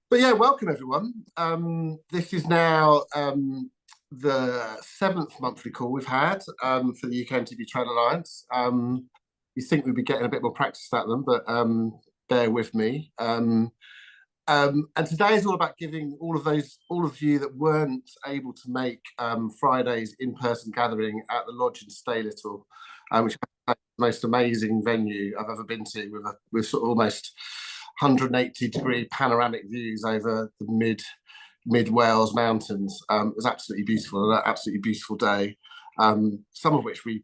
But yeah, welcome everyone. This is now the seventh monthly call we've had for the UK MTB Trail Alliance. You think we'd be getting a bit more practice at them, but bear with me. And today is all about giving all of you that weren't able to make Friday's in-person gathering at the lodge in Stay Little, which is the most amazing venue I've ever been to, with sort of almost 180-degree panoramic views over the mid Wales mountains. It was absolutely beautiful, an absolutely beautiful day. Some of which we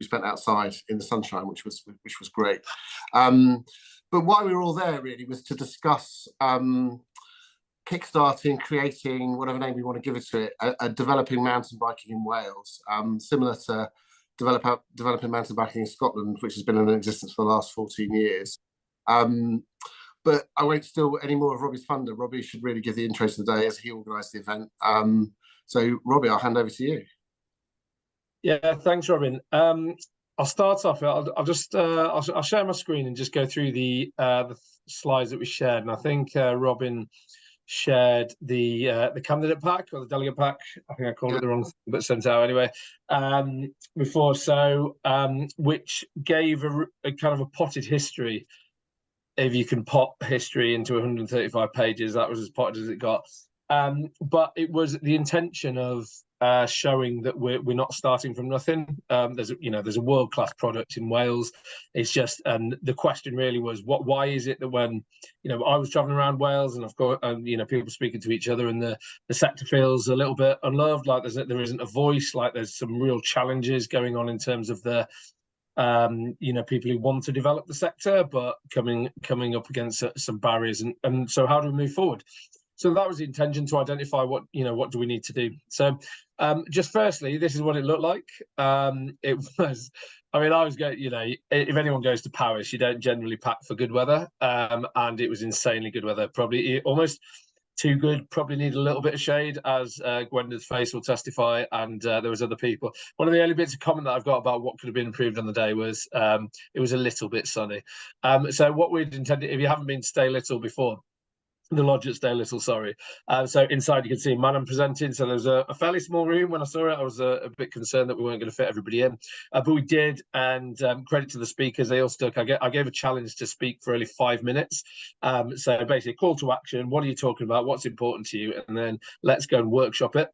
spent outside in the sunshine, which was great. But why we were all there really was to discuss kickstarting, creating, whatever name we want to give it to it, a developing mountain biking in Wales, similar to developing mountain biking in Scotland, which has been in existence for the last 14 years. But I won't steal any more of Robbie's thunder. Robbie should really give the intro to the day as he organised the event. So Robbie, I'll hand over to you. Yeah, thanks, Robin. I'll start off. I'll share my screen and just go through the slides that we shared. And I think Robin shared the candidate pack or the delegate pack. I think I called it the wrong thing, but sent out anyway. Before, which gave a kind of a potted history. If you can pot history into 135 pages, that was as potted as it got. But it was the intention of showing that we're not starting from nothing. There's a world-class product in Wales. It's just, and the question really was, why is it that when I was traveling around Wales and I've got people speaking to each other and the sector feels a little bit unloved, like there isn't a voice, like there's some real challenges going on in terms of the people who want to develop the sector, but coming up against some barriers, and so how do we move forward? So that was the intention, to identify what do we need to do. So just firstly, this is what it looked like. It was, I was going, if anyone goes to Paris, you don't generally pack for good weather, and it was insanely good weather, probably almost too good, probably need a little bit of shade, as Gwenda's face will testify, and there was other people. One of the only bits of comment that I've got about what could have been improved on the day was it was a little bit sunny. So what we'd intended, if you haven't been to Stay Little before, the lodge at Stay Little, sorry. So inside you can see Manon presenting. So there's a fairly small room. When I saw it, I was a bit concerned that we weren't going to fit everybody in, but we did. And credit to the speakers, they all stuck. I gave a challenge to speak for only 5 minutes. So basically, call to action. What are you talking about? What's important to you? And then let's go and workshop it.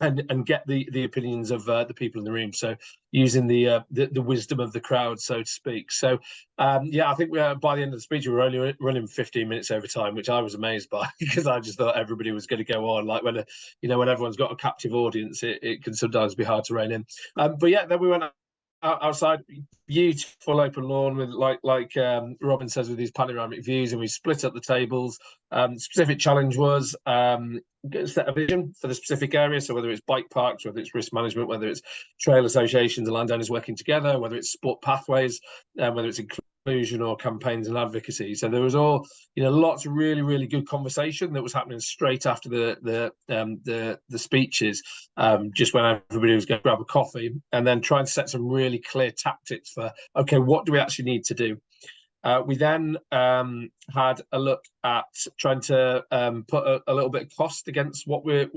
And get the opinions of the people in the room. So using the wisdom of the crowd, so to speak. So I think by the end of the speech we were only running 15 minutes over time, which I was amazed by, because I just thought everybody was going to go on. Like when everyone's got a captive audience, it can sometimes be hard to rein in. But yeah, then we went outside, beautiful open lawn with like Robin says, with these panoramic views, and we split up the tables. Specific challenge was set a vision for the specific area. So whether it's bike parks, whether it's risk management, whether it's trail associations and landowners working together, whether it's sport pathways, whether it's inclusion or campaigns and advocacy. So there was all lots of really, really good conversation that was happening straight after the speeches, just when everybody was going to grab a coffee, and then trying to set some really clear tactics for, okay, what do we actually need to do? We then had a look at trying to put a little bit of cost against what we're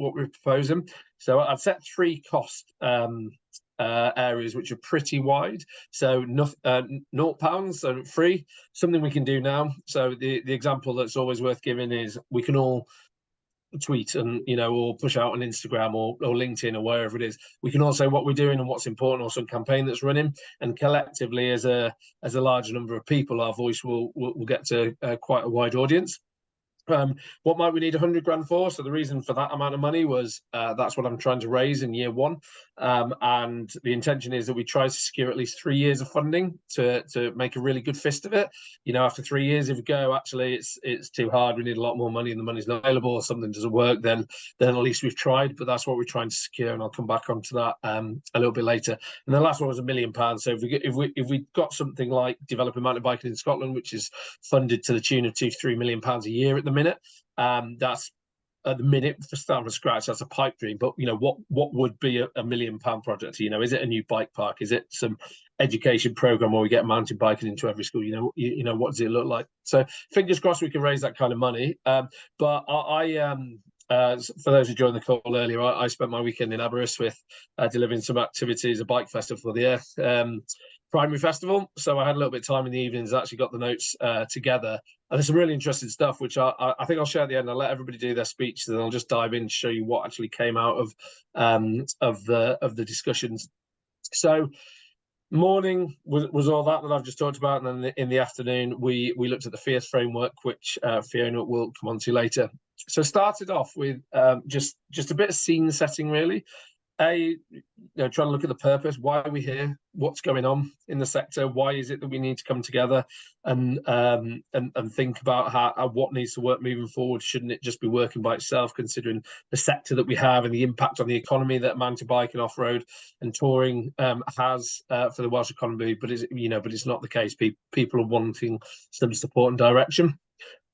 proposing. So I'd set 3 cost areas which are pretty wide. So £0, so free, something we can do now. So the example that's always worth giving is we can all tweet and or push out on Instagram or LinkedIn or wherever it is. We can all say what we're doing and what's important, or some campaign that's running, and collectively as a large number of people, our voice will get to quite a wide audience. What might we need 100 grand for? So the reason for that amount of money was that's what I'm trying to raise in year 1, and the intention is that we try to secure at least 3 years of funding to make a really good fist of it. After 3 years, if we go, actually it's too hard, we need a lot more money and the money's not available, or something doesn't work, then at least we've tried. But that's what we're trying to secure, and I'll come back onto that a little bit later. And the last one was £1 million. So if we got something like developing mountain biking in Scotland, which is funded to the tune of £2 to £3 million a year at the minute, that's at the minute, for starting from scratch, that's a pipe dream. But what would be a £1 million project? Is it a new bike park? Is it some education program where we get mountain biking into every school. You know, what does it look like? So fingers crossed we can raise that kind of money. But for those who joined the call earlier, I spent my weekend in Aberystwyth delivering some activities, a bike festival for the Earth primary festival. So I had a little bit of time in the evenings, actually got the notes together. And there's some really interesting stuff, which I think I'll share at the end. I'll let everybody do their speech, and then I'll just dive in to show you what actually came out of the discussions. So morning was all that I've just talked about, and then in the afternoon we looked at the Fierce framework, which Fiona will come on to later. So started off with just a bit of scene setting, really. Trying to look at the purpose. Why are we here? What's going on in the sector? Why is it that we need to come together and think about how what needs to work moving forward? Shouldn't it just be working by itself, considering the sector that we have and the impact on the economy that mountain bike and off-road and touring has for the Welsh economy? But it's not the case. People are wanting some support and direction.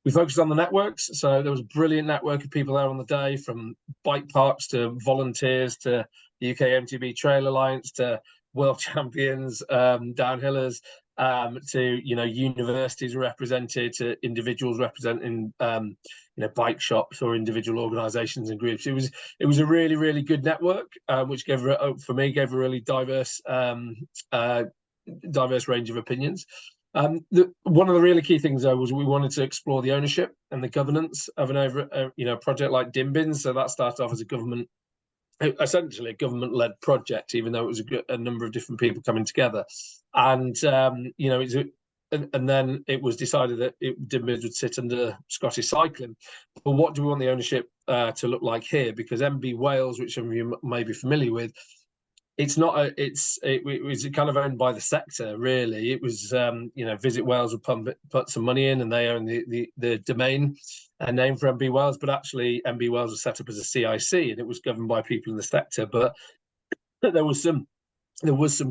We focused on the networks, so there was a brilliant network of people there on the day, from bike parks to volunteers to the UK MTB Trail Alliance to world champions, downhillers, to universities represented, to individuals representing bike shops or individual organisations and groups. It was a really, really good network, which gave a really diverse range of opinions. One of the really key things, though, was we wanted to explore the ownership and the governance of an project like Dim Bins. So that started off as essentially a government-led project, even though it was a number of different people coming together. And and then it was decided that Dim Bins would sit under Scottish Cycling. But what do we want the ownership to look like here? Because MB Wales, which some of you may be familiar with, it was kind of owned by the sector, really. It was, Visit Wales would put some money in, and they own the domain name for MB Wales. But actually, MB Wales was set up as a CIC, and it was governed by people in the sector. But there was some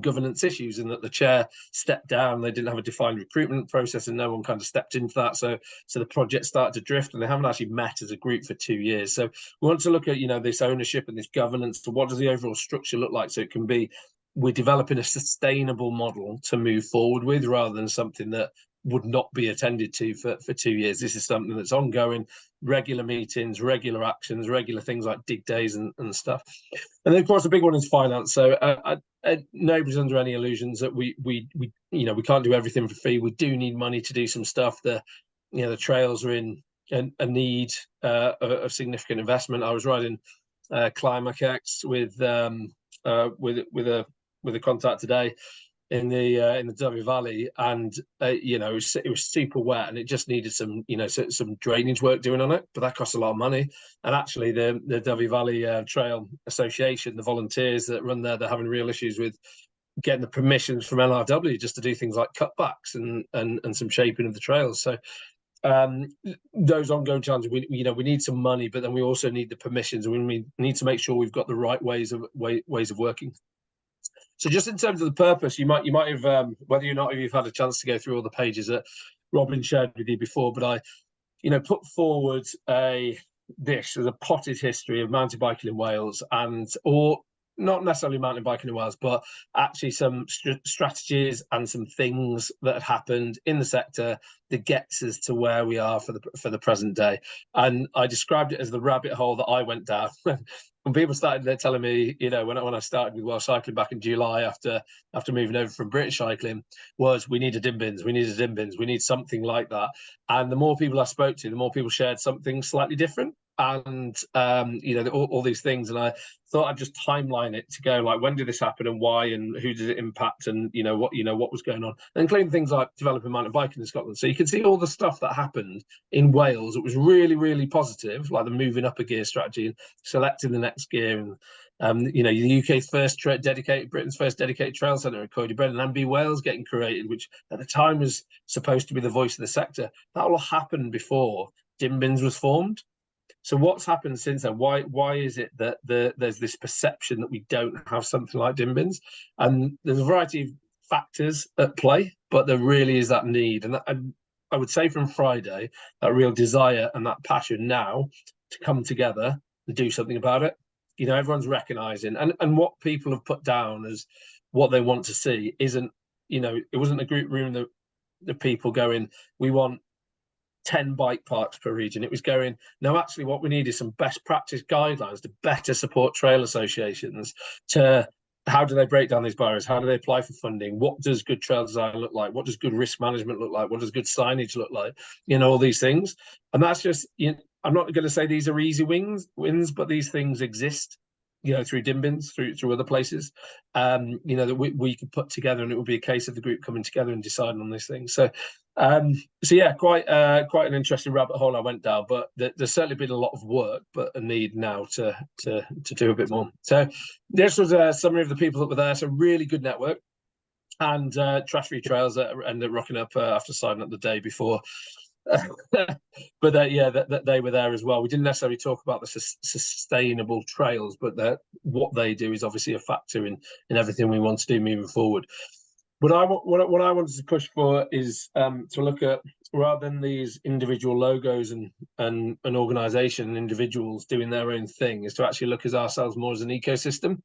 governance issues in that the chair stepped down. They didn't have a defined recruitment process, and no one kind of stepped into that. So the project started to drift, and they haven't actually met as a group for 2 years. So we want to look at this ownership and this governance. So what does the overall structure look like? So it can be, we're developing a sustainable model to move forward with, rather than something that would not be attended to for 2 years. This is something that's ongoing, regular meetings, regular actions, regular things like dig days and stuff. And then, of course, the big one is finance. So nobody's under any illusions that we can't do everything for free. We do need money to do some stuff. The trails are in a need of significant investment. I was riding Climax with a contact today in the Derby Valley, and it was super wet, and it just needed some drainage work doing on it, but that costs a lot of money. And actually the Derby Valley Trail Association, the volunteers that run there, they're having real issues with getting the permissions from LRW just to do things like cutbacks and some shaping of the trails. So those ongoing challenges, we need some money, but then we also need the permissions, and we need to make sure we've got the right ways of working. So just in terms of the purpose, you might have, whether or not you've had a chance to go through all the pages that Robin shared with you before, but I, put forward this as a potted history of mountain biking in Wales, or not necessarily mountain biking in Wales, but actually some strategies and some things that had happened in the sector that gets us to where we are for the present day. And I described it as the rabbit hole that I went down. When people started telling me, when I started with Welsh Cycling back in July after moving over from British Cycling, was we need a Dim Bins, we need something like that. And the more people I spoke to, the more people shared something slightly different. And all these things, and I thought I'd just timeline it to go, like, when did this happen and why, and who did it impact, and what was going on, and including things like developing mountain biking in Scotland. So you can see all the stuff that happened in Wales. It was really, really positive, like the moving up a gear strategy and selecting the next gear, and the UK's Britain's first dedicated trail centre at Coed y Brenin, and MB Wales getting created, which at the time was supposed to be the voice of the sector. That all happened before Dim Bins was formed. So what's happened since then? Why is it that there's this perception that we don't have something like Dim Bins? And there's a variety of factors at play, but there really is that need. And I would say from Friday, that real desire and that passion now to come together and do something about it. Everyone's recognising, and what people have put down as what they want to see isn't you know, it wasn't a group room that the people going, we want 10 bike parks per region. It was going, no, actually what we need is some best practice guidelines to better support trail associations. To how do they break down these barriers? How do they apply for funding? What does good trail design look like? What does good risk management look like? What does good signage look like? You know, all these things. And that's just, you know, I'm not going to say these are easy wins, but these things exist, you know, through Dimbins, through other places, you know, that we could put together, and it would be a case of the group coming together and deciding on these things. So yeah, quite an interesting rabbit hole I went down, but there's certainly been a lot of work, but a need now to do a bit more. So this was a summary of the people that were there. So really good network, and Trash Free Trails that ended up rocking up after signing up the day before. But yeah, they were there as well. We didn't necessarily talk about the sustainable trails, but what they do is obviously a factor in everything we want to do moving forward. What I wanted to push for is to look at, rather than these individual logos and an organisation and individuals doing their own thing, is to actually look at ourselves more as an ecosystem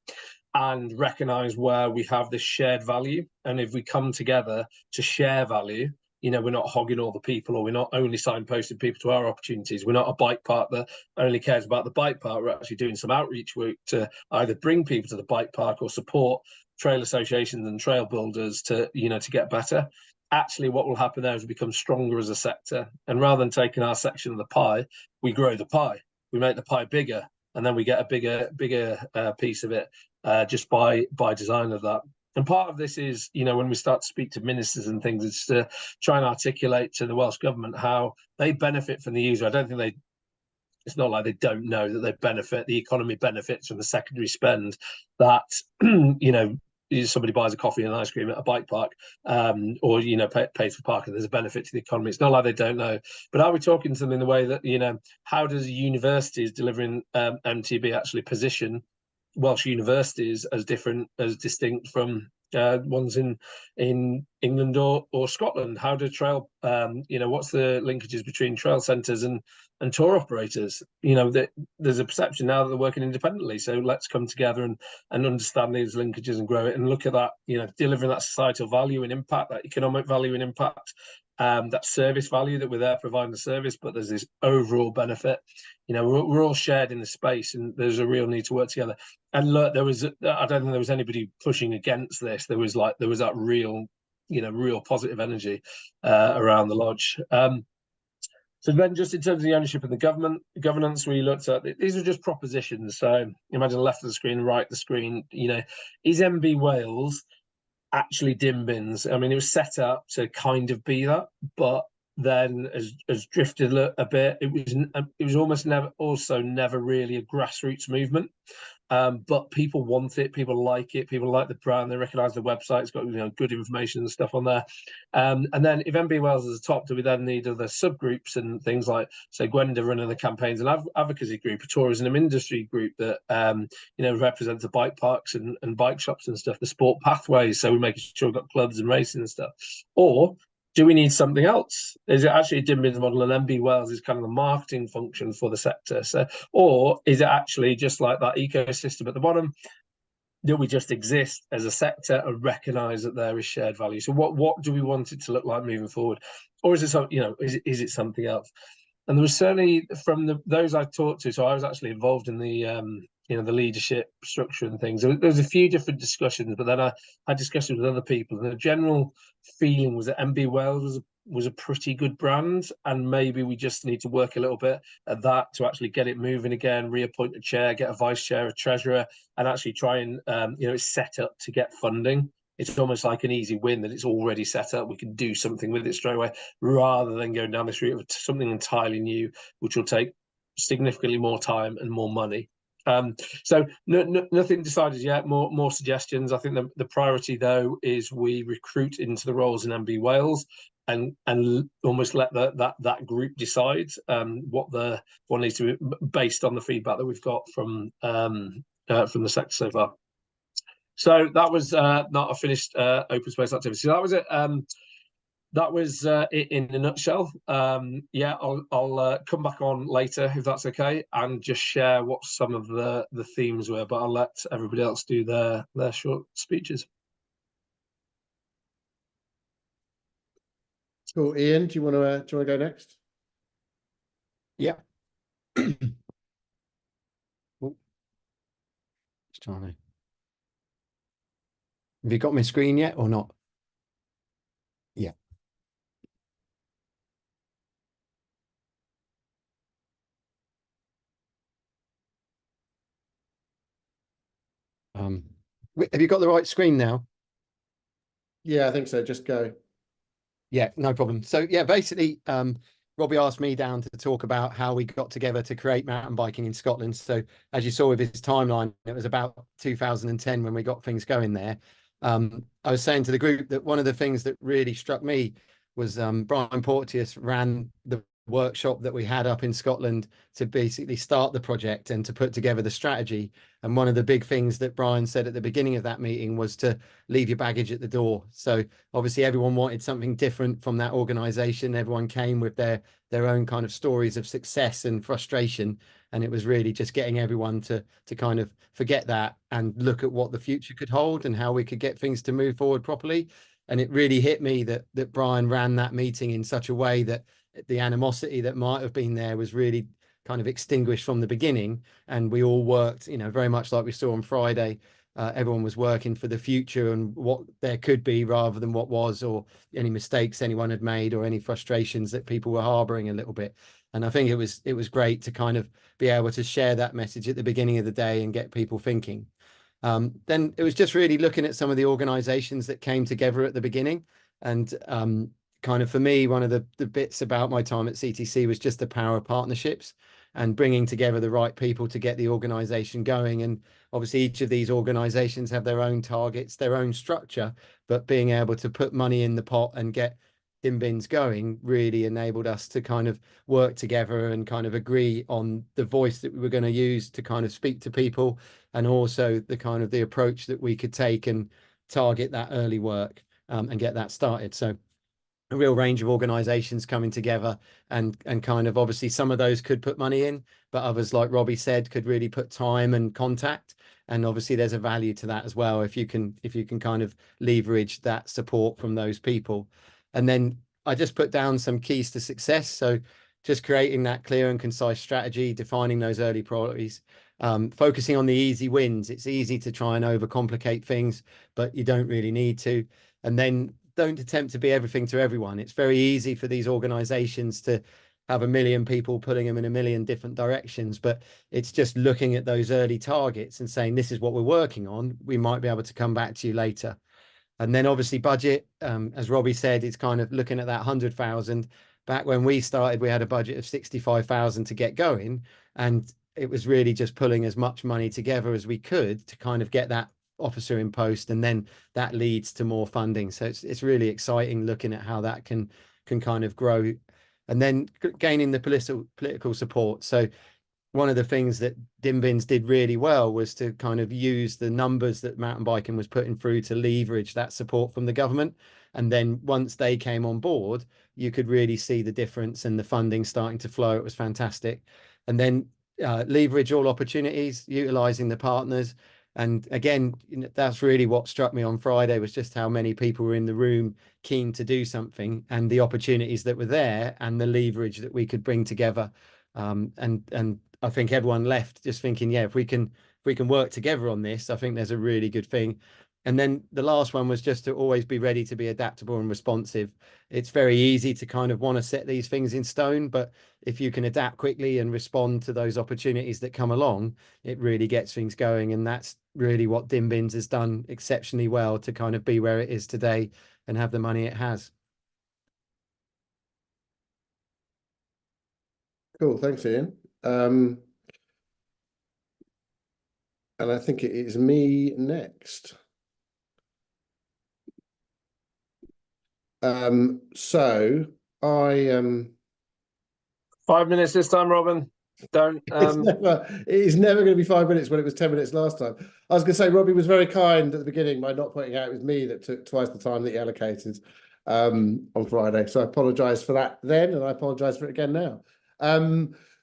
and recognise where we have this shared value. And if we come together to share value, you know, we're not hogging all the people, or we're not only signposting people to our opportunities. We're not a bike park that only cares about the bike park. We're actually doing some outreach work to either bring people to the bike park or support trail associations and trail builders to, you know, to get better. Actually, what will happen there is we become stronger as a sector. And rather than taking our section of the pie, we grow the pie. We make the pie bigger, and then we get a bigger piece of it just by design of that. And part of this is, you know, when we start to speak to ministers and things, it's to try and articulate to the Welsh government how they benefit from the user. I don't think it's not like they don't know that they benefit, the economy benefits from the secondary spend that, you know, somebody buys a coffee and ice cream at a bike park, or, you know, pays for parking. There's a benefit to the economy. It's not like they don't know. But are we talking to them in the way that, you know, how does universities delivering MTB actually position Welsh universities as distinct from ones in England or Scotland? How do trail, you know, what's the linkages between trail centres and tour operators? You know, there's a perception now that they're working independently. So let's come together and understand these linkages and grow it, and look at that, you know, delivering that societal value and impact, that economic value and impact, that service value, that we're there providing the service, but there's this overall benefit. You know, we're all shared in the space, and there's a real need to work together. And look, I don't think there was anybody pushing against this. There was that real, you know, real positive energy around the lodge. So then, just in terms of the ownership and the governance, we looked at, these are just propositions. So imagine left of the screen, right of the screen. You know, is MB Wales actually Dimbins? I mean, it was set up to kind of be that, but then has drifted a bit. It was almost never really a grassroots movement. But people want it, people like it, people like the brand, they recognise the website, it's got, you know, good information and stuff on there. And then if MB Wales is the top, do we then need other subgroups and things like, say, Gwenda running the campaigns and advocacy group, a tourism industry group that you know, represents the bike parks and bike shops and stuff, the sport pathways, so we're making sure we've got clubs and racing and stuff? Or do we need something else? Is it actually a Dimbins model, and MB Wales is kind of the marketing function for the sector? So, or is it actually just like that ecosystem at the bottom, that we just exist as a sector and recognise that there is shared value? So, what do we want it to look like moving forward, or is it something, you know, is it something else? And there was certainly from those I talked to. So I was actually involved in the you know, the leadership structure and things. There was a few different discussions, but then I had discussions with other people, and the general feeling was that MB Wales was a pretty good brand, and maybe we just need to work a little bit at that to actually get it moving again, reappoint a chair, get a vice chair, a treasurer, and actually try and you know, it's set up to get funding. It's almost like an easy win that it's already set up. We can do something with it straight away, rather than going down this route of something entirely new, which will take significantly more time and more money. So nothing decided yet. More suggestions. I think the priority, though, is we recruit into the roles in MB Wales and almost let that group decide what needs to be, based on the feedback that we've got from the sector so far. So that was not a finished open space activity. So that was it. That was it in a nutshell. Yeah, I'll come back on later if that's okay, and just share what some of the themes were. But I'll let everybody else do their short speeches. Cool. Ian, do you want to go next? Yeah. Oh, just trying to. Have you got my screen yet or not? Yeah. Have you got the right screen now? Yeah, I think so. Just go. Yeah, no problem. So yeah, basically, Robbie asked me down to talk about how we got together to create mountain biking in Scotland. So as you saw with his timeline, it was about 2010 when we got things going there. I was saying to the group that one of the things that really struck me was Brian Porteous ran the workshop that we had up in Scotland to basically start the project and to put together the strategy. And one of the big things that Brian said at the beginning of that meeting was to leave your baggage at the door. So obviously everyone wanted something different from that organization. Everyone came with their own kind of stories of success and frustration. And it was really just getting everyone to kind of forget that and look at what the future could hold and how we could get things to move forward properly. And it really hit me that Brian ran that meeting in such a way that the animosity that might have been there was really kind of extinguished from the beginning. And we all worked, very much like we saw on Friday. Everyone was working for the future and what there could be rather than what was, or any mistakes anyone had made or any frustrations that people were harboring a little bit. And I think it was great to kind of be able to share that message at the beginning of the day and get people thinking. Then it was just really looking at some of the organizations that came together at the beginning. And kind of for me, one of the bits about my time at CTC was just the power of partnerships and bringing together the right people to get the organization going. And obviously each of these organizations have their own targets, their own structure, but being able to put money in the pot and get dim bins going really enabled us to kind of work together and kind of agree on the voice that we were going to use to kind of speak to people, and also the kind of the approach that we could take and target that early work and get that started. So a real range of organizations coming together, and kind of obviously some of those could put money in, but others, like Robbie said, could really put time and contact. And obviously there's a value to that as well if you can kind of leverage that support from those people. And then I just put down some keys to success. So just creating that clear and concise strategy, defining those early priorities, focusing on the easy wins. It's easy to try and overcomplicate things, but you don't really need to. And then don't attempt to be everything to everyone. It's very easy for these organizations to have a million people pulling them in a million different directions, but it's just looking at those early targets and saying, this is what we're working on. We might be able to come back to you later. And then obviously budget, as Robbie said, it's kind of looking at that 100,000. Back when we started, we had a budget of 65,000 to get going. And it was really just pulling as much money together as we could to kind of get that officer in post, and then that leads to more funding. So it's really exciting looking at how that can kind of grow, and then gaining the political support. So one of the things that Dimbins did really well was to kind of use the numbers that mountain biking was putting through to leverage that support from the government. And then once they came on board, you could really see the difference and the funding starting to flow. It was fantastic. And then leverage all opportunities, utilizing the partners. And again, that's really what struck me on Friday, was just how many people were in the room keen to do something, and the opportunities that were there and the leverage that we could bring together. And I think everyone left just thinking, yeah, if we can work together on this, I think there's a really good thing. And then the last one was just to always be ready to be adaptable and responsive. It's very easy to kind of want to set these things in stone, but if you can adapt quickly and respond to those opportunities that come along, it really gets things going. And that's really what Dimbins has done exceptionally well to kind of be where it is today and have the money it has. Cool, thanks, Ian. And I think it is me next. So I 5 minutes this time, Robin. Don't it is never going to be 5 minutes when it was 10 minutes last time. I was going to say Robbie was very kind at the beginning by not pointing out it was me that took twice the time that he allocated on Friday. So I apologise for that then, and I apologise for it again now.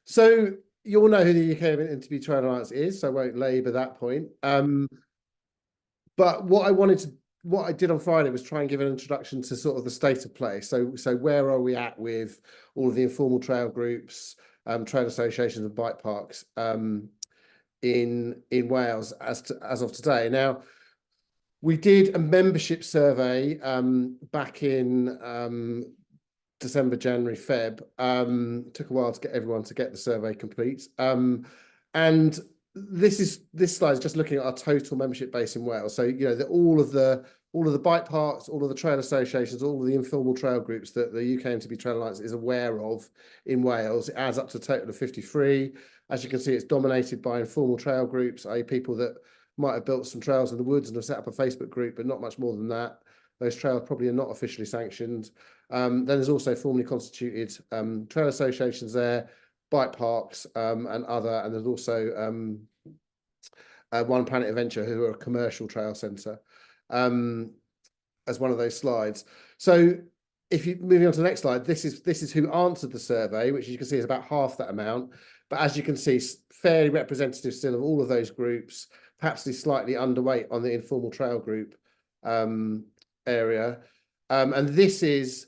So you all know who the UK MTB Trail Alliance is, so I won't labour that point. But what I wanted to what I did on Friday was try and give an introduction to sort of the state of play. So where are we at with all of the informal trail groups, trail associations and bike parks in Wales as of today. Now, we did a membership survey back in December, January, Feb. Took a while to get everyone to get the survey complete. And this slide is just looking at our total membership base in Wales. So all of the bike parks, all of the trail associations, all of the informal trail groups that the UK MTB Trail Alliance is aware of in Wales. It adds up to a total of 53. As you can see, it's dominated by informal trail groups, i.e. people that might have built some trails in the woods and have set up a Facebook group, but not much more than that. Those trails probably are not officially sanctioned. Then there's also formally constituted trail associations there, bike parks and other, and there's also One Planet Adventure, who are a commercial trail centre, as one of those slides. So if you moving on to the next slide, this is who answered the survey, which you can see is about half that amount. But as you can see, fairly representative still of all of those groups, perhaps slightly underweight on the informal trail group area. And this is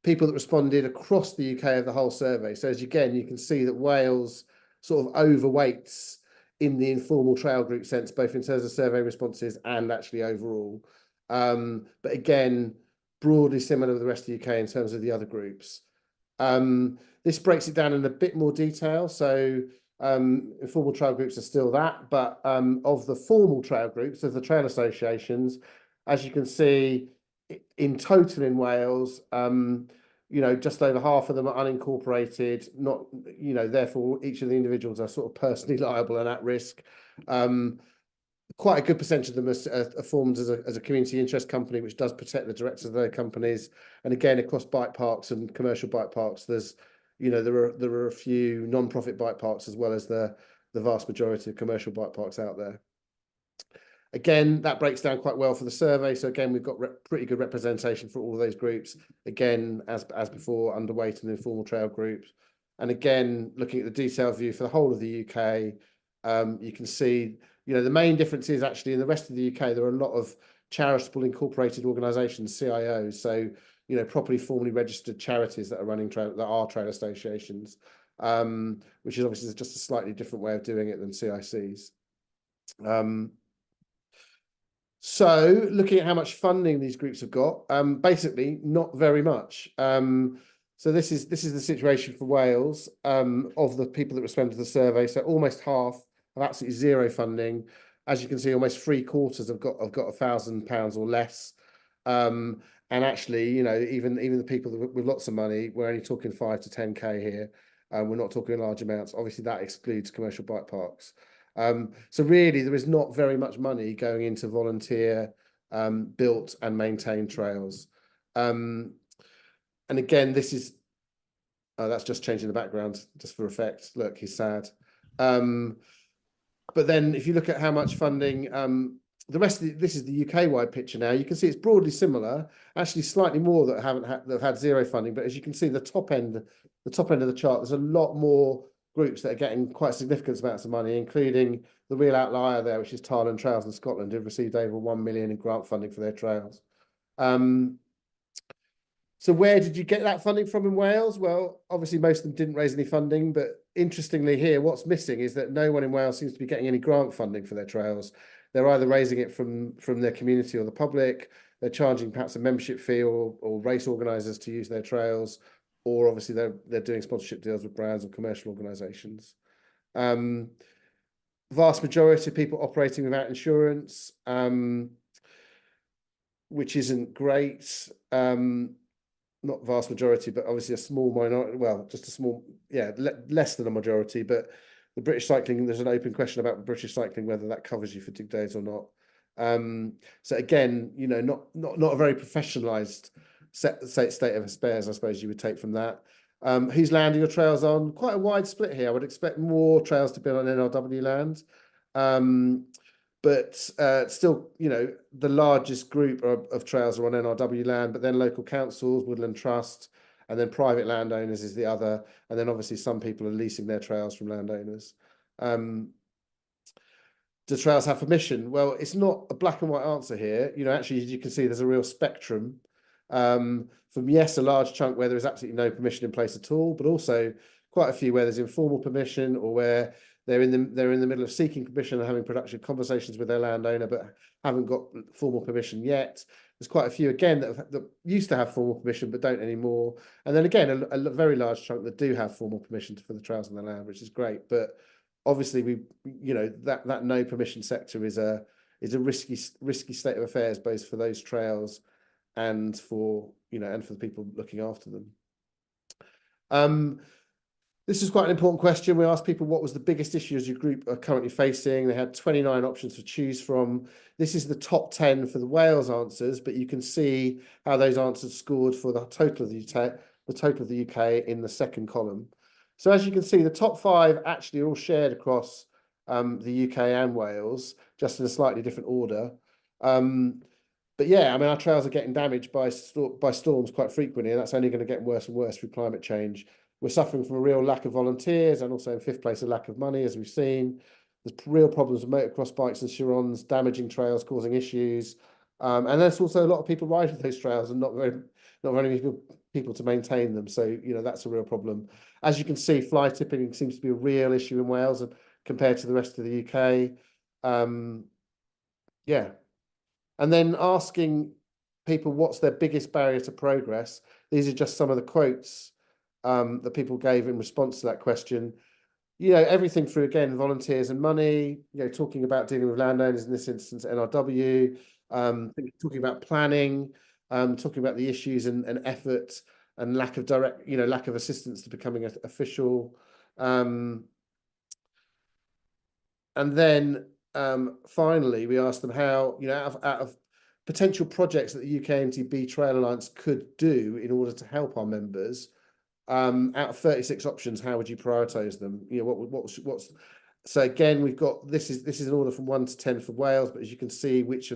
people that responded across the UK of the whole survey. So as again, you can see that Wales sort of overweights in the informal trail group sense, both in terms of survey responses and actually overall. But again, broadly similar to the rest of the UK in terms of the other groups. This breaks it down in a bit more detail. So informal trail groups are still that, but of the formal trail groups, of the trail associations, as you can see, in total in Wales, just over half of them are unincorporated, not, therefore each of the individuals are sort of personally liable and at risk. Quite a good percentage of them are formed as a community interest company, which does protect the directors of their companies. And again, across bike parks and commercial bike parks, there's, there are a few non-profit bike parks as well as the vast majority of commercial bike parks out there. Again, that breaks down quite well for the survey. So again, we've got pretty good representation for all of those groups. Again, as before, underweight in the informal trail groups. And again, looking at the detailed view for the whole of the UK, you can see, the main difference is actually in the rest of the UK, there are a lot of charitable incorporated organisations, CIOs. So, properly formally registered charities that are running trail associations, which is obviously just a slightly different way of doing it than CICs. So looking at how much funding these groups have got, basically not very much. So this is the situation for Wales of the people that responded to the survey. So almost half have absolutely zero funding. As you can see, almost 3/4 have got £1,000 or less. And actually, even the people with lots of money, we're only talking 5 to 10k here. We're not talking large amounts. Obviously, that excludes commercial bike parks. So really, there is not very much money going into volunteer built and maintained trails. And again, this is that's just changing the background just for effect. Look, he's sad. But then if you look at how much funding, the rest of this is the UK-wide picture now. You can see it's broadly similar, actually slightly more that have had zero funding. But as you can see, the top end of the chart, there's a lot more groups that are getting quite significant amounts of money, including the real outlier there, which is Thailand Trails in Scotland, who've received over 1 million in grant funding for their trails. So where did you get that funding from in Wales? Well, obviously most of them didn't raise any funding, but interestingly here, what's missing is that no one in Wales seems to be getting any grant funding for their trails. They're either raising it from their community or the public, they're charging perhaps a membership fee or race organisers to use their trails, or obviously they're doing sponsorship deals with brands and commercial organisations. Vast majority of people operating without insurance, which isn't great. Not vast majority, but obviously a small minority. Well, just a small, less than a majority. But the British Cycling, there's an open question about British Cycling whether that covers you for dig days or not. So again, not a very professionalised state of affairs, I suppose you would take from that. Who's landing your trails on? Quite a wide split here. I would expect more trails to be on NRW land. But still, the largest group of trails are on NRW land, but then local councils, Woodland Trust, and then private landowners is the other. And then obviously some people are leasing their trails from landowners. do trails have permission? Well, it's not a black and white answer here. You know, actually, as you can see, there's a real spectrum from, yes, a large chunk where there is absolutely no permission in place at all, but also quite a few where there's informal permission, or where they're in the middle of seeking permission and having production conversations with their landowner, but haven't got formal permission yet. There's quite a few, again, that used to have formal permission but don't anymore. And then again, a very large chunk that do have formal permission for the trails on their land, which is great. But obviously, that no permission sector is a risky state of affairs, both for those trails and for the people looking after them. This is quite an important question. We asked people what was the biggest issues your group are currently facing. They had 29 options to choose from. This is the top 10 for the Wales answers, but you can see how those answers scored for the total of the UK in the second column. So as you can see, the top 5 actually are all shared across the UK and Wales, just in a slightly different order. But yeah, I mean, our trails are getting damaged by storms quite frequently, and that's only going to get worse and worse with climate change. We're suffering from a real lack of volunteers, and also in fifth place, a lack of money, as we've seen. There's real problems with motocross bikes and Chirons damaging trails, causing issues. And there's also a lot of people riding those trails and not very many people to maintain them. So, that's a real problem. As you can see, fly tipping seems to be a real issue in Wales compared to the rest of the UK. Yeah. And then asking people what's their biggest barrier to progress. These are just some of the quotes that people gave in response to that question. Everything through, again, volunteers and money, talking about dealing with landowners, in this instance, NRW, talking about planning, talking about the issues and effort and lack of lack of assistance to becoming official. And then finally, we asked them how, out of potential projects that the UK MTB Trail Alliance could do in order to help our members, out of 36 options, how would you prioritize them? What's so again, we've got this is an order from 1 to 10 for Wales, but as you can see, which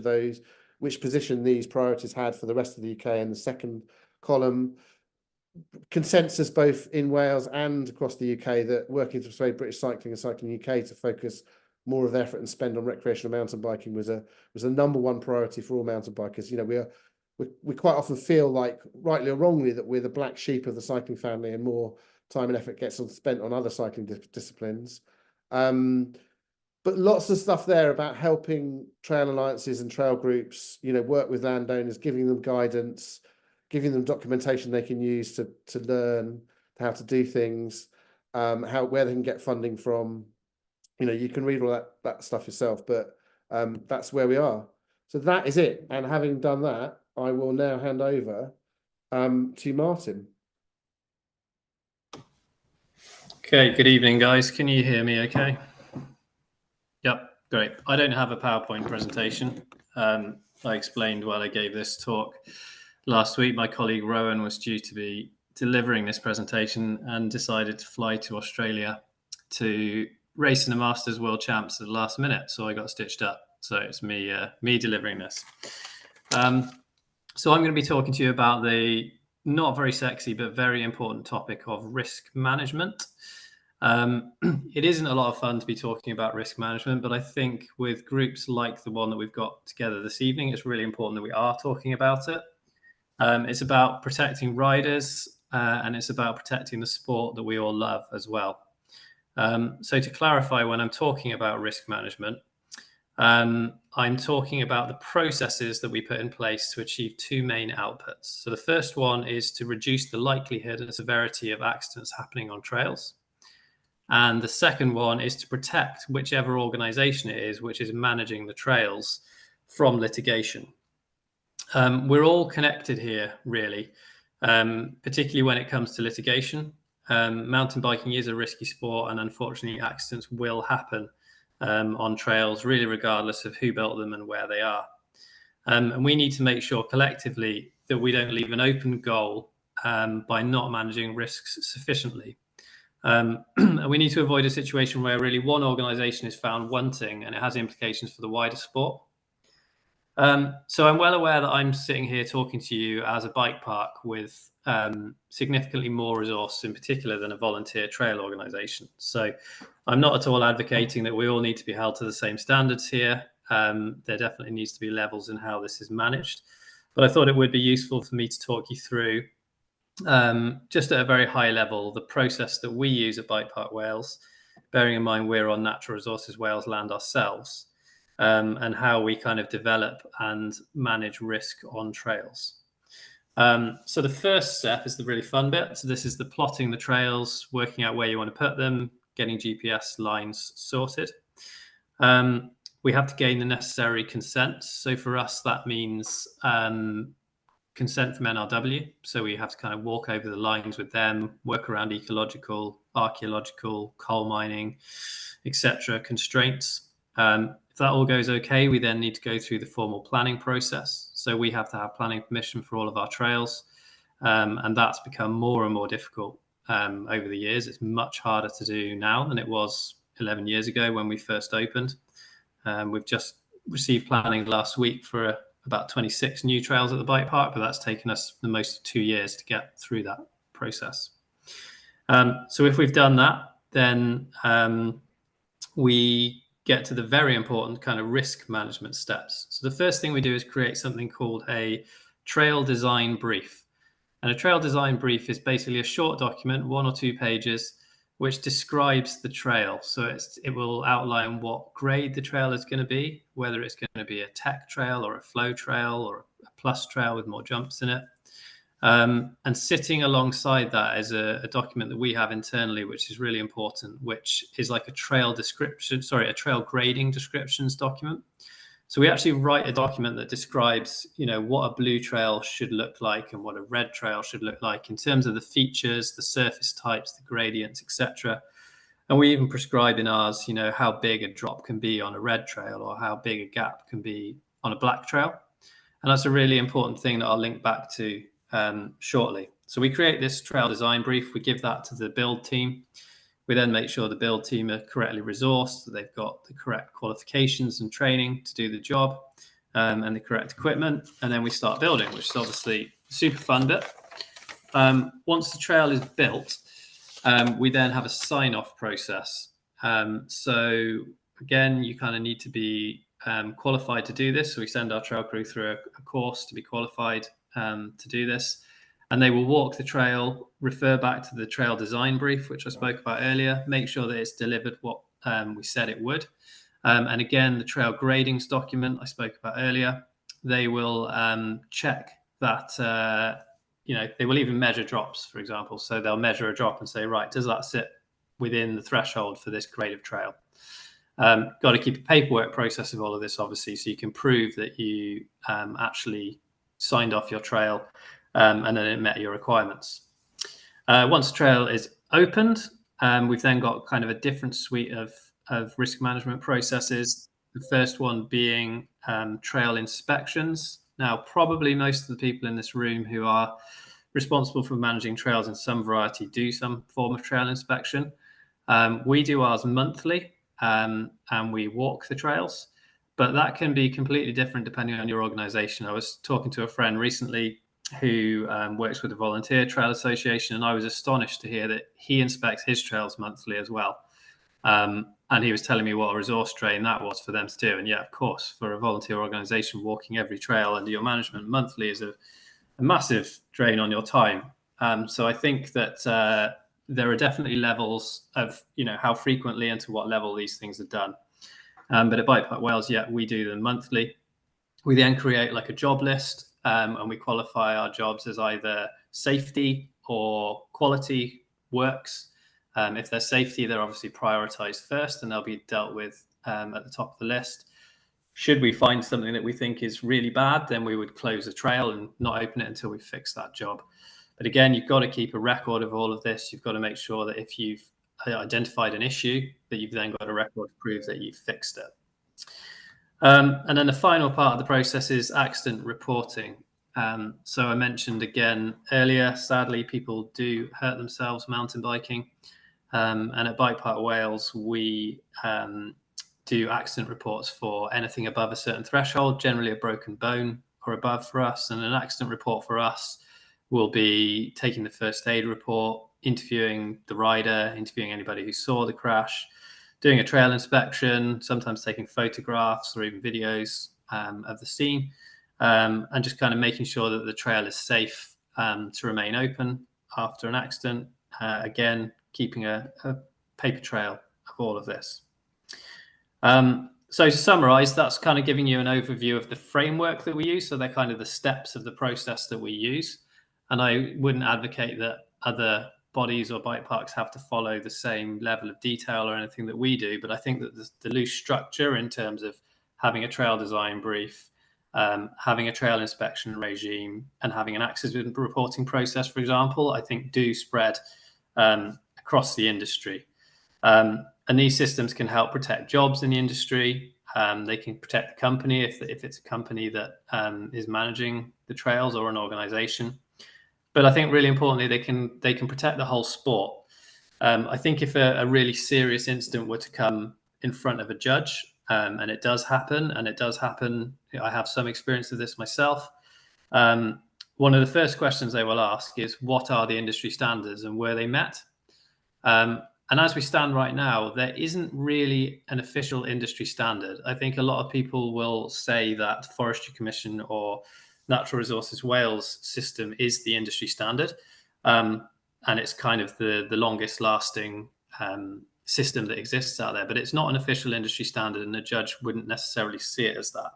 position these priorities had for the rest of the UK in the second column. Consensus both in Wales and across the UK that working to persuade British Cycling and Cycling UK to focus more of their effort and spend on recreational mountain biking was a number one priority for all mountain bikers. We quite often feel like, rightly or wrongly, that we're the black sheep of the cycling family, and more time and effort gets spent on other cycling disciplines. But lots of stuff there about helping trail alliances and trail groups, work with landowners, giving them guidance, giving them documentation they can use to learn how to do things, where they can get funding from. You can read all that stuff yourself, but that's where we are. So that is it. And having done that, I will now hand over to Martin. Okay, good evening, guys. Can you hear me okay? Yep, great. I don't have a PowerPoint presentation. I explained while I gave this talk last week, my colleague Rowan was due to be delivering this presentation and decided to fly to Australia to race in the Masters World Champs at the last minute. So I got stitched up. So it's me delivering this. So I'm going to be talking to you about the not very sexy, but very important topic of risk management. It isn't a lot of fun to be talking about risk management, but I think with groups like the one that we've got together this evening, it's really important that we are talking about it. It's about protecting riders, and it's about protecting the sport that we all love as well. So to clarify, when I'm talking about risk management, I'm talking about the processes that we put in place to achieve two main outputs. So the first one is to reduce the likelihood and severity of accidents happening on trails. And the second one is to protect whichever organization it is which is managing the trails from litigation. We're all connected here, really, particularly when it comes to litigation. Mountain biking is a risky sport, and unfortunately accidents will happen on trails, really regardless of who built them and where they are. And we need to make sure collectively that we don't leave an open goal by not managing risks sufficiently. And we need to avoid a situation where really one organization is found wanting and it has implications for the wider sport. So I'm well aware that I'm sitting here talking to you as a bike park with significantly more resource in particular than a volunteer trail organisation. So I'm not at all advocating that we all need to be held to the same standards here. There definitely needs to be levels in how this is managed. But I thought it would be useful for me to talk you through, just at a very high level, the process that we use at BikePark Wales, bearing in mind we're on Natural Resources Wales land ourselves, and how we kind of develop and manage risk on trails. So the first step is the really fun bit. So this is the plotting the trails, working out where you want to put them, getting GPS lines sorted. We have to gain the necessary consent. So for us, that means consent from NRW. So we have to kind of walk over the lines with them, work around ecological, archaeological, coal mining, etc. constraints. If that all goes okay, we then need to go through the formal planning process. So we have to have planning permission for all of our trails. And that's become more and more difficult over the years. It's much harder to do now than it was 11 years ago when we first opened. We've just received planning last week for about 26 new trails at the bike park, but that's taken us the most of 2 years to get through that process. So if we've done that, then we get to the very important kind of risk management steps. So the first thing we do is create something called a trail design brief. And a trail design brief is basically a short document, 1 or 2 pages, which describes the trail. So it will outline what grade the trail is going to be, whether it's going to be a tech trail or a flow trail or a plus trail with more jumps in it. And sitting alongside that is a document that we have internally, which is really important, which is like a trail grading descriptions document. So we actually write a document that describes, what a blue trail should look like and what a red trail should look like in terms of the features, the surface types, the gradients, etc. And we even prescribe in ours, how big a drop can be on a red trail or how big a gap can be on a black trail. And that's a really important thing that I'll link back to shortly. So we create this trail design brief. We give that to the build team. We then make sure the build team are correctly resourced, that they've got the correct qualifications and training to do the job, and the correct equipment. And then we start building, which is obviously a super fun bit. Once the trail is built, we then have a sign-off process. So again, you kind of need to be qualified to do this. So we send our trail crew through a course to be qualified to do this. And they will walk the trail, refer back to the trail design brief, which I spoke about earlier, make sure that it's delivered what we said it would. And again, the trail gradings document I spoke about earlier, they will check that, they will even measure drops, for example. So they'll measure a drop and say, right, does that sit within the threshold for this grade of trail? Got to keep a paperwork process of all of this, obviously, so you can prove that you actually signed off your trail and then it met your requirements. Once the trail is opened, we've then got kind of a different suite of risk management processes. The first one being trail inspections. Now, probably most of the people in this room who are responsible for managing trails in some variety do some form of trail inspection. We do ours monthly, and we walk the trails, but that can be completely different depending on your organization. I was talking to a friend recently who works with the Volunteer Trail Association, and I was astonished to hear that he inspects his trails monthly as well. And he was telling me what a resource drain that was for them to do. And yeah, of course, for a volunteer organization, walking every trail under your management monthly is a massive drain on your time. So I think that there are definitely levels of, how frequently and to what level these things are done. But at BikePark Wales, yeah, we do them monthly. We then create like a job list, and we qualify our jobs as either safety or quality works. If they're safety, they're obviously prioritized first and they'll be dealt with at the top of the list. Should we find something that we think is really bad, then we would close the trail and not open it until we fix that job. But again, you've got to keep a record of all of this. You've got to make sure that if you've identified an issue, that you've then got a record to prove that you've fixed it. And then the final part of the process is accident reporting. So I mentioned again earlier, sadly, people do hurt themselves mountain biking. And at BikePark Wales, we do accident reports for anything above a certain threshold, generally a broken bone or above for us. And an accident report for us will be taking the first aid report, interviewing the rider, interviewing anybody who saw the crash, doing a trail inspection, sometimes taking photographs or even videos of the scene, and just kind of making sure that the trail is safe to remain open after an accident. Again, keeping a paper trail of all of this. So to summarize, that's kind of giving you an overview of the framework that we use. So they're kind of the steps of the process that we use. And I wouldn't advocate that other bodies or bike parks have to follow the same level of detail or anything that we do. But I think that the loose structure in terms of having a trail design brief, having a trail inspection regime, and having an accident reporting process, for example, I think do spread across the industry. And these systems can help protect jobs in the industry. They can protect the company if it's a company that is managing the trails or an organization. But I think really importantly, they can protect the whole sport. I think if a really serious incident were to come in front of a judge, and it does happen, I have some experience of this myself. One of the first questions they will ask is, what are the industry standards and were they met? And as we stand right now, there isn't really an official industry standard. I think a lot of people will say that Forestry Commission or Natural Resources Wales system is the industry standard. And it's kind of the longest lasting system that exists out there, but it's not an official industry standard and the judge wouldn't necessarily see it as that.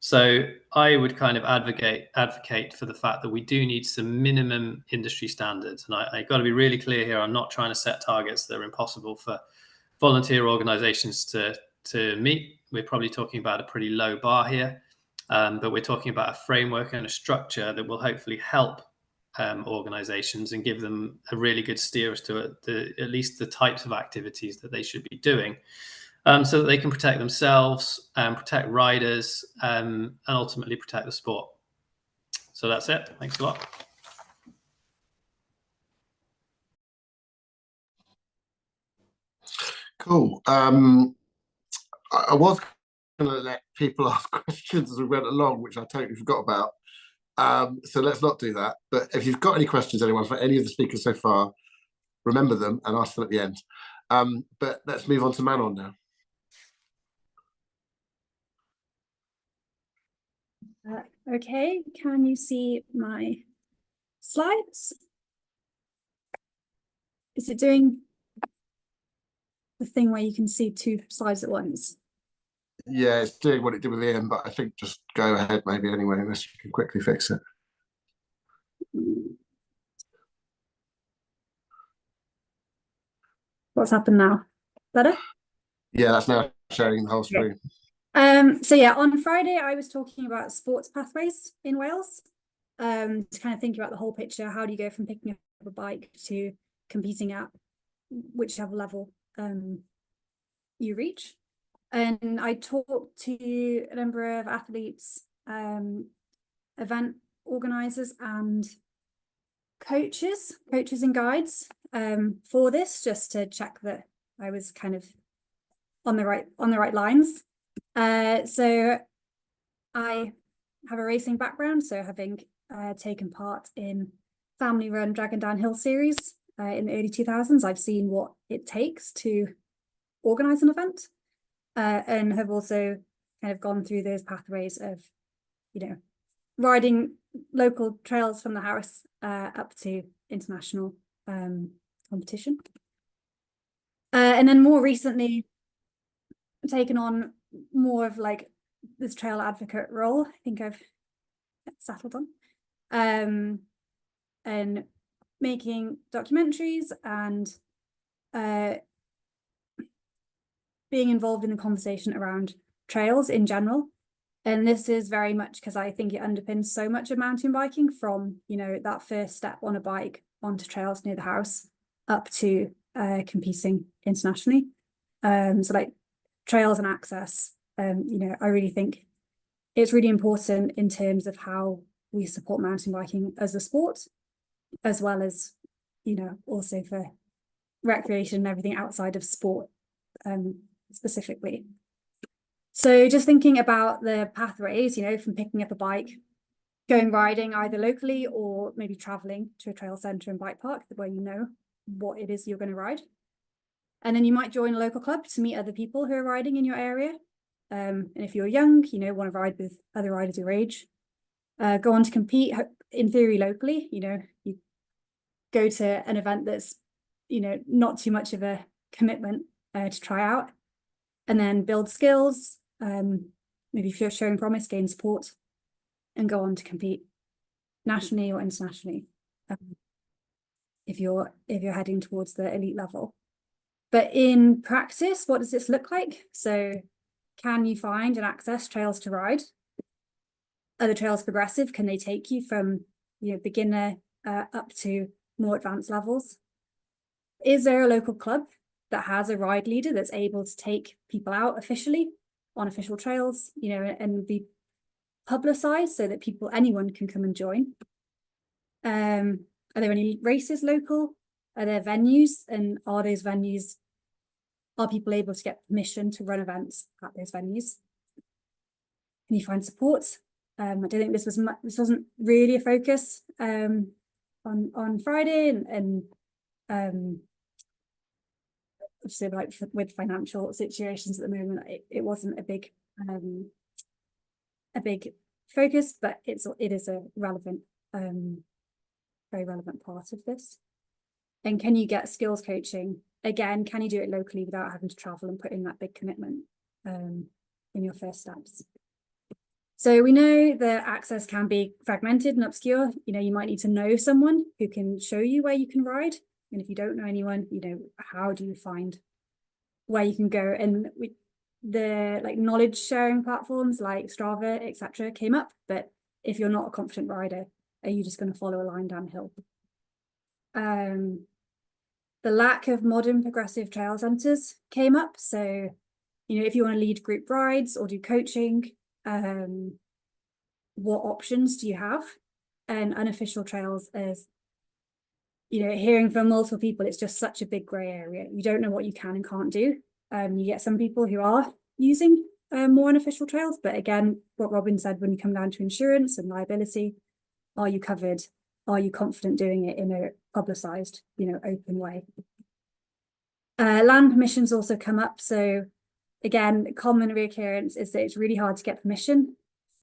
So I would kind of advocate for the fact that we do need some minimum industry standards. And I got to be really clear here. I'm not trying to set targets that are impossible for volunteer organizations to meet. We're probably talking about a pretty low bar here, but we're talking about a framework and a structure that will hopefully help organizations and give them a really good steer as to at least the types of activities that they should be doing. So that they can protect themselves and protect riders and ultimately protect the sport. So that's it. Thanks a lot. Cool. I was going to let people ask questions as we went along, which I totally forgot about. So let's not do that. But if you've got any questions, anyone, for any of the speakers so far, remember them and ask them at the end. But let's move on to Manon now. Okay, can you see my slides? Is it doing the thing where you can see two slides at once? Yeah, it's doing what it did with Ian, but I think just go ahead maybe anyway, unless you can quickly fix it. What's happened now? Better? Yeah, that's now sharing the whole screen. So yeah, on Friday I was talking about sports pathways in Wales, to kind of think about the whole picture. How do you go from picking up a bike to competing at whichever level you reach? And I talked to a number of athletes, event organizers and coaches and guides for this, just to check that I was kind of on the right lines. So I have a racing background, so having taken part in family run Dragon Downhill series in the early 2000s, I've seen what it takes to organize an event, and have also kind of gone through those pathways of, you know, riding local trails from the house up to international competition. And then more recently taken on more of like this trail advocate role. I think I've settled on, and making documentaries and being involved in the conversation around trails in general. And this is very much because I think it underpins so much of mountain biking, from, you know, that first step on a bike onto trails near the house up to competing internationally. So like trails and access, you know, I really think it's really important in terms of how we support mountain biking as a sport, as well as, you know, also for recreation and everything outside of sport specifically. So just thinking about the pathways, you know, from picking up a bike, going riding either locally or maybe traveling to a trail centre and bike park where you know what it is you're going to ride. And then you might join a local club to meet other people who are riding in your area. And if you're young, you know, want to ride with other riders your age. Go on to compete, in theory, locally. You know, you go to an event that's, you know, not too much of a commitment to try out. And then build skills, maybe if you're showing promise, gain support, and go on to compete nationally or internationally if you're heading towards the elite level. But in practice, what does this look like? So can you find and access trails to ride? Are the trails progressive? Can they take you from, you know, beginner up to more advanced levels? Is there a local club that has a ride leader that's able to take people out officially on official trails, you know, and be publicized so that anyone can come and join? Are there any races local? Are there venues? And are people able to get permission to run events at those venues? Can you find support? I don't think this wasn't really a focus on Friday, and obviously, like with financial situations at the moment, it wasn't a big focus, but it is a relevant, very relevant part of this. And can you get skills coaching? Again, can you do it locally without having to travel and put in that big commitment in your first steps? So we know that access can be fragmented and obscure. You know, you might need to know someone who can show you where you can ride. And if you don't know anyone, you know, how do you find where you can go? And the like knowledge sharing platforms like Strava, etc., came up. But if you're not a confident rider, are you just going to follow a line downhill? The lack of modern progressive trail centres came up. So, you know, if you want to lead group rides or do coaching, what options do you have? And unofficial trails is, you know, hearing from multiple people, it's just such a big grey area. You don't know what you can and can't do. You get some people who are using more unofficial trails, but again, what Robin said, when you come down to insurance and liability, are you covered? Are you confident doing it in a publicised, you know, open way? Land permissions also come up. So again, common reoccurrence is that it's really hard to get permission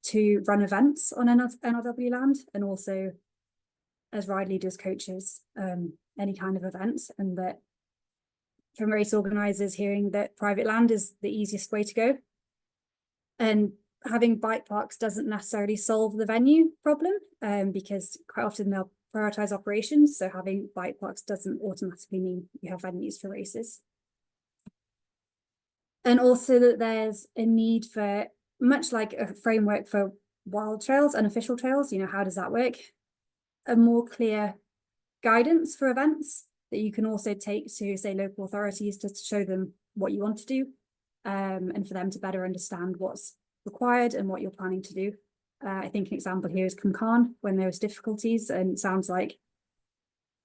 to run events on NRW land, and also as ride leaders, coaches, any kind of events, and that from race organisers hearing that private land is the easiest way to go. And having bike parks doesn't necessarily solve the venue problem, because quite often they'll prioritise operations. So having bike parks doesn't automatically mean you have venues for races. And also that there's a need for, much like a framework for wild trails, unofficial trails, you know, how does that work? A more clear guidance for events that you can also take to, say, local authorities to show them what you want to do, and for them to better understand what's required and what you're planning to do. I think an example here is Cumcarn, when there was difficulties, and it sounds like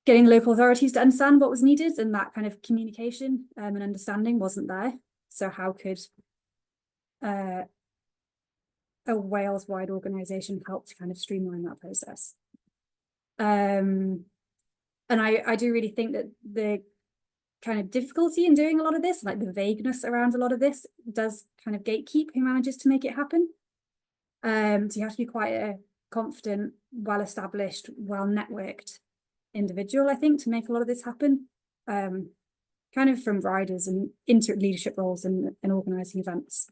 getting local authorities to understand what was needed, and that kind of communication and understanding wasn't there. So how could a Wales-wide organisation help to kind of streamline that process? And I do really think that the kind of difficulty in doing a lot of this, like the vagueness around a lot of this, does kind of gatekeep who manages to make it happen. So you have to be quite a confident, well-established, well-networked individual, I think, to make a lot of this happen. Kind of from riders and into leadership roles and organising events.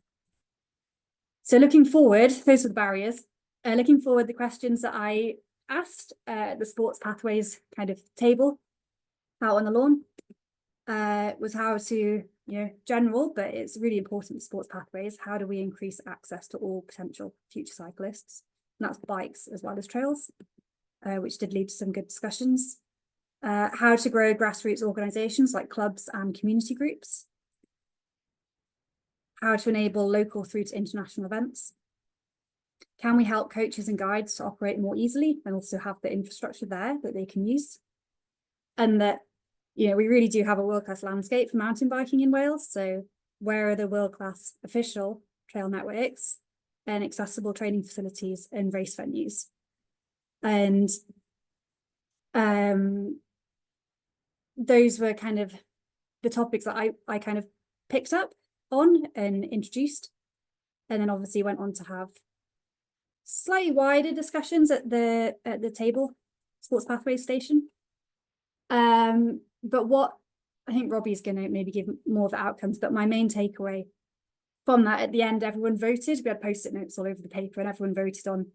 So looking forward, those were the barriers. Looking forward, the questions that I asked the sports pathways kind of table out on the lawn was how to, you know, general, but it's really important for sports pathways. How do we increase access to all potential future cyclists? And that's bikes as well as trails, which did lead to some good discussions. How to grow grassroots organisations like clubs and community groups. How to enable local through to international events. Can we help coaches and guides to operate more easily and also have the infrastructure there that they can use? And that, you know, we really do have a world-class landscape for mountain biking in Wales. So where are the world-class official trail networks and accessible training facilities and race venues. And those were kind of the topics that I kind of picked up on and introduced, and then obviously went on to have slightly wider discussions at the table, Sports Pathways station. But what I think Robbie's going to maybe give more of the outcomes, but my main takeaway from that, at the end, everyone voted. We had Post-it notes all over the paper, and everyone voted on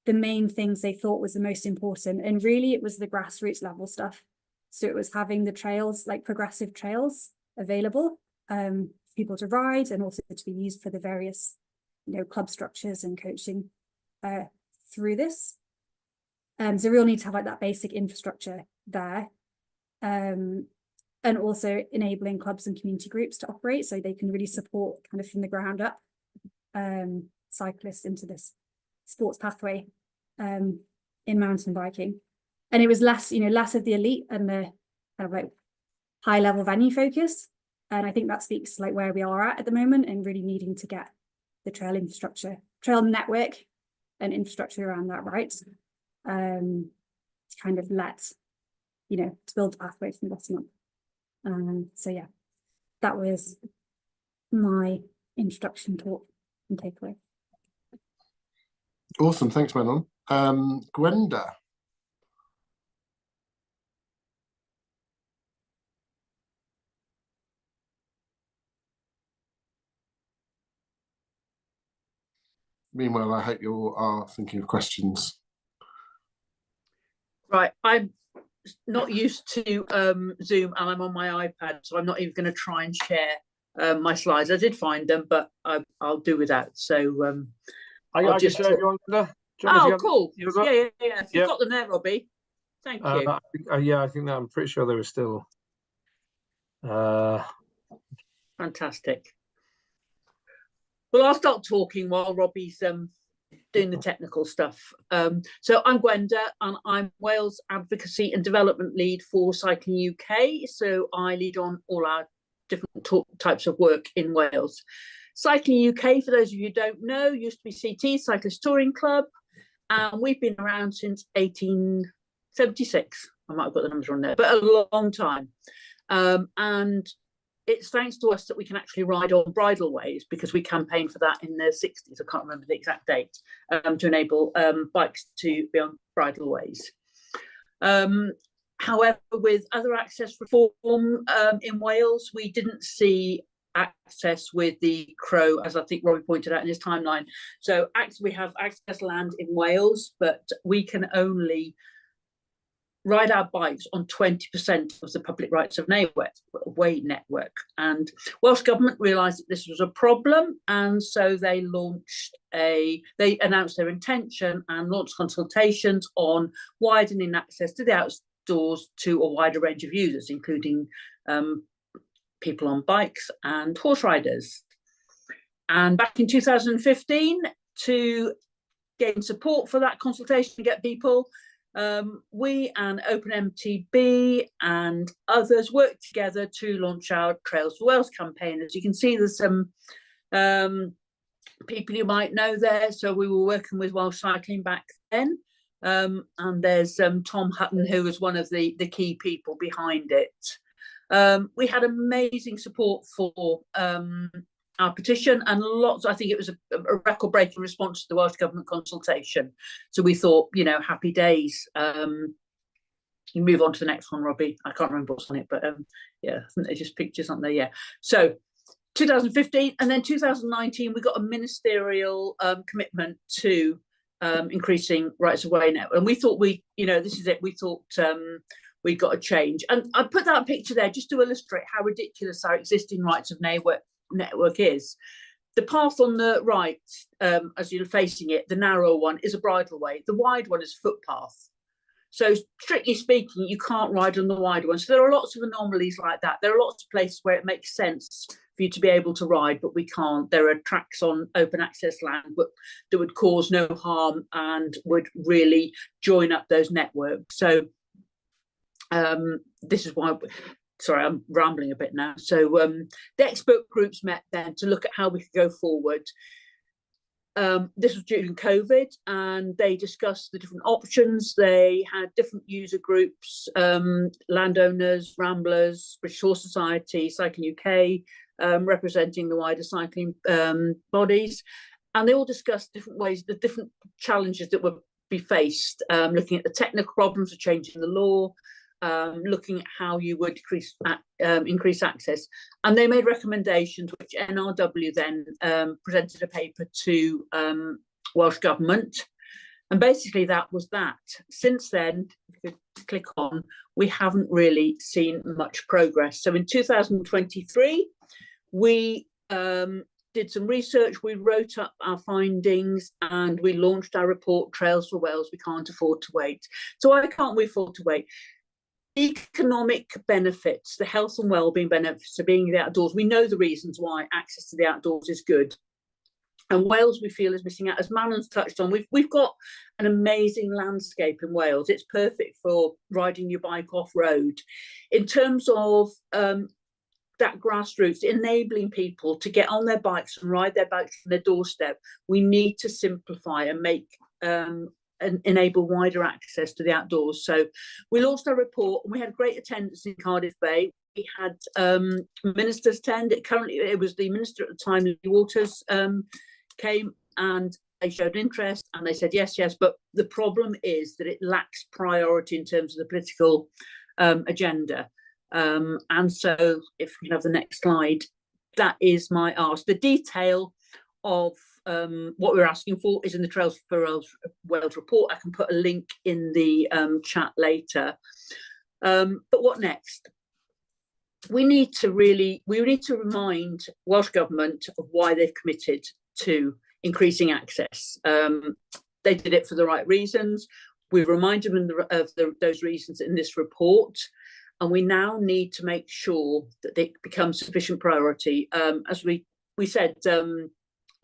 the main things they thought was the most important. And really, it was the grassroots level stuff. So it was having the trails, like progressive trails, available for people to ride, and also to be used for the various, club structures and coaching through this. So we all need to have like that basic infrastructure there. And also enabling clubs and community groups to operate so they can really support kind of from the ground up cyclists into this sports pathway in mountain biking. And it was less of the elite and the kind of like high level venue focus. And I think that speaks to like where we are at the moment, and really needing to get the trail infrastructure, trail network and infrastructure around that right, to kind of to build a pathway from the bottom up. So yeah, that was my introduction talk and takeaway. Awesome, thanks, Manon. Gwenda. Meanwhile, I hope you are thinking of questions. Right, I'm not used to Zoom, and I'm on my iPad, so I'm not even going to try and share my slides. I did find them, but I'll do without. So I just share you on there. Oh, cool. Yeah. You've got them there, Robbie. Thank you. Yeah, I think that I'm pretty sure they were still. Fantastic. Well, I'll start talking while Robbie's doing the technical stuff. So I'm Gwenda, and I'm Wales Advocacy and Development Lead for Cycling UK. So I lead on all our different types of work in Wales. Cycling UK, for those of you who don't know, used to be CT, Cyclist Touring Club, and we've been around since 1876. I might have got the numbers wrong there, but a long time. And it's thanks to us that we can actually ride on bridleways, because we campaigned for that in the 60s. I can't remember the exact date, to enable bikes to be on bridleways. However, with other access reform in Wales, we didn't see access with the Crow, as I think Robbie pointed out in his timeline. So we have access land in Wales, but we can only ride our bikes on 20% of the public rights of way network. And Welsh Government realised that this was a problem, and so they announced their intention and launched consultations on widening access to the outdoors to a wider range of users, including people on bikes and horse riders. And back in 2015, to gain support for that consultation and get people, we and Open MTB and others worked together to launch our Trails for Wales campaign. As you can see, there's some people you might know there. So we were working with Welsh Cycling back then. And there's Tom Hutton, who was one of the key people behind it. We had amazing support for our petition, and lots. I think it was a record-breaking response to the Welsh Government consultation. So we thought, happy days. You move on to the next one, Robbie. I can't remember what's on it, but yeah, I think there's just pictures on there. Yeah. So 2015, and then 2019, we got a ministerial commitment to increasing rights of way now, and we thought this is it. We thought. We got a change, and I put that picture there just to illustrate how ridiculous our existing rights of network is. The path on the right, as you're facing it, the narrow one is a bridleway. The wide one is a footpath. So strictly speaking, you can't ride on the wide one. So there are lots of anomalies like that. There are lots of places where it makes sense for you to be able to ride, but we can't. There are tracks on open access land that would cause no harm and would really join up those networks. So this is why, sorry, I'm rambling a bit now. So the expert groups met then to look at how we could go forward. This was during COVID, and they discussed the different options. They had different user groups, landowners, ramblers, British Horse Society, Cycling UK, representing the wider cycling bodies. And they all discussed different ways, the different challenges that would be faced, looking at the technical problems of changing the law, looking at how you would increase access. And they made recommendations, which NRW then presented a paper to Welsh Government. And basically that was that. Since then, if you could click on, we haven't really seen much progress. So in 2023, we did some research, we wrote up our findings, and we launched our report, Trails for Wales, We Can't Afford to Wait. So why can't we afford to wait? Economic benefits, the health and well-being benefits of being in the outdoors. We know the reasons why access to the outdoors is good. And Wales, we feel, is missing out. As Manon's touched on, we've got an amazing landscape in Wales. It's perfect for riding your bike off-road. In terms of that grassroots, enabling people to get on their bikes and ride their bikes from their doorstep, we need to simplify and make and enable wider access to the outdoors. So we launched our report, and we had great attendance in Cardiff Bay. We had ministers attend. It was the minister at the time, Lee Waters, came, and they showed interest, and they said yes, but the problem is that it lacks priority in terms of the political agenda. And so if we can have the next slide, that is my ask. The detail of what we're asking for is in the Trails for Wales report. I can put a link in the chat later. But what next? We need to remind Welsh Government of why they've committed to increasing access. They did it for the right reasons. We've reminded them of those reasons in this report. And we now need to make sure that they become sufficient priority. As we said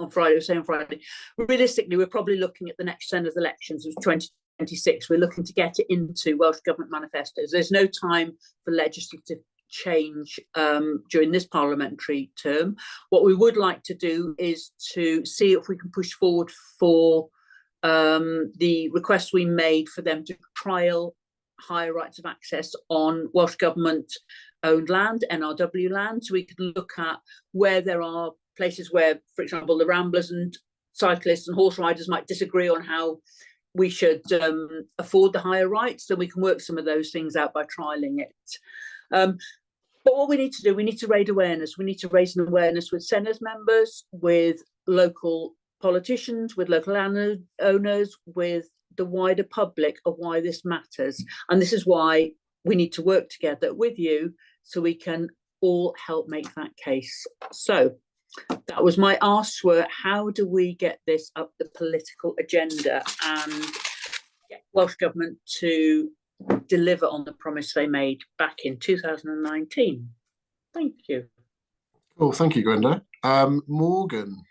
on Friday, realistically, we're probably looking at the next Senedd elections of 2026. We're looking to get it into Welsh Government manifestos. There's no time for legislative change during this parliamentary term. What we would like to do is to see if we can push forward for the request we made for them to trial higher rights of access on Welsh Government owned land, NRW land, so we can look at where there are places where, for example, the ramblers and cyclists and horse riders might disagree on how we should afford the higher rights, then we can work some of those things out by trialling it. But what we need to do, we need to raise awareness. We need to raise an awareness with Senedd members, with local politicians, with local landowners, with the wider public of why this matters. And this is why we need to work together with you so we can all help make that case. So that was my ask, were how do we get this up the political agenda and get Welsh Government to deliver on the promise they made back in 2019. Thank you. Cool, thank you, Gwenda. Morgan.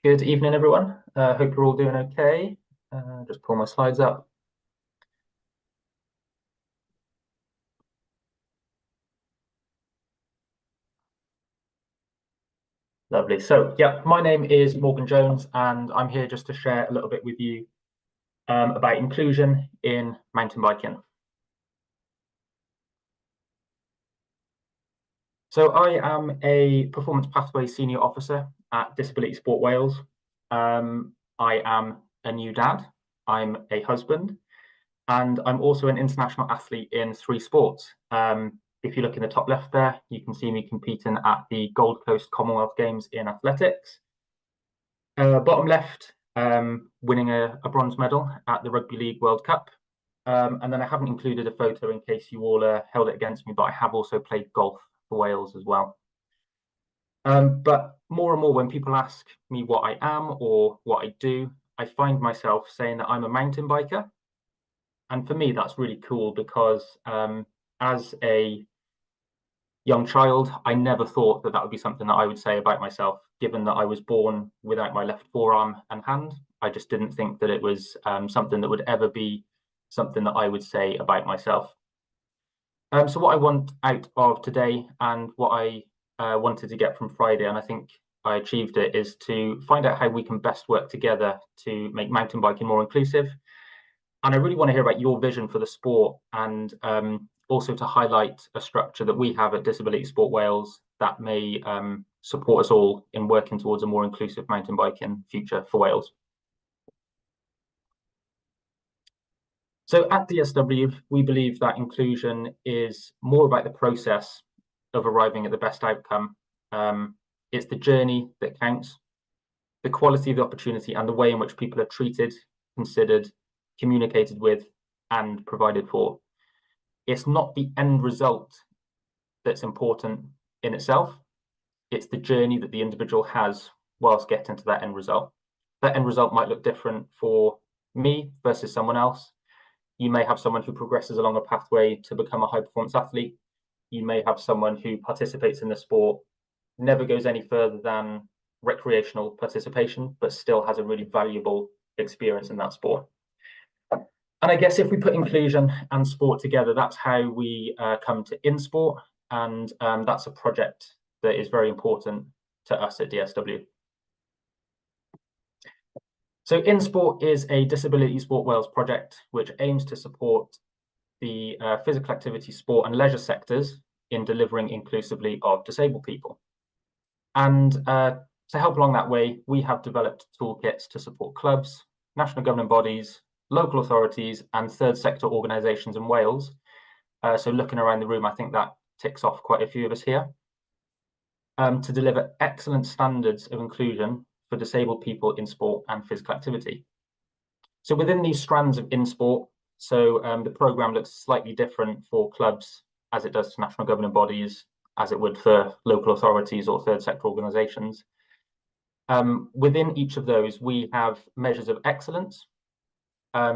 Good evening, everyone. Hope you're all doing okay. Just pull my slides up. Lovely. So, yeah, my name is Morgan Jones, and I'm here just to share a little bit with you about inclusion in mountain biking. So I am a Performance Pathway Senior Officer at Disability Sport Wales. I am a new dad, I'm a husband, and I'm also an international athlete in 3 sports. If you look in the top left there, you can see me competing at the Gold Coast Commonwealth Games in athletics. Bottom left, winning a bronze medal at the Rugby League World Cup. And then I haven't included a photo in case you all held it against me, but I have also played golf for Wales as well. But more and more when people ask me what I am or what I do, I find myself saying that I'm a mountain biker. And for me, that's really cool because as a young child, I never thought that that would be something that I would say about myself, given that I was born without my left forearm and hand. I just didn't think that it was something that would ever be something that I would say about myself. So what I want out of today and what I wanted to get from Friday, and I think I achieved it is to find out how we can best work together to make mountain biking more inclusive. And I really want to hear about your vision for the sport, and also to highlight a structure that we have at Disability Sport Wales that may support us all in working towards a more inclusive mountain biking future for Wales. So at DSW, we believe that inclusion is more about the process of arriving at the best outcome. It's the journey that counts, the quality of the opportunity and the way in which people are treated, considered, communicated with, and provided for. It's not the end result that's important in itself. It's the journey that the individual has whilst getting to that end result. That end result might look different for me versus someone else. You may have someone who progresses along a pathway to become a high performance athlete. You may have someone who participates in the sport, never goes any further than recreational participation, but still has a really valuable experience in that sport. And I guess if we put inclusion and sport together, that's how we come to InSport, and that's a project that is very important to us at DSW. So InSport is a Disability Sport Wales project which aims to support the physical activity, sport and leisure sectors in delivering inclusively of disabled people. And to help along that way, we have developed toolkits to support clubs, national governing bodies, local authorities and third sector organisations in Wales. So looking around the room, I think that ticks off quite a few of us here. To deliver excellent standards of inclusion for disabled people in sport and physical activity. So within these strands of InSport, so the programme looks slightly different for clubs as it does to national governing bodies, as it would for local authorities or third sector organisations. Within each of those, we have measures of excellence.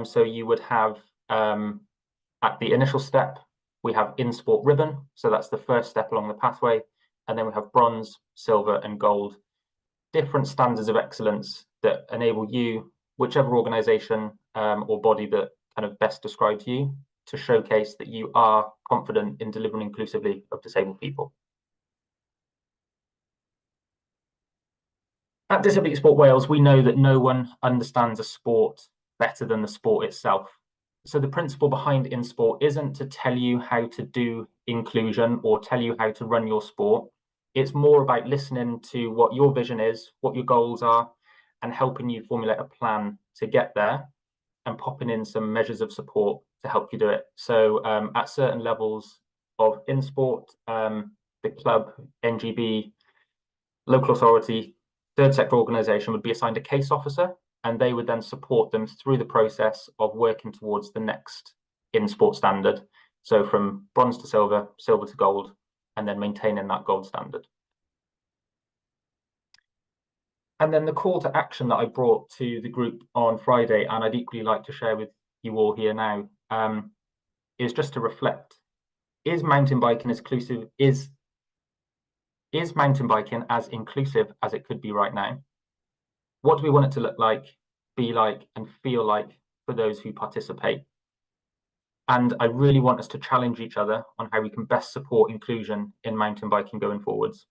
So you would have, at the initial step, we have InSport ribbon. So that's the first step along the pathway. And then we have bronze, silver and gold, different standards of excellence that enable you, whichever organisation or body that kind of best describes you, to showcase that you are confident in delivering inclusively of disabled people. At Disability Sport Wales, we know that no one understands a sport better than the sport itself. So the principle behind InSport isn't to tell you how to do inclusion or tell you how to run your sport. It's more about listening to what your vision is, what your goals are, and helping you formulate a plan to get there and popping in some measures of support to help you do it. So at certain levels of InSport, the club, NGB, local authority, third sector organisation would be assigned a case officer, and they would then support them through the process of working towards the next InSport standard. So from bronze to silver, silver to gold, and then maintaining that gold standard. And then the call to action that I brought to the group on Friday, and I'd equally like to share with you all here now, is just to reflect. Is mountain biking as inclusive? Is mountain biking as inclusive as it could be right now? What do we want it to look like, be like, and feel like for those who participate? And I really want us to challenge each other on how we can best support inclusion in mountain biking going forwards.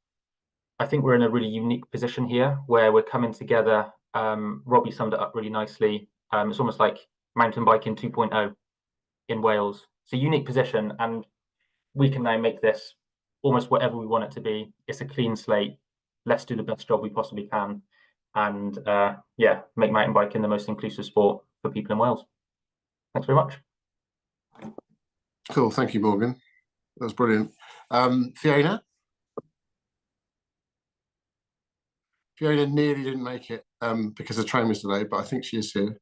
I think we're in a really unique position here where we're coming together. Robbie summed it up really nicely. It's almost like mountain biking 2.0 in Wales. It's a unique position, and we can now make this almost whatever we want it to be. It's a clean slate. Let's do the best job we possibly can, and yeah, make mountain biking the most inclusive sport for people in Wales. Thanks very much. Cool, thank you, Morgan. That was brilliant. Fiona? Fiona nearly didn't make it because the train was delayed, but I think she is here.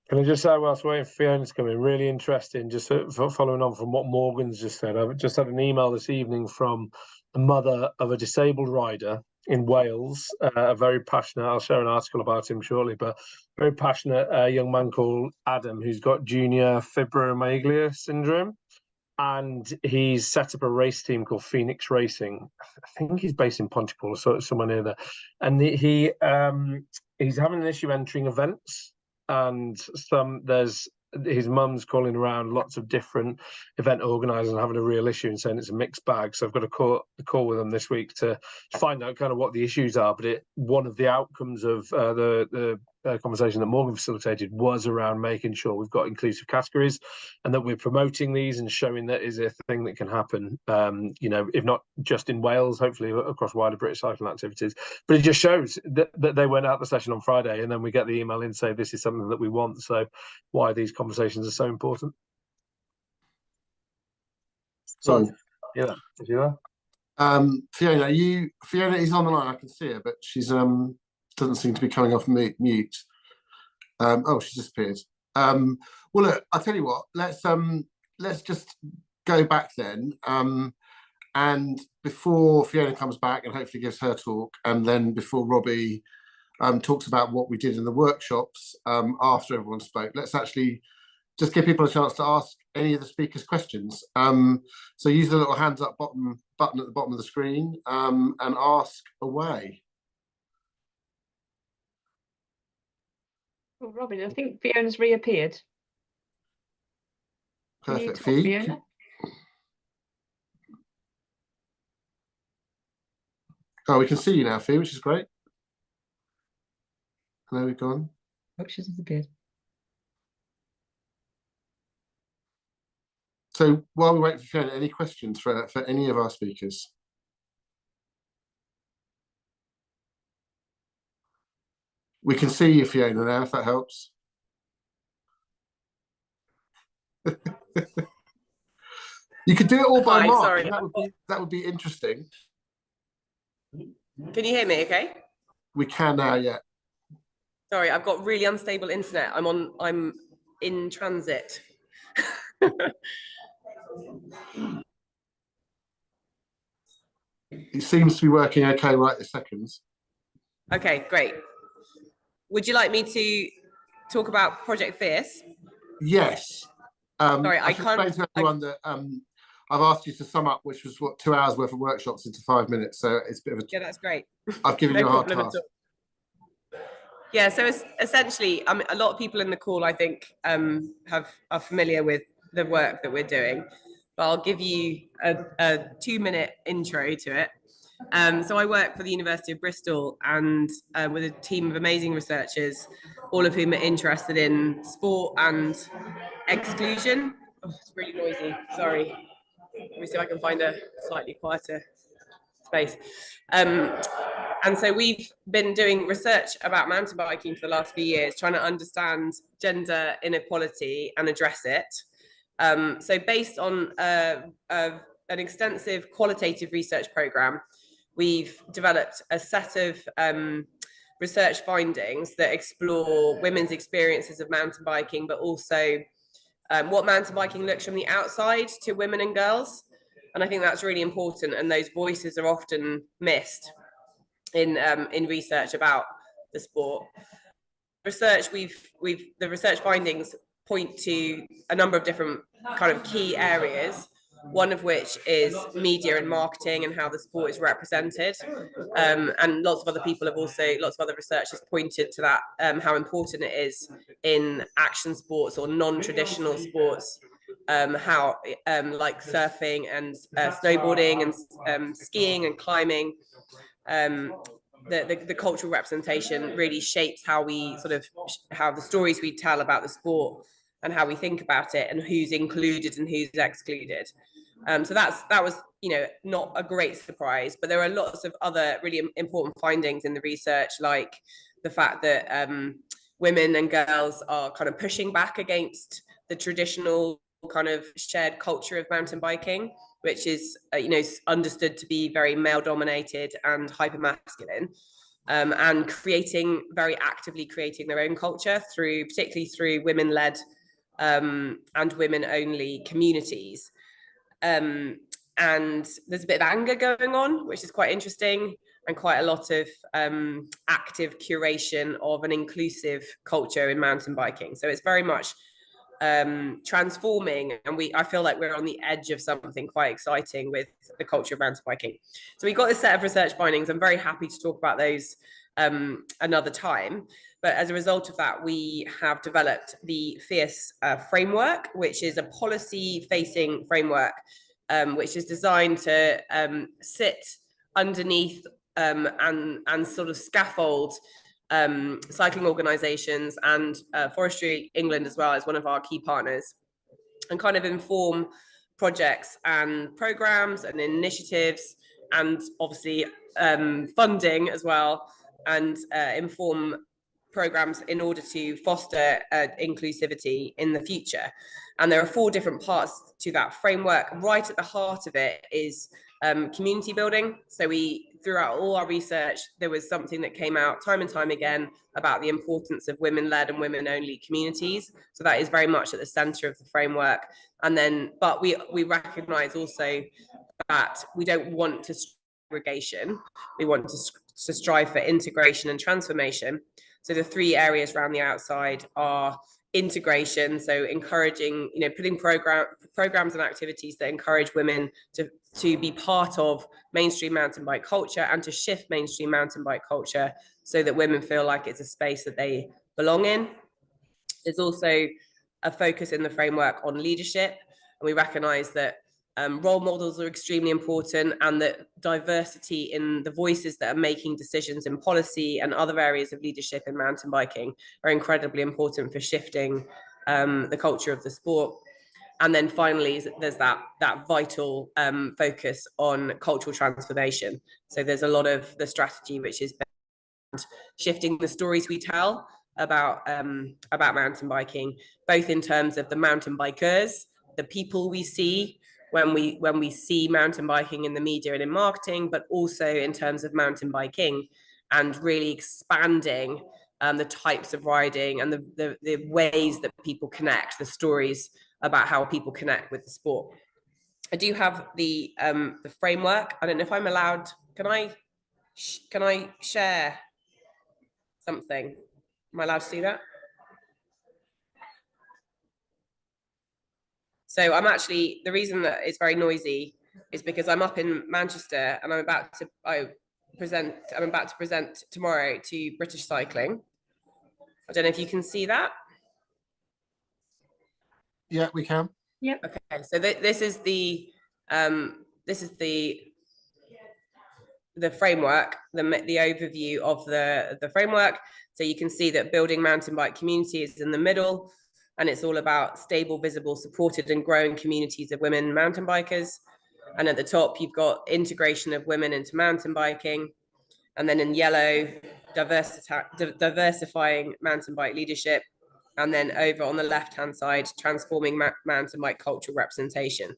Can I just say, whilst waiting for Fiona to come in, really interesting, just following on from what Morgan's just said, I've just had an email this evening from the mother of a disabled rider in Wales, a very passionate, I'll share an article about him shortly, but very passionate young man called Adam, who's got junior fibromyalgia syndrome. And he's set up a race team called Phoenix Racing. I think he's based in Pontypool, so somewhere near there. And he's having an issue entering events. And there's his mum's calling around lots of different event organisers and having a real issue and saying it's a mixed bag. So I've got a call with them this week to find out kind of what the issues are. But one of the outcomes of the conversation that Morgan facilitated was around making sure we've got inclusive categories and that we're promoting these and showing that is a thing that can happen, if not just in Wales, hopefully across wider British cycling activities. But it just shows that they went out the session on Friday and then we get the email in say this is something that we want. So why these conversations are so important. So, yeah, is you there? Fiona is on the line. I can see her, but she's doesn't seem to be coming off mute. She disappeared. Well, look, I'll tell you what. Let's just go back then. And before Fiona comes back and hopefully gives her talk, and then before Robbie talks about what we did in the workshops after everyone spoke, let's actually just give people a chance to ask any of the speakers questions. So use the little hands up button at the bottom of the screen and ask away. Well, Robin, I think Fiona's reappeared. Perfect. Fiona? Oh, we can see you now, Fee, which is great. There we've gone. Oh, she's disappeared. So while we wait for Fiona, any questions for any of our speakers? We can see you, Fiona, now, if that helps. You could do it all by mark. Sorry. That would be interesting. Can you hear me okay? We can now, yeah. Sorry, I've got really unstable internet. I'm in transit. It seems to be working okay right this second. Okay, great. Would you like me to talk about Project Fierce? Yes. Sorry, I should explain to everyone that I've asked you to sum up, which was what, 2 hours worth of workshops into 5 minutes. So it's a bit of a... Yeah, that's great. I've given you a hard task. Yeah, so it's essentially, a lot of people in the call, I think, are familiar with the work that we're doing, but I'll give you a 2-minute intro to it. So I work for the University of Bristol and with a team of amazing researchers, all of whom are interested in sport and exclusion. Oh, it's really noisy, sorry. Let me see if I can find a slightly quieter space. And so we've been doing research about mountain biking for the last few years, trying to understand gender inequality and address it. So based on an extensive qualitative research program, we've developed a set of research findings that explore women's experiences of mountain biking, but also what mountain biking looks from the outside to women and girls. And I think that's really important, and those voices are often missed in research about the sport. Research the research findings point to a number of different kind of key areas, one of which is media and marketing and how the sport is represented. And lots of other researchers pointed to that, how important it is in action sports or non-traditional sports, how like surfing and snowboarding and skiing and climbing, the cultural representation really shapes how we how the stories we tell about the sport and how we think about it and who's included and who's excluded. So that was not a great surprise, but there are lots of other really important findings in the research, like the fact that women and girls are kind of pushing back against the traditional kind of shared culture of mountain biking, which is understood to be very male dominated and hyper masculine, and very actively creating their own culture particularly through women-led and women-only communities. And there's a bit of anger going on, which is quite interesting, and quite a lot of active curation of an inclusive culture in mountain biking. So it's very much transforming, and I feel like we're on the edge of something quite exciting with the culture of mountain biking. So we got this set of research findings. I'm very happy to talk about those another time. But as a result of that, we have developed the Fierce framework, which is a policy-facing framework, which is designed to sit underneath and sort of scaffold cycling organisations, and Forestry England as well as one of our key partners, and kind of inform projects and programmes and initiatives, and obviously funding as well, and inform programs in order to foster inclusivity in the future. And there are 4 different parts to that framework. Right at the heart of it is community building. So we, throughout all our research, there was something that came out time and time again about the importance of women-led and women-only communities. So that is very much at the center of the framework. And then, but we recognize also that we don't want to segregation. We want to strive for integration and transformation. So the 3 areas around the outside are integration, so encouraging, putting programs and activities that encourage women to be part of mainstream mountain bike culture, and to shift mainstream mountain bike culture so that women feel like it's a space that they belong in. There's also a focus in the framework on leadership, and we recognize that role models are extremely important, and that diversity in the voices that are making decisions in policy and other areas of leadership in mountain biking are incredibly important for shifting the culture of the sport. And then finally, there's that vital focus on cultural transformation. So there's a lot of the strategy which is shifting the stories we tell about mountain biking, both in terms of the mountain bikers, the people we see when we see mountain biking in the media and in marketing, but also in terms of mountain biking, and really expanding the types of riding and the ways that people connect, the stories about how people connect with the sport. I do have the framework. I don't know if I'm allowed. Can I share something? Am I allowed to do that? So I'm actually, the reason that it's very noisy is because I'm up in Manchester, and I'm about to present tomorrow to British Cycling. I don't know if you can see that. Yeah, we can. Yep. Okay, so this is the framework, the overview of the framework. So you can see that building mountain bike community is in the middle, and it's all about stable, visible, supported and growing communities of women mountain bikers. And at the top, you've got integration of women into mountain biking. And then in yellow, diversifying mountain bike leadership. And then over on the left-hand side, transforming mountain bike cultural representation.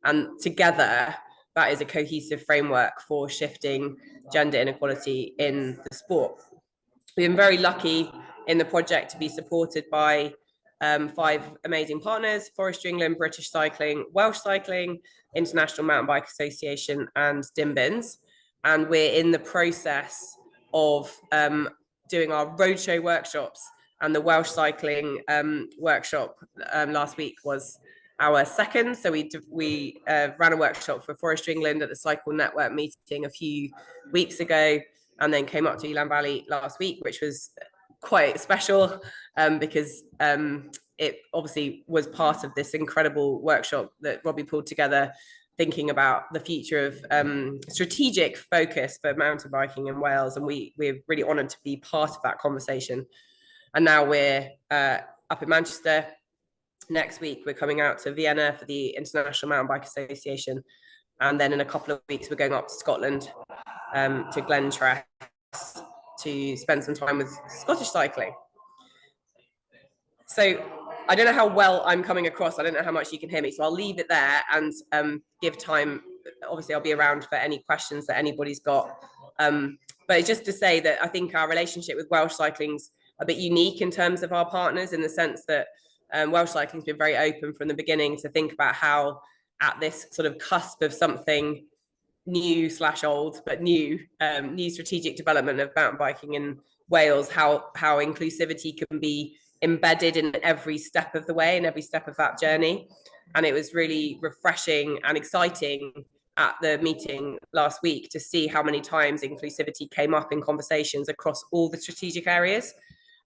And together, that is a cohesive framework for shifting gender inequality in the sport. We've been very lucky in the project to be supported by 5 amazing partners: Forestry England, British Cycling, Welsh Cycling, International Mountain Bike Association, and Dimbins. And we're in the process of doing our roadshow workshops, and the Welsh Cycling workshop last week was our second. So we ran a workshop for Forestry England at the Cycle Network meeting a few weeks ago, and then came up to Elan Valley last week, which was quite special because it obviously was part of this incredible workshop that Robbie pulled together, thinking about the future of strategic focus for mountain biking in Wales. And we're really honoured to be part of that conversation. And now we're up in Manchester. Next week, we're coming out to Vienna for the International Mountain Bike Association. And then in a couple of weeks, we're going up to Scotland to Glentress to spend some time with Scottish cycling. So I don't know how well I'm coming across. I don't know how much you can hear me. So I'll leave it there and give time. Obviously, I'll be around for any questions that anybody's got. But it's just to say that I think our relationship with Welsh Cycling's a bit unique in terms of our partners, in the sense that Welsh Cycling's been very open from the beginning to think about how, at this sort of cusp of something new/old, but new strategic development of mountain biking in Wales, how inclusivity can be embedded in every step of the way, in every step of that journey. And it was really refreshing and exciting at the meeting last week to see how many times inclusivity came up in conversations across all the strategic areas.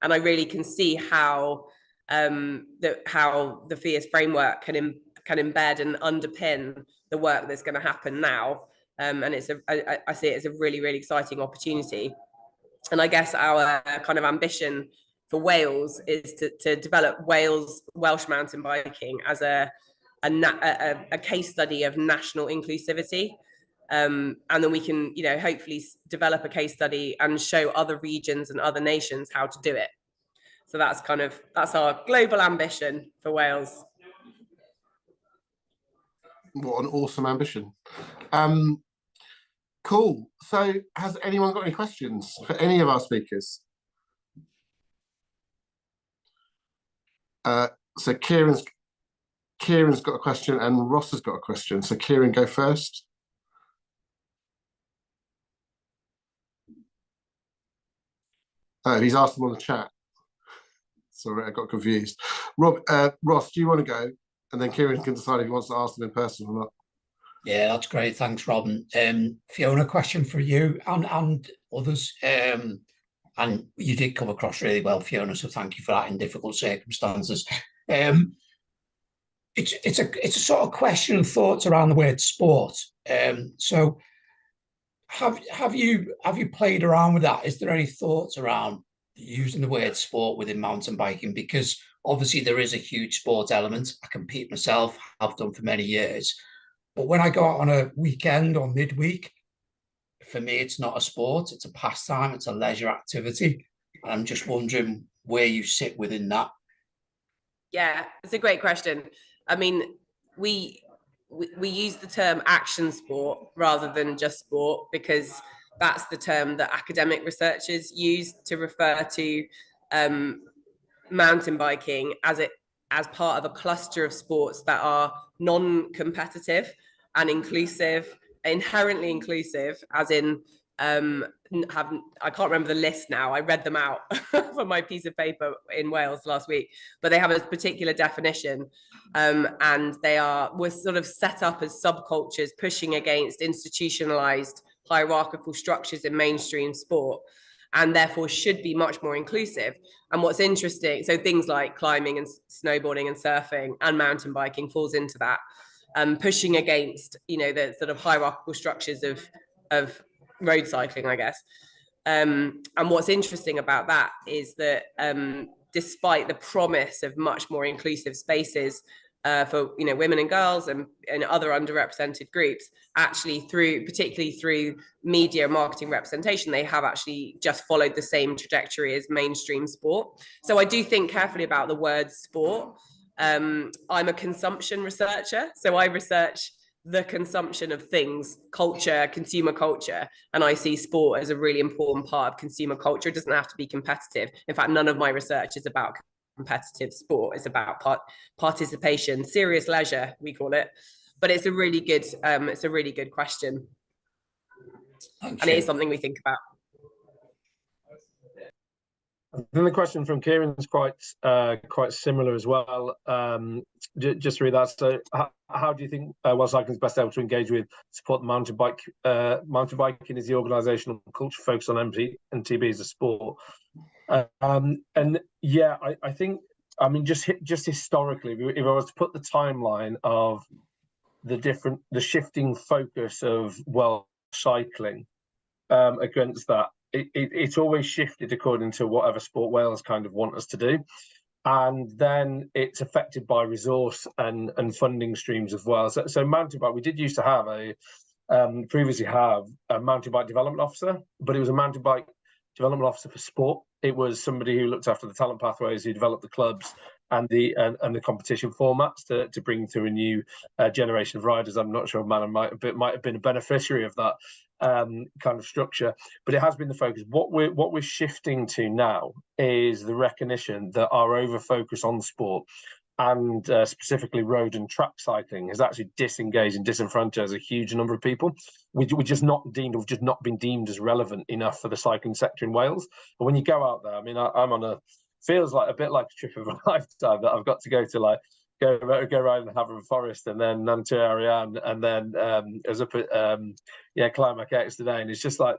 And I really can see how the FIA's framework can embed and underpin the work that's going to happen now. And I see it as a really, really exciting opportunity. And I guess our kind of ambition for Wales is to develop Welsh mountain biking as a case study of national inclusivity. And then we can, hopefully develop a case study and show other regions and other nations how to do it. So that's our global ambition for Wales. What an awesome ambition. Cool. So has anyone got any questions for any of our speakers? So Kieran's got a question and Ross has got a question. So Kieran, go first. Oh, he's asked them on the chat. Sorry, I got confused. Ross, do you want to go? And then Kieran can decide if he wants to ask them in person or not. Yeah, that's great. Thanks, Robin. Fiona, question for you and others. And you did come across really well, Fiona, so thank you for that in difficult circumstances. It's a sort of question and thoughts around the word sport. So have you played around with that? Is there any thoughts around using the word sport within mountain biking? Because obviously there is a huge sport element. I compete myself, have done for many years. But when I go out on a weekend or midweek, for me, it's not a sport, it's a pastime, it's a leisure activity. And I'm just wondering where you sit within that. Yeah, it's a great question. I mean, we use the term action sport rather than just sport, because that's the term that academic researchers use to refer to mountain biking as part of a cluster of sports that are non-competitive and inclusive, inherently inclusive, as in I can't remember the list now. I read them out for my piece of paper in Wales last week, but they have a particular definition, and we're sort of set up as subcultures pushing against institutionalized hierarchical structures in mainstream sport, and therefore should be much more inclusive. And what's interesting, so things like climbing and snowboarding and surfing and mountain biking falls into that, pushing against, the sort of hierarchical structures of road cycling, I guess. And what's interesting about that is that despite the promise of much more inclusive spaces for women and girls and other underrepresented groups, actually particularly through media marketing representation, they have actually just followed the same trajectory as mainstream sport. So I do think carefully about the word sport. I'm a consumption researcher, so I research the consumption of things, culture, consumer culture, and I see sport as a really important part of consumer culture. It doesn't have to be competitive. In fact, none of my research is about competitive sport. It's about participation, serious leisure, we call it. But it's a really good question. And it is something we think about. Then the question from Kieran is quite similar as well. Just to read that. So, how do you think Welsh Cycling is best able to engage with, support the mountain bike? Mountain biking is the organisational culture focused on MTB as a sport. And yeah, I think, I mean, just historically, if I was to put the timeline of the shifting focus of Welsh cycling against that, it's always shifted according to whatever Sport Wales kind of want us to do. And then it's affected by resource and funding streams as well. So mountain bike, we did used to have previously have a mountain bike development officer, but it was a mountain bike development officer for sport. It was somebody who looked after the talent pathways, who developed the clubs and the competition formats to bring through a new generation of riders. I'm not sure Manon might have been a beneficiary of that kind of structure, but it has been the focus. What we're shifting to now is the recognition that our over focus on sport and specifically road and track cycling has actually disengaged and disenfranchised a huge number of people. We've just not been deemed as relevant enough for the cycling sector in Wales. But when you go out there, I mean, I'm on feels like a bit like a trip of a lifetime that I've got to go to go around the Havering Forest, and then Nantu Ariane, and then I was up at Climac X today, and it's just like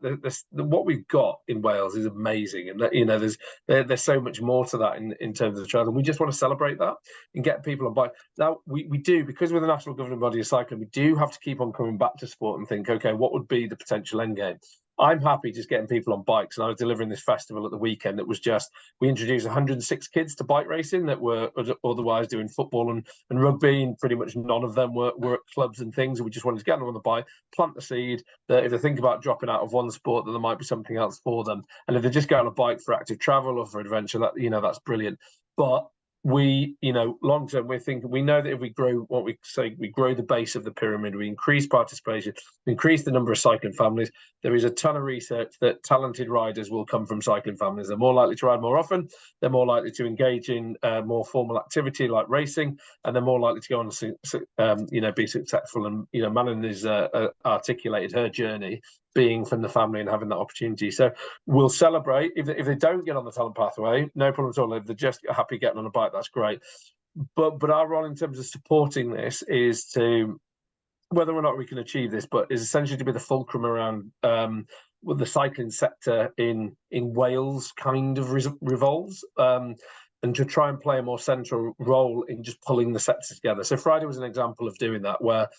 what we've got in Wales is amazing, and that, you know, there's so much more to that in terms of the trail, and we just want to celebrate that and get people on bike. Now we do, because we're the national governing body of cycling, we do have to keep on coming back to sport and think, okay, what would be the potential end game? I'm happy just getting people on bikes, and I was delivering this festival at the weekend that was just, we introduced 106 kids to bike racing that were otherwise doing football and rugby, and pretty much none of them were at clubs and things, and we just wanted to get them on the bike, plant the seed that if they think about dropping out of one sport, that there might be something else for them, and if they just go on a bike for active travel or for adventure, that, you know, that's brilliant. But we, you know, long term, we know that if we grow what we say, we grow the base of the pyramid, we increase participation, we increase the number of cycling families. There is a ton of research that talented riders will come from cycling families. They're more likely to ride more often, they're more likely to engage in more formal activity like racing, and they're more likely to go on to, you know, be successful. And, you know, Manon has articulated her journey being from the family and having that opportunity. So we'll celebrate if they don't get on the talent pathway, no problem at all. If they're just happy getting on a bike, that's great. But our role in terms of supporting this is to, whether or not we can achieve this, but is essentially to be the fulcrum around what the cycling sector in Wales kind of revolves, and to try and play a more central role in just pulling the sector together. So Friday was an example of doing that, where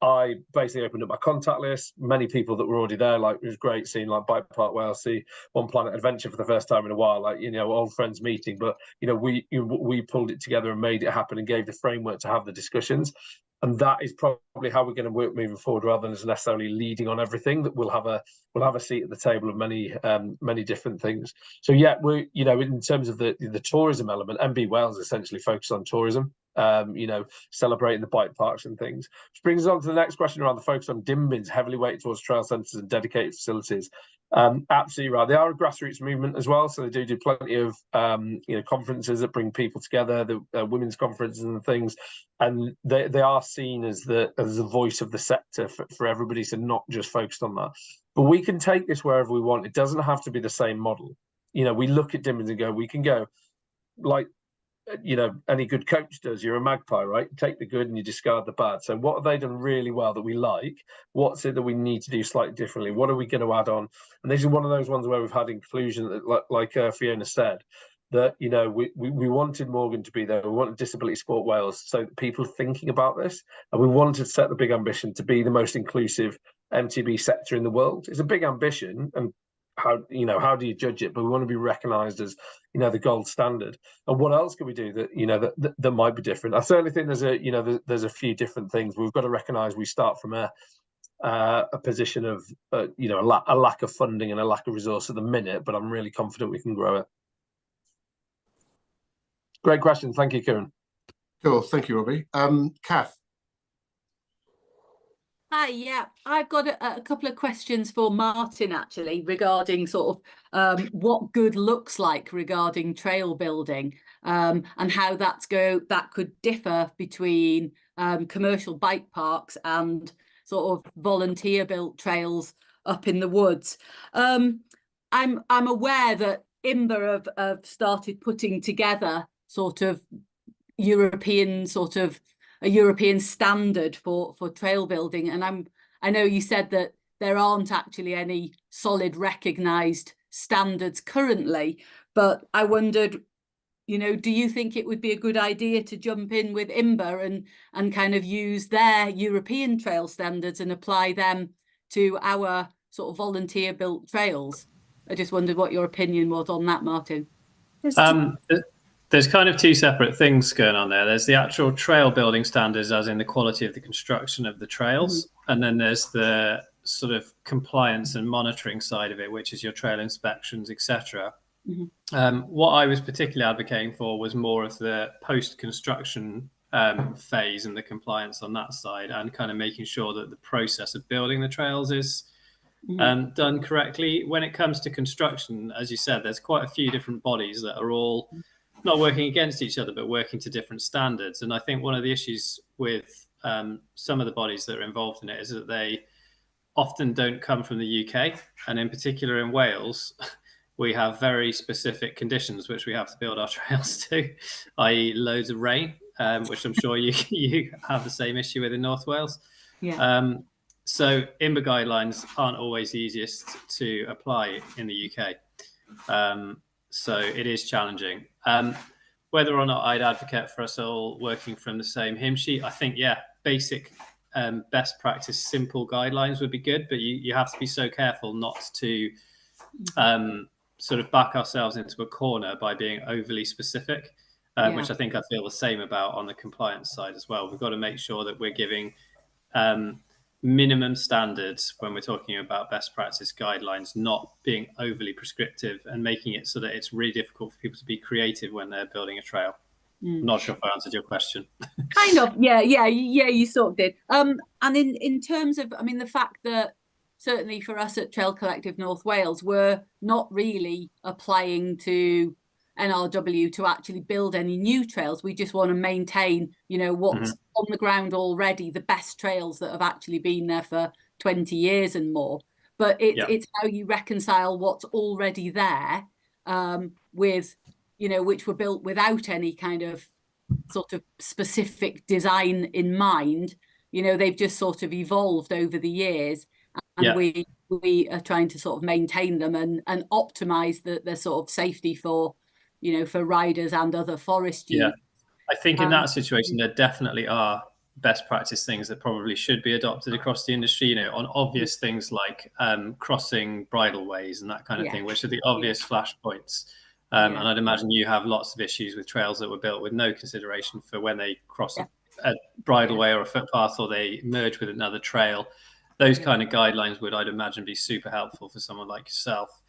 I basically opened up my contact list, many people that were already there. Like, it was great seeing like BikePark Wales, see One Planet Adventure for the first time in a while, like, you know, old friends meeting. But, you know, we pulled it together and made it happen and gave the framework to have the discussions. And that is probably how we're going to work moving forward, rather than as necessarily leading on everything. That we'll have a seat at the table of many different things. So yeah, we, you know, in terms of the tourism element, MB Wales essentially focused on tourism. You know, celebrating the bike parks and things. Which brings us on to the next question around the focus on dim bins, heavily weighted towards trail centres and dedicated facilities. Absolutely right. They are a grassroots movement as well, so they do plenty of you know, conferences that bring people together, the women's conferences and things, and they are seen as the voice of the sector for everybody, so not just focused on that. But we can take this wherever we want. It doesn't have to be the same model. You know, we look at dim bins and go, we can go like, you know, any good coach does. You're a magpie, right? You take the good and you discard the bad. So what have they done really well that we like? What's it that we need to do slightly differently? What are we going to add on? And this is one of those ones where we've had inclusion, that, like Fiona said, that, you know, we wanted Morgan to be there. We wanted Disability Sport Wales, so that people thinking about this, and we wanted to set the big ambition to be the most inclusive MTB sector in the world. It's a big ambition, and how do you judge it? But we want to be recognised as, you know, the gold standard. And what else can we do that, you know, that might be different? I certainly think there's a few different things. We've got to recognise we start from a position of you know, a lack of funding and a lack of resource at the minute, but I'm really confident we can grow it. Great question, thank you, Kieran. Cool, thank you, Robbie. Kath. Hi, yeah, I've got a couple of questions for Martin, actually, regarding sort of what good looks like regarding trail building, and how that could differ between commercial bike parks and sort of volunteer built trails up in the woods. I'm aware that IMBA have started putting together sort of a European standard for trail building, and I know you said that there aren't actually any solid recognised standards currently, but I wondered, you know, do you think it would be a good idea to jump in with IMBA and kind of use their European trail standards and apply them to our sort of volunteer built trails? I just wondered what your opinion was on that, Martin. There's kind of two separate things going on there. There's the actual trail building standards, as in the quality of the construction of the trails. Mm-hmm. And then there's the sort of compliance and monitoring side of it, which is your trail inspections, etc. Mm-hmm. What I was particularly advocating for was more of the post-construction phase and the compliance on that side, and kind of making sure that the process of building the trails is done correctly. When it comes to construction, as you said, there's quite a few different bodies that are all not working against each other, but working to different standards. And I think one of the issues with some of the bodies that are involved in it is that they often don't come from the UK. And in particular in Wales, we have very specific conditions which we have to build our trails to, i.e. loads of rain. which I'm sure you have the same issue with in North Wales. Yeah. So IMBA guidelines aren't always the easiest to apply in the UK. So it is challenging. Whether or not I'd advocate for us all working from the same hymn sheet, I think, yeah, basic best practice, simple guidelines would be good, but you have to be so careful not to sort of back ourselves into a corner by being overly specific, which I think I feel the same about on the compliance side as well. We've got to make sure that we're giving minimum standards when we're talking about best practice guidelines, not being overly prescriptive and making it so that it's really difficult for people to be creative when they're building a trail. Not sure if I answered your question. Kind of, yeah, you sort of did. And in terms of, I mean, the fact that certainly for us at Trail Collective North Wales, we're not really applying to NRW to actually build any new trails. We just want to maintain, you know, what's on the ground already, the best trails that have actually been there for 20 years and more. But it's how you reconcile what's already there with, you know, which were built without any kind of sort of specific design in mind. You know, they've just sort of evolved over the years, and we are trying to sort of maintain them and optimize the sort of safety for, you know, for riders and other forest use. I think in that situation there definitely are best practice things that probably should be adopted across the industry, you know, on obvious things like crossing bridleways and that kind of thing, which are the obvious flashpoints. And I'd imagine you have lots of issues with trails that were built with no consideration for when they cross a bridleway or a footpath, or they merge with another trail. Those kind of guidelines would, I'd imagine, be super helpful for someone like yourself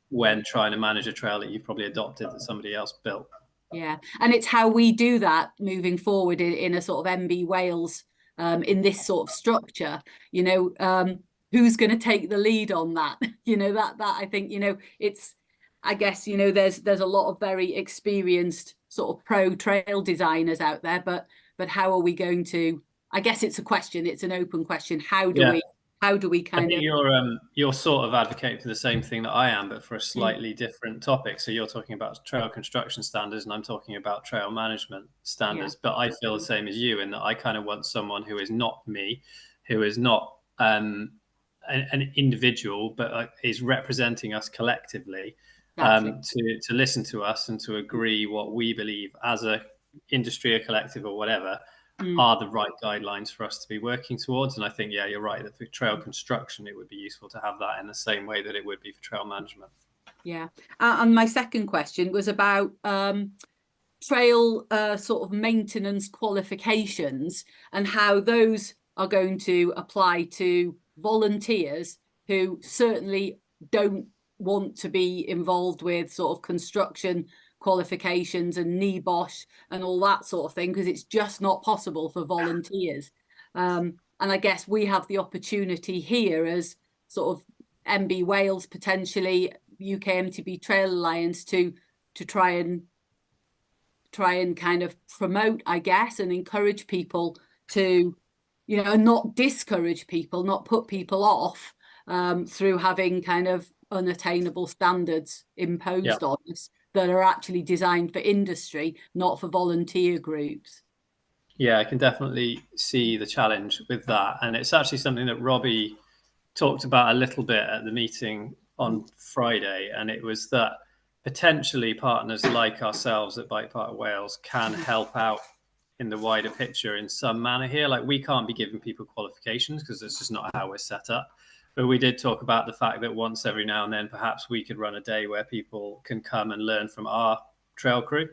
when trying to manage a trail that you've probably adopted that somebody else built. Yeah, and it's how we do that moving forward in a sort of MB Wales in this sort of structure. You know, who's going to take the lead on that? You know, that I think, you know, it's, I guess, you know, there's a lot of very experienced sort of pro trail designers out there, but how are we going to? I guess it's a question. It's an open question. How do we kind of? You're sort of advocating for the same thing that I am, but for a slightly different topic. So you're talking about trail construction standards, and I'm talking about trail management standards. But I feel the same as you in that I kind of want someone who is not me, who is not an individual, but is representing us collectively. To listen to us and to agree what we believe as a industry, a collective, or whatever are the right guidelines for us to be working towards. And I think, yeah, you're right that for trail construction, it would be useful to have that in the same way that it would be for trail management. Yeah. And my second question was about trail sort of maintenance qualifications and how those are going to apply to volunteers who certainly don't want to be involved with sort of construction qualifications and NEBOSH and all that sort of thing, because it's just not possible for volunteers. And I guess we have the opportunity here as sort of MB Wales, potentially UK MTB Trail Alliance, to try and kind of promote, I guess, and encourage people to, you know, not discourage people, not put people off through having kind of unattainable standards imposed on us that are actually designed for industry, not for volunteer groups. Yeah, I can definitely see the challenge with that. And it's actually something that Robbie talked about a little bit at the meeting on Friday. And it was that potentially partners like ourselves at BikePark Wales can help out in the wider picture in some manner here. Like, we can't be giving people qualifications because it's just not how we're set up. But we did talk about the fact that once every now and then, perhaps we could run a day where people can come and learn from our trail crew.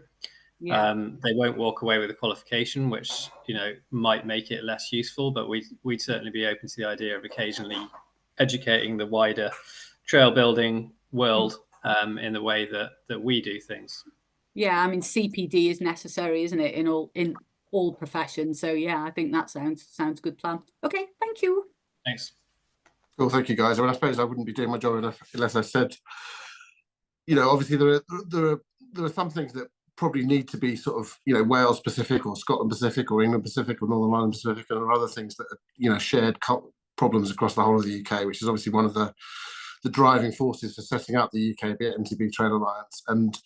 They won't walk away with a qualification, which, you know, might make it less useful, but we'd certainly be open to the idea of occasionally educating the wider trail building world in the way that we do things. Yeah, I mean, CPD is necessary, isn't it, in all professions? So yeah, I think that sounds a good plan. Okay, thank you. Thanks. Cool, thank you, guys. I mean, I suppose I wouldn't be doing my job unless I said, you know, obviously there are some things that probably need to be sort of, you know, Wales Pacific or Scotland Pacific or England Pacific or Northern Ireland Pacific, and there are other things that are, you know, shared problems across the whole of the UK, which is obviously one of the driving forces for setting up the UK MTB Trail Alliance. And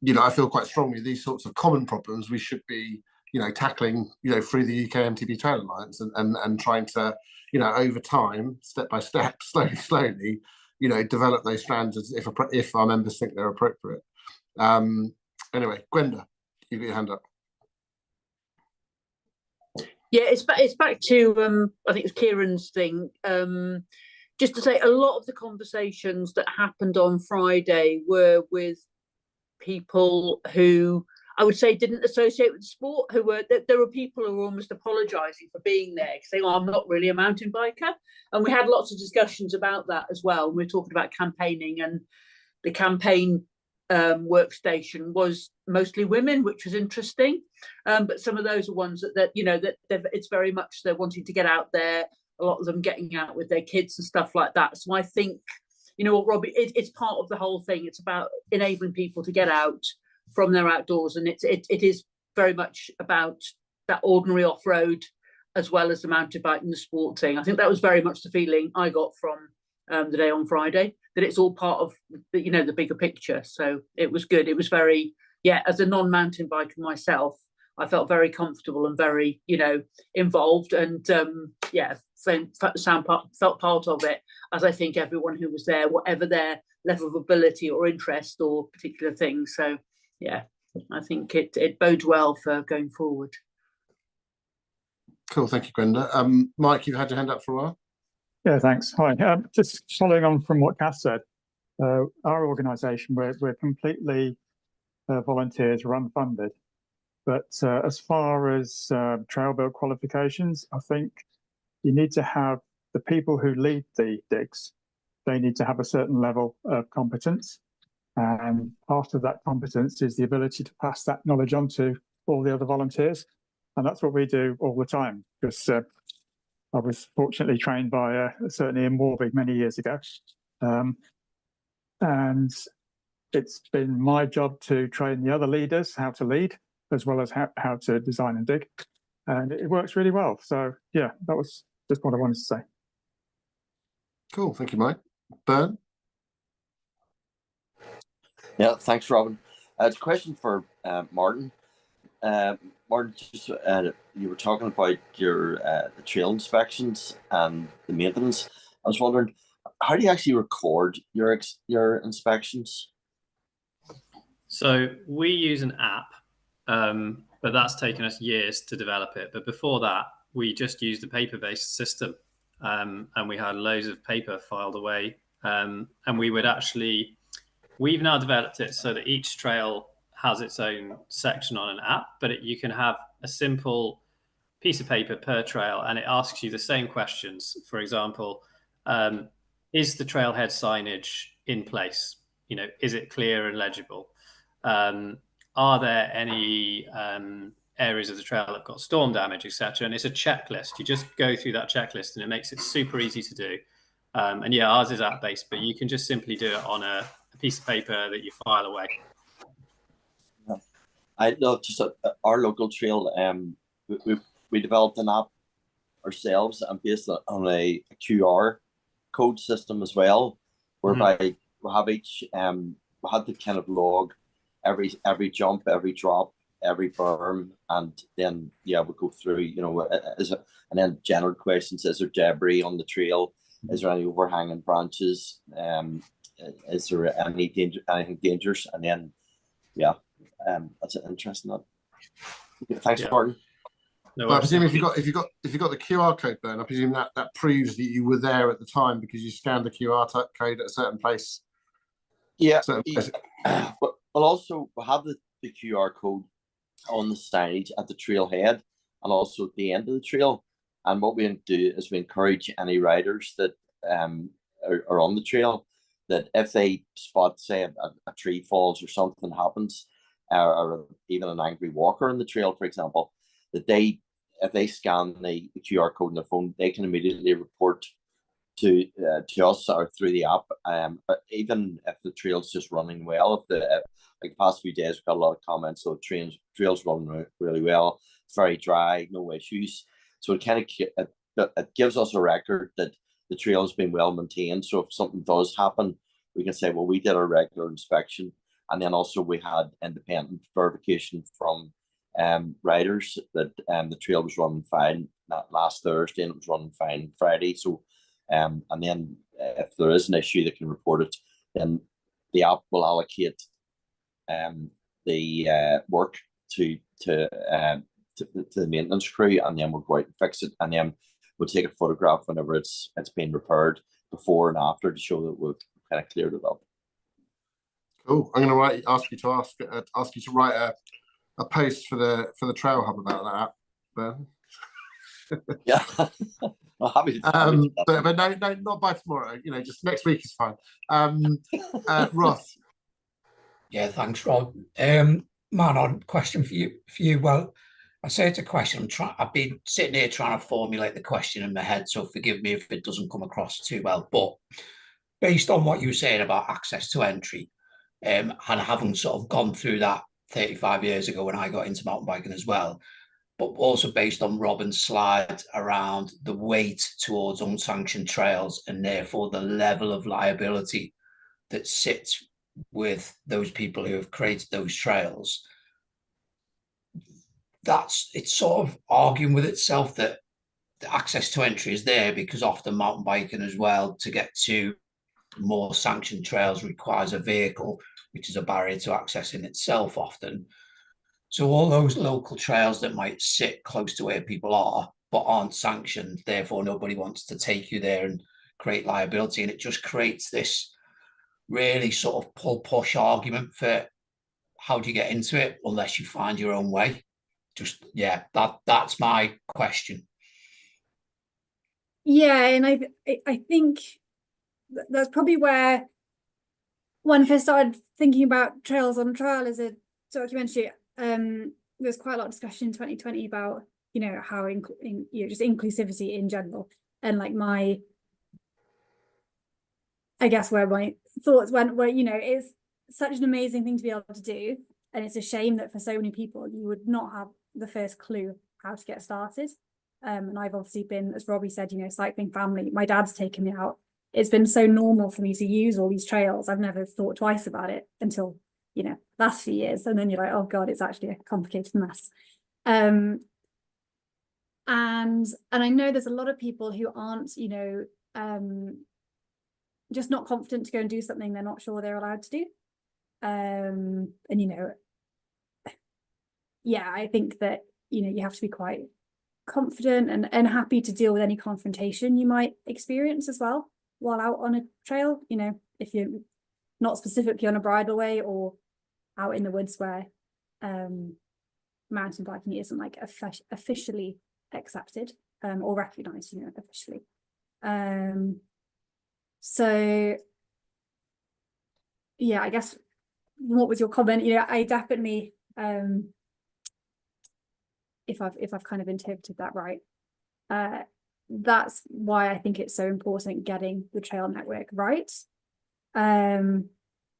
you know, I feel quite strongly these sorts of common problems we should be, you know, tackling, you know, through the UK MTB Trail Alliance and trying to, you know, over time, step by step, slowly, you know, develop those standards if our members think they're appropriate. Anyway, Gwenda, you've got your hand up. Yeah, it's back to I think it was Kieran's thing. Just to say, a lot of the conversations that happened on Friday were with people who I would say didn't associate with the sport. There were people who were almost apologising for being there, saying, "Oh, I'm not really a mountain biker," and we had lots of discussions about that as well. We were talking about campaigning, and the campaign workstation was mostly women, which was interesting. But some of those are ones that you know that it's very much they're wanting to get out there. A lot of them getting out with their kids and stuff like that. So I think, you know what, Robbie, it's part of the whole thing. It's about enabling people to get out from their outdoors, and it is very much about that ordinary off-road as well as the mountain bike and the sport thing. I think that was very much the feeling I got from the day on Friday, that it's all part of the, you know, the bigger picture. So it was good. It was very, yeah, as a non-mountain biker myself, I felt very comfortable and very, you know, involved, and yeah, felt part of it, as I think everyone who was there, whatever their level of ability or interest or particular things. So yeah, I think it bodes well for going forward. Cool, thank you, Gwenda. Mike, you've had your hand up for a while. Yeah, thanks. Hi. Just following on from what Kath said, our organisation, we're completely volunteers, we're unfunded. But as far as trail build qualifications, I think you need to have the people who lead the digs, they need to have a certain level of competence. And part of that competence is the ability to pass that knowledge on to all the other volunteers. And that's what we do all the time, because I was fortunately trained by a certain Ian Warby many years ago. And it's been my job to train the other leaders how to lead, as well as how to design and dig. And it works really well. So yeah, that was just what I wanted to say. Cool, thank you, Mike. Bern? Yeah, thanks, Robin. It's a question for Martin. Martin, just, you were talking about your the trail inspections and the maintenance. I was wondering, how do you actually record your inspections? So we use an app, but that's taken us years to develop it. But before that, we just used a paper-based system, and we had loads of paper filed away. And we've now developed it so that each trail has its own section on an app, but you can have a simple piece of paper per trail, and it asks you the same questions. For example, is the trailhead signage in place? You know, is it clear and legible? Are there any areas of the trail that have got storm damage, etc.? And it's a checklist. You just go through that checklist, and it makes it super easy to do. And yeah, ours is app-based, but you can just simply do it on a piece of paper that you file away. I know just our local trail, we developed an app ourselves and based on a QR code system as well, whereby we have each we had to kind of log every jump, every drop, every berm, and then yeah, we go through, you know, and then general questions: is there debris on the trail? Is there any overhanging branches? Is there anything dangerous? And then yeah, that's an interesting one. Thanks, Martin. No, I presume if you got the QR code, Ben, I presume that proves that you were there at the time because you scanned the QR code at a certain place. Yeah, but we'll also have the QR code on the signage at the trailhead and also at the end of the trail. And what we do is we encourage any riders that are on the trail that if they spot, say, a tree falls or something happens, or even an angry walker on the trail, for example, that if they scan the QR code on their phone, they can immediately report to us or through the app. But even if the trail's just running well, like the past few days, we've got a lot of comments. So trail's running really well. It's very dry, no issues. So it kind of it gives us a record that the trail has been well maintained. So if something does happen, we can say, well, we did a regular inspection And then also we had independent verification from riders that the trail was running fine last Thursday and it was running fine Friday. So and then if there is an issue, they can report it. Then the app will allocate the work to the maintenance crew, and then we'll go out and fix it, and then we'll take a photograph whenever it's been repaired, before and after, to show that we've kind of cleared it up. Cool. I'm going to ask you to write a post for the Trail Hub about that app, Ben. Yeah. I'm happy to but no, not by tomorrow. You know, just next week is fine. Ross. Yeah, thanks, Rob. Manon, question for you. Well, I say it's a question. I've been sitting here trying to formulate the question in my head, so forgive me if it doesn't come across too well. But based on what you were saying about access to entry, and having sort of gone through that 35 years ago when I got into mountain biking as well, but also based on Robin's slide around the weight towards unsanctioned trails and therefore the level of liability that sits with those people who have created those trails, it's sort of arguing with itself that the access to entry is there, because often mountain biking as well, to get to more sanctioned trails, requires a vehicle, which is a barrier to access in itself often. So all those local trails that might sit close to where people are but aren't sanctioned, therefore nobody wants to take you there and create liability, and it just creates this really sort of push argument for how do you get into it unless you find your own way. Just, yeah, that's my question. Yeah, and I think that's probably where, when I first started thinking about Trails on Trial as a documentary, there's quite a lot of discussion in 2020 about, you know, how just inclusivity in general, and like I guess where my thoughts went were, you know, it's such an amazing thing to be able to do, and it's a shame that for so many people you would not have the first clue how to get started. And I've obviously been, as Robbie said, you know, cycling family. My dad's taken me out. It's been so normal for me to use all these trails. I've never thought twice about it until, you know, last few years. And then you're like, oh God, it's actually a complicated mess. And I know there's a lot of people who aren't, you know, just not confident to go and do something they're not sure they're allowed to do. And, you know, yeah, I think that, you know, you have to be quite confident and happy to deal with any confrontation you might experience as well while out on a trail, you know, if you're not specifically on a bridleway or out in the woods where mountain biking isn't like officially accepted or recognized, you know, officially. So yeah, I guess what was your comment? You know, I definitely if I've kind of interpreted that right, that's why I think it's so important getting the trail network right.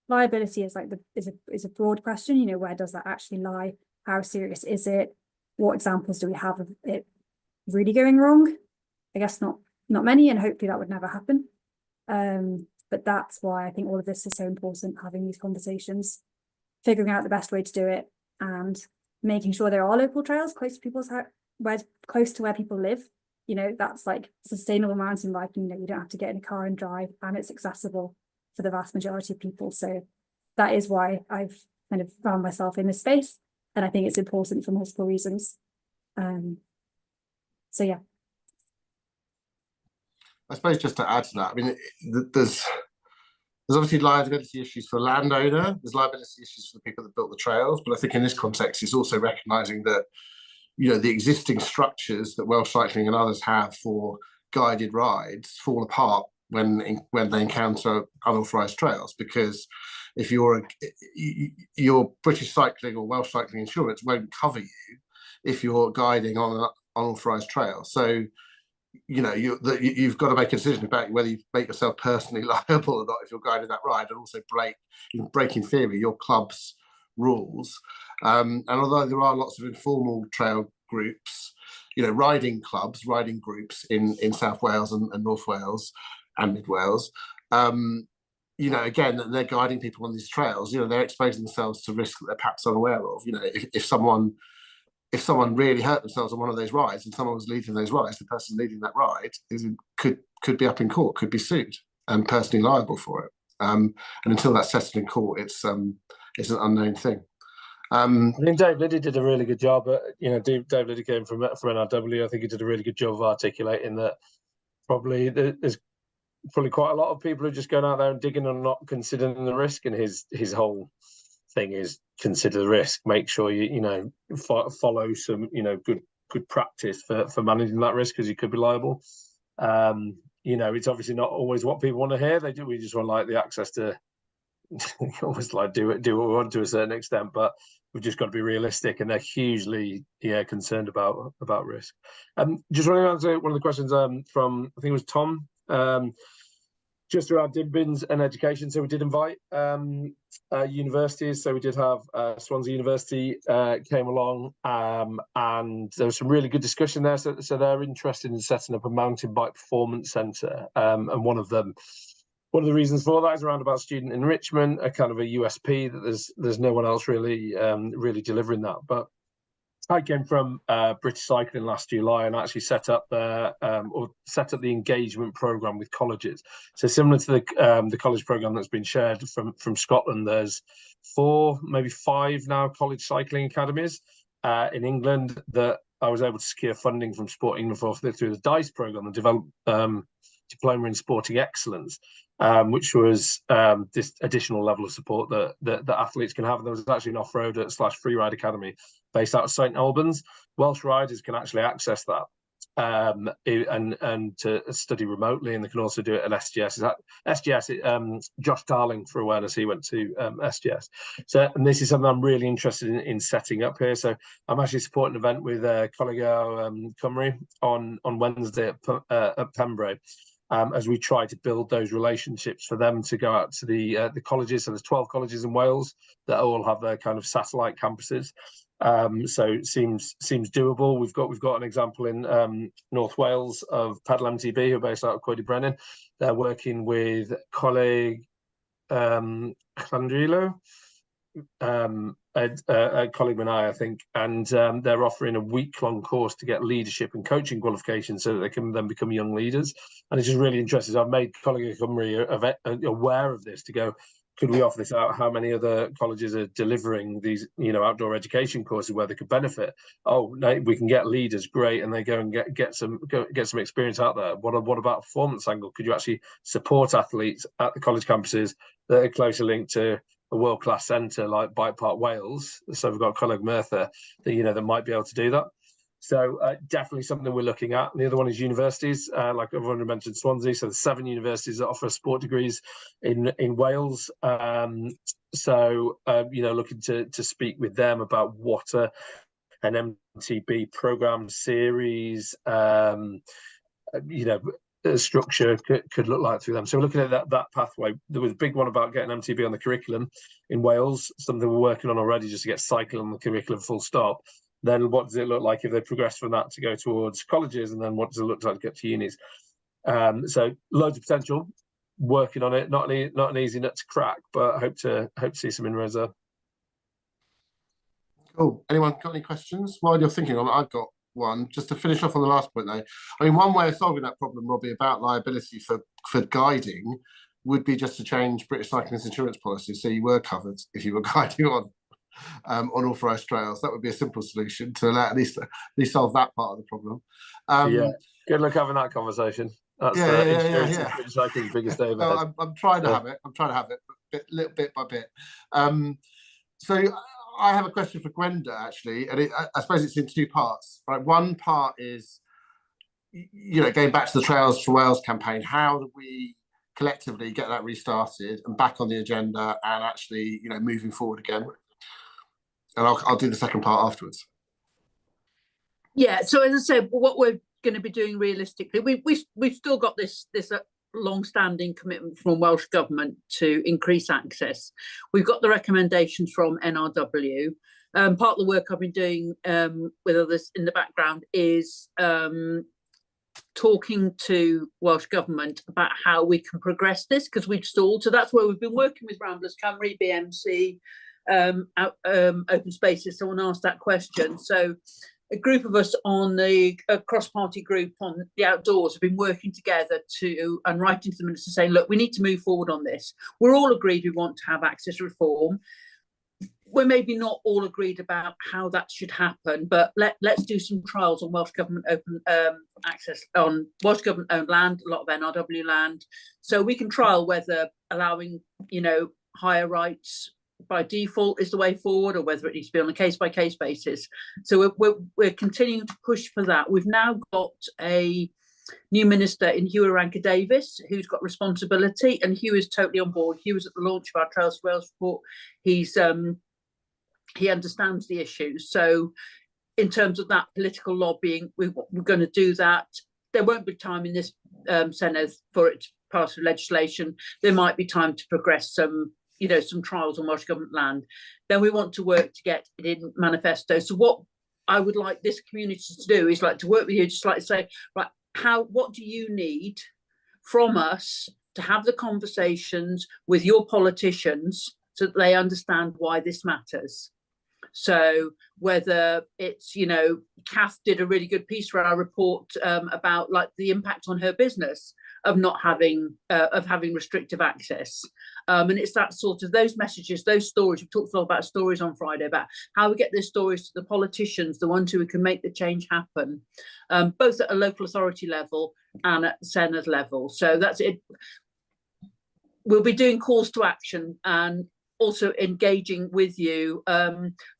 Liability is like is a broad question, you know, where does that actually lie? How serious is it? What examples do we have of it really going wrong? I guess not many, and hopefully that would never happen. But that's why I think all of this is so important, having these conversations, figuring out the best way to do it, and making sure there are local trails close to people's close to where people live. You know, that's like sustainable mountain biking. You know, you don't have to get in a car and drive, and it's accessible for the vast majority of people. So that is why I've kind of found myself in this space, and I think it's important for multiple reasons. So yeah. I suppose just to add to that, I mean, there's obviously liability issues for landowner, there's liability issues for the people that built the trails, but I think in this context, it's also recognising that, you know, the existing structures that Welsh Cycling and others have for guided rides fall apart when they encounter unauthorised trails, because if your British Cycling or Welsh Cycling insurance won't cover you if you're guiding on an unauthorised trail. So, you know, you've got to make a decision about whether you make yourself personally liable or not if you're guiding that ride, and also break in theory your club's rules. And although there are lots of informal trail groups, you know, riding clubs, riding groups in South Wales and North Wales and Mid Wales, you know, again, they're guiding people on these trails. You know, they're exposing themselves to risk that they're perhaps unaware of. You know, if someone really hurt themselves on one of those rides and someone was leading those rides, the person leading that ride could be up in court, could be sued and personally liable for it. And until that's settled in court, it's an unknown thing. I think Dave Liddy did a really good job. Dave Liddy came from NRW. I think he did a really good job of articulating that. Probably there's probably quite a lot of people who are just going out there and digging and not considering the risk. And his whole thing is consider the risk. Make sure you follow some good practice for managing that risk, because you could be liable. It's obviously not always what people want to hear. We just want like the access to almost like do what we want to a certain extent, but we've just got to be realistic, and they're hugely concerned about risk. Just running on to one of the questions from, I think it was Tom, just around din bins and education. So we did invite universities. So we did have Swansea University came along, and there was some really good discussion there. So they're interested in setting up a mountain bike performance centre, and one of the reasons for that is around about student enrichment, a kind of a USP that there's no one else really delivering that. But I came from British Cycling last July and actually set up the engagement program with colleges. So similar to the college program that's been shared from Scotland, there's 4, maybe 5 now college cycling academies in England that I was able to secure funding from Sport England for through the DICE program, the Diploma in Sporting Excellence, which was this additional level of support that athletes can have. And there was actually an off-road / freeride academy based out of St Albans. Welsh riders can actually access that and to study remotely, and they can also do it at SGS. Josh Darling, for awareness, he went to SGS. So, and this is something I'm really interested in setting up here. So I'm actually supporting an event with Colegio Cymru on Wednesday at Pembrey, as we try to build those relationships for them to go out to the colleges. So there's 12 colleges in Wales that all have their kind of satellite campuses. So it seems doable. We've got an example in North Wales of Pedal MTB, who are based out of Coed y Brenin. They're working with Coleg Llandrilo, Coleg Menai, I think, and they're offering a week-long course to get leadership and coaching qualifications so that they can then become young leaders. And it's just really interesting. I've made Coleg Cymru aware of this to go, could we offer this out? How many other colleges are delivering these, outdoor education courses where they could benefit? Oh, no, we can get leaders, great, and they go and get some experience out there. What about a performance angle? Could you actually support athletes at the college campuses that are closely linked to a world-class centre like BikePark Wales? So we've got Coleg Merthyr that might be able to do that. So definitely something we're looking at. And the other one is universities, like I've already mentioned Swansea. So there's 7 universities that offer sport degrees in Wales. Looking to speak with them about what an MTB programme series, structure could look like through them. So we're looking at that pathway. There was a big one about getting MTB on the curriculum in Wales, something we're working on already, just to get cycling on the curriculum full stop. Then what does it look like if they progress from that to go towards colleges, and then what does it look like to get to unis? So loads of potential, working on it. Not an easy nut to crack, but hope to see some inroads there. Cool. Anyone got any questions while you're thinking on it? I've got one. Just to finish off on the last point, though. I mean, one way of solving that problem, Robbie, about liability for guiding would be just to change British Cycling's insurance policy so you were covered if you were guiding on authorised trails. That would be a simple solution to at least solve that part of the problem. Good luck having that conversation. That's British Cycling's biggest day. No, I'm trying to have it. I'm trying to have it, little bit by bit. So I have a question for Gwenda, actually, and I suppose it's in 2 parts. Right, one part is, going back to the Trails for Wales campaign. How do we collectively get that restarted and back on the agenda, and actually, moving forward again? And I'll do the second part afterwards. Yeah. So as I said, what we're going to be doing realistically, we've still got this long-standing commitment from Welsh Government to increase access. We've got the recommendations from NRW. Part of the work I've been doing with others in the background is talking to Welsh Government about how we can progress this, because we've stalled. So that's where we've been working with Ramblers Cymru, BMC, Open Spaces. Someone asked that question. So a group of us on the cross-party group on the outdoors have been working together and writing to the minister saying, look, we need to move forward on this. We're all agreed we want to have access reform. We're maybe not all agreed about how that should happen, but let's do some trials on Welsh Government open access on Welsh Government owned land, a lot of NRW land. So we can trial whether allowing, higher rights by default is the way forward, or whether it needs to be on a case-by-case basis. So we're continuing to push for that. We've now got a new minister in Hugh Aranka-Davies, who's got responsibility, and Hugh is totally on board. Hugh was at the launch of our Trails for Wales report. He understands the issues. So in terms of that political lobbying, we're going to do that. There won't be time in this Senedd for it to pass through legislation. There might be time to progress some trials on Welsh Government land. Then we want to work to get it in manifesto. So what I would like this community to do is to work with you, just to say, right, what do you need from us to have the conversations with your politicians so that they understand why this matters? So whether it's, Kath did a really good piece for our report about the impact on her business of not having restrictive access. And it's that sort of those messages, those stories. We talked a lot about stories on Friday, about how we get those stories to the politicians, the ones who can make the change happen, both at a local authority level and at the Senedd level. So that's it. We'll be doing calls to action and also engaging with you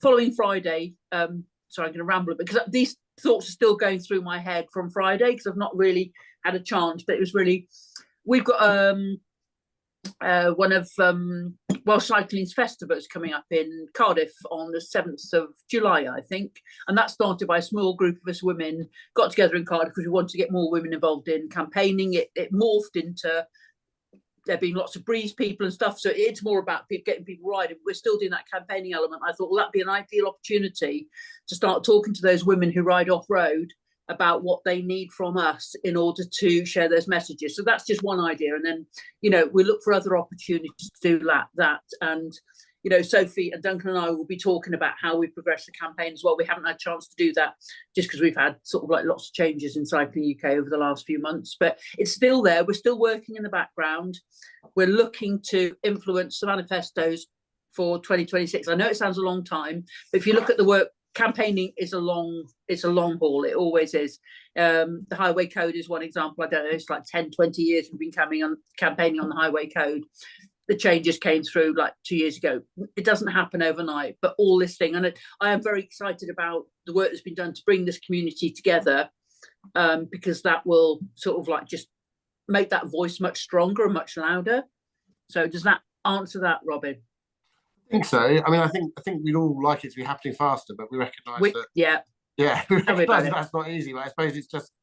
following Friday. Sorry, I'm going to ramble because these thoughts are still going through my head from Friday because I've not really had a chance. But it was really, we've got one of Welsh Cycling's festivals coming up in Cardiff on the 7th of July, I think. And that started by a small group of us women, got together in Cardiff because we wanted to get more women involved in campaigning. It morphed into there being lots of breeze people and stuff. So it's more about getting people riding. We're still doing that campaigning element. I thought, well, that'd be an ideal opportunity to start talking to those women who ride off-road about what they need from us in order to share those messages. So that's just one idea. And then, we look for other opportunities to do that. And, Sophie and Duncan and I will be talking about how we progress the campaign as well. We haven't had a chance to do that just because we've had sort of lots of changes in Cycling UK over the last few months, but it's still there. We're still working in the background. We're looking to influence the manifestos for 2026. I know it sounds a long time, but if you look at the work, campaigning is a long haul. It always is. The highway code is one example. I don't know, it's 10, 20 years we've been campaigning on the highway code. The changes came through 2 years ago. It doesn't happen overnight, but all this thing, and I am very excited about the work that's been done to bring this community together, because that will sort of just make that voice much stronger and much louder. So does that answer that, Robin? I think so. I mean, I think we'd all like it to be happening faster, but we recognise that. Yeah. We recognise that's not easy. But I suppose it's just,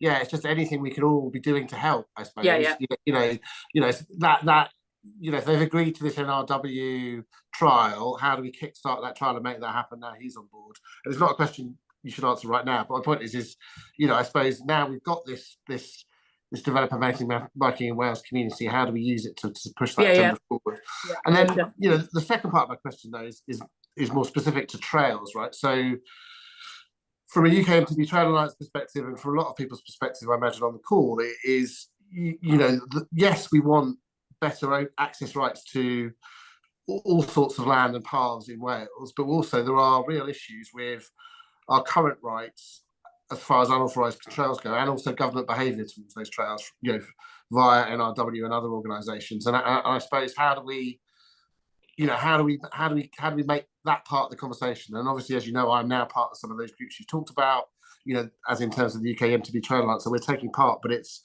it's just anything we could all be doing to help. I suppose. Yeah. That. If they've agreed to this NRW trial, how do we kickstart that trial and make that happen? Now he's on board, and it's not a question you should answer right now. But my point is, I suppose now we've got this developer making biking in Wales community. How do we use it to push that agenda forward? Yeah, and then the second part of my question though is more specific to trails, right? So from a UK MTB Trail Alliance perspective, and from a lot of people's perspective, I imagine on the call, it is yes, we want better access rights to all sorts of land and paths in Wales, but also there are real issues with our current rights as far as unauthorised trails go, and also government behaviour towards those trails, via NRW and other organisations. And I suppose how do we make that part of the conversation? And obviously, as you know, I'm now part of some of those groups you've talked about, as in terms of the UK MTB Trail Alliance. So we're taking part, but it's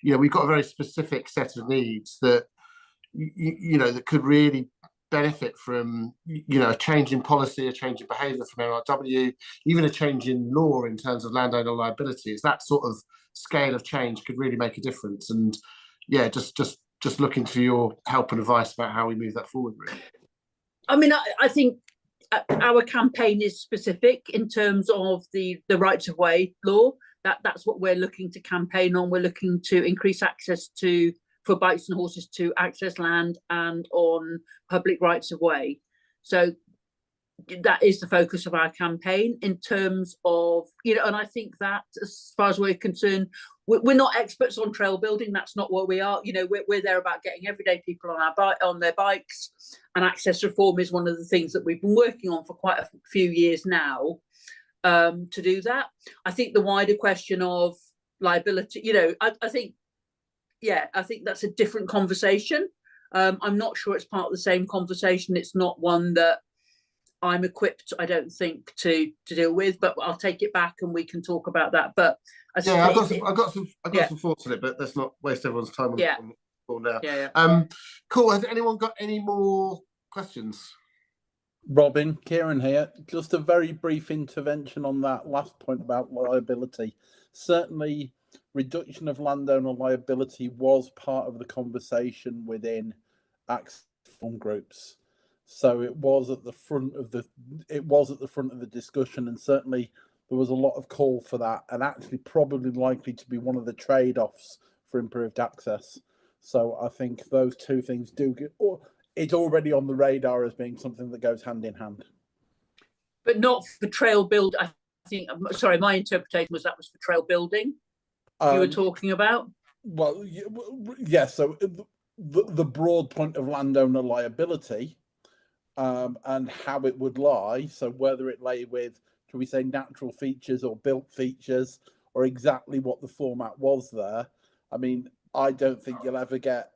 we've got a very specific set of needs that that could really benefit from a change in policy, a change in behaviour from NRW, even a change in law in terms of landowner liability. It's that sort of scale of change could really make a difference. And just looking for your help and advice about how we move that forward, really. I mean, I think our campaign is specific in terms of the rights of way law. That's what we're looking to campaign on. We're looking to increase access for bikes and horses to access land and on public rights of way. So that is the focus of our campaign in terms of, and I think that as far as we're concerned, we're not experts on trail building. That's not what we are. We're there about getting everyday people on their bikes, and access reform is one of the things that we've been working on for quite a few years now, to do that. I think the wider question of liability, I think that's a different conversation. I'm not sure it's part of the same conversation. It's not one that I'm equipped, I don't think, to deal with, but I'll take it back and we can talk about that. But I've got some thoughts on it, but let's not waste everyone's time on the call now. Cool. Has anyone got any more questions? Robin, Kieran here. Just a very brief intervention on that last point about liability. Certainly, reduction of landowner liability was part of the conversation within access reform groups. So it was at the front of the discussion, and certainly there was a lot of call for that, and actually probably likely to be one of the trade-offs for improved access. So I think those two things it's already on the radar as being something that goes hand in hand. But not for trail build. I think, sorry, my interpretation was that was for trail building you were talking about. Well, yeah. So the broad point of landowner liability. And how it would lie, so whether it lay with, shall we say, natural features or built features, or exactly what the format was there. I mean, I don't think you'll ever get,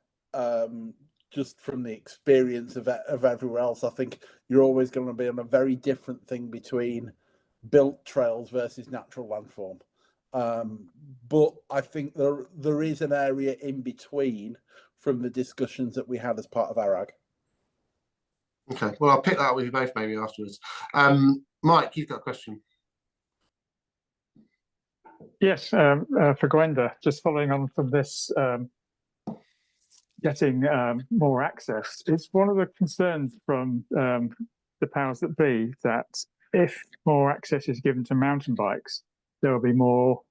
just from the experience of everywhere else, I think you're always going to be on a very different thing between built trails versus natural landform. But I think there is an area in between from the discussions that we had as part of our AG. Okay, well, I'll pick that up with you both maybe afterwards. Mike, you've got a question. Yes, for Gwenda, just following on from this, getting more access. It's one of the concerns from the powers that be that if more access is given to mountain bikes, there will be more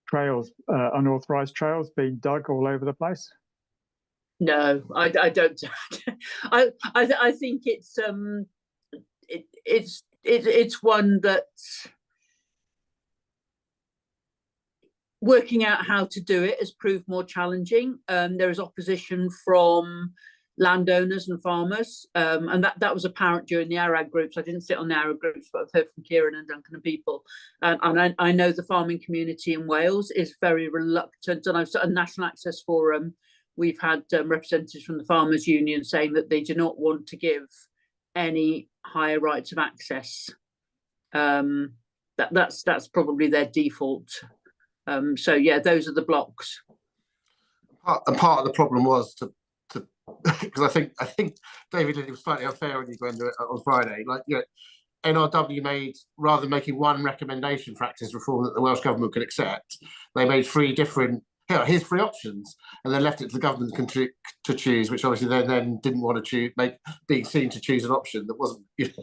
trails, unauthorized trails being dug all over the place. No, I don't. I think it's one that working out how to do it has proved more challenging. There is opposition from landowners and farmers, and that was apparent during the ARAG groups. I didn't sit on the ARAG groups, but I've heard from Kieran and Duncan and people. And I know the farming community in Wales is very reluctant, and I've at a National Access Forum. We've had representatives from the Farmers Union saying that they do not want to give any higher rights of access. That's probably their default. So yeah, those are the blocks. And part of the problem was to because I think David Liddy was slightly unfair when he went on Friday. Like, NRW made, rather than making one recommendation for access reform that the Welsh government could accept, they made three different. Here's three options, and then left it to the government to choose, which obviously they then didn't want to choose, being seen to choose an option that wasn't. It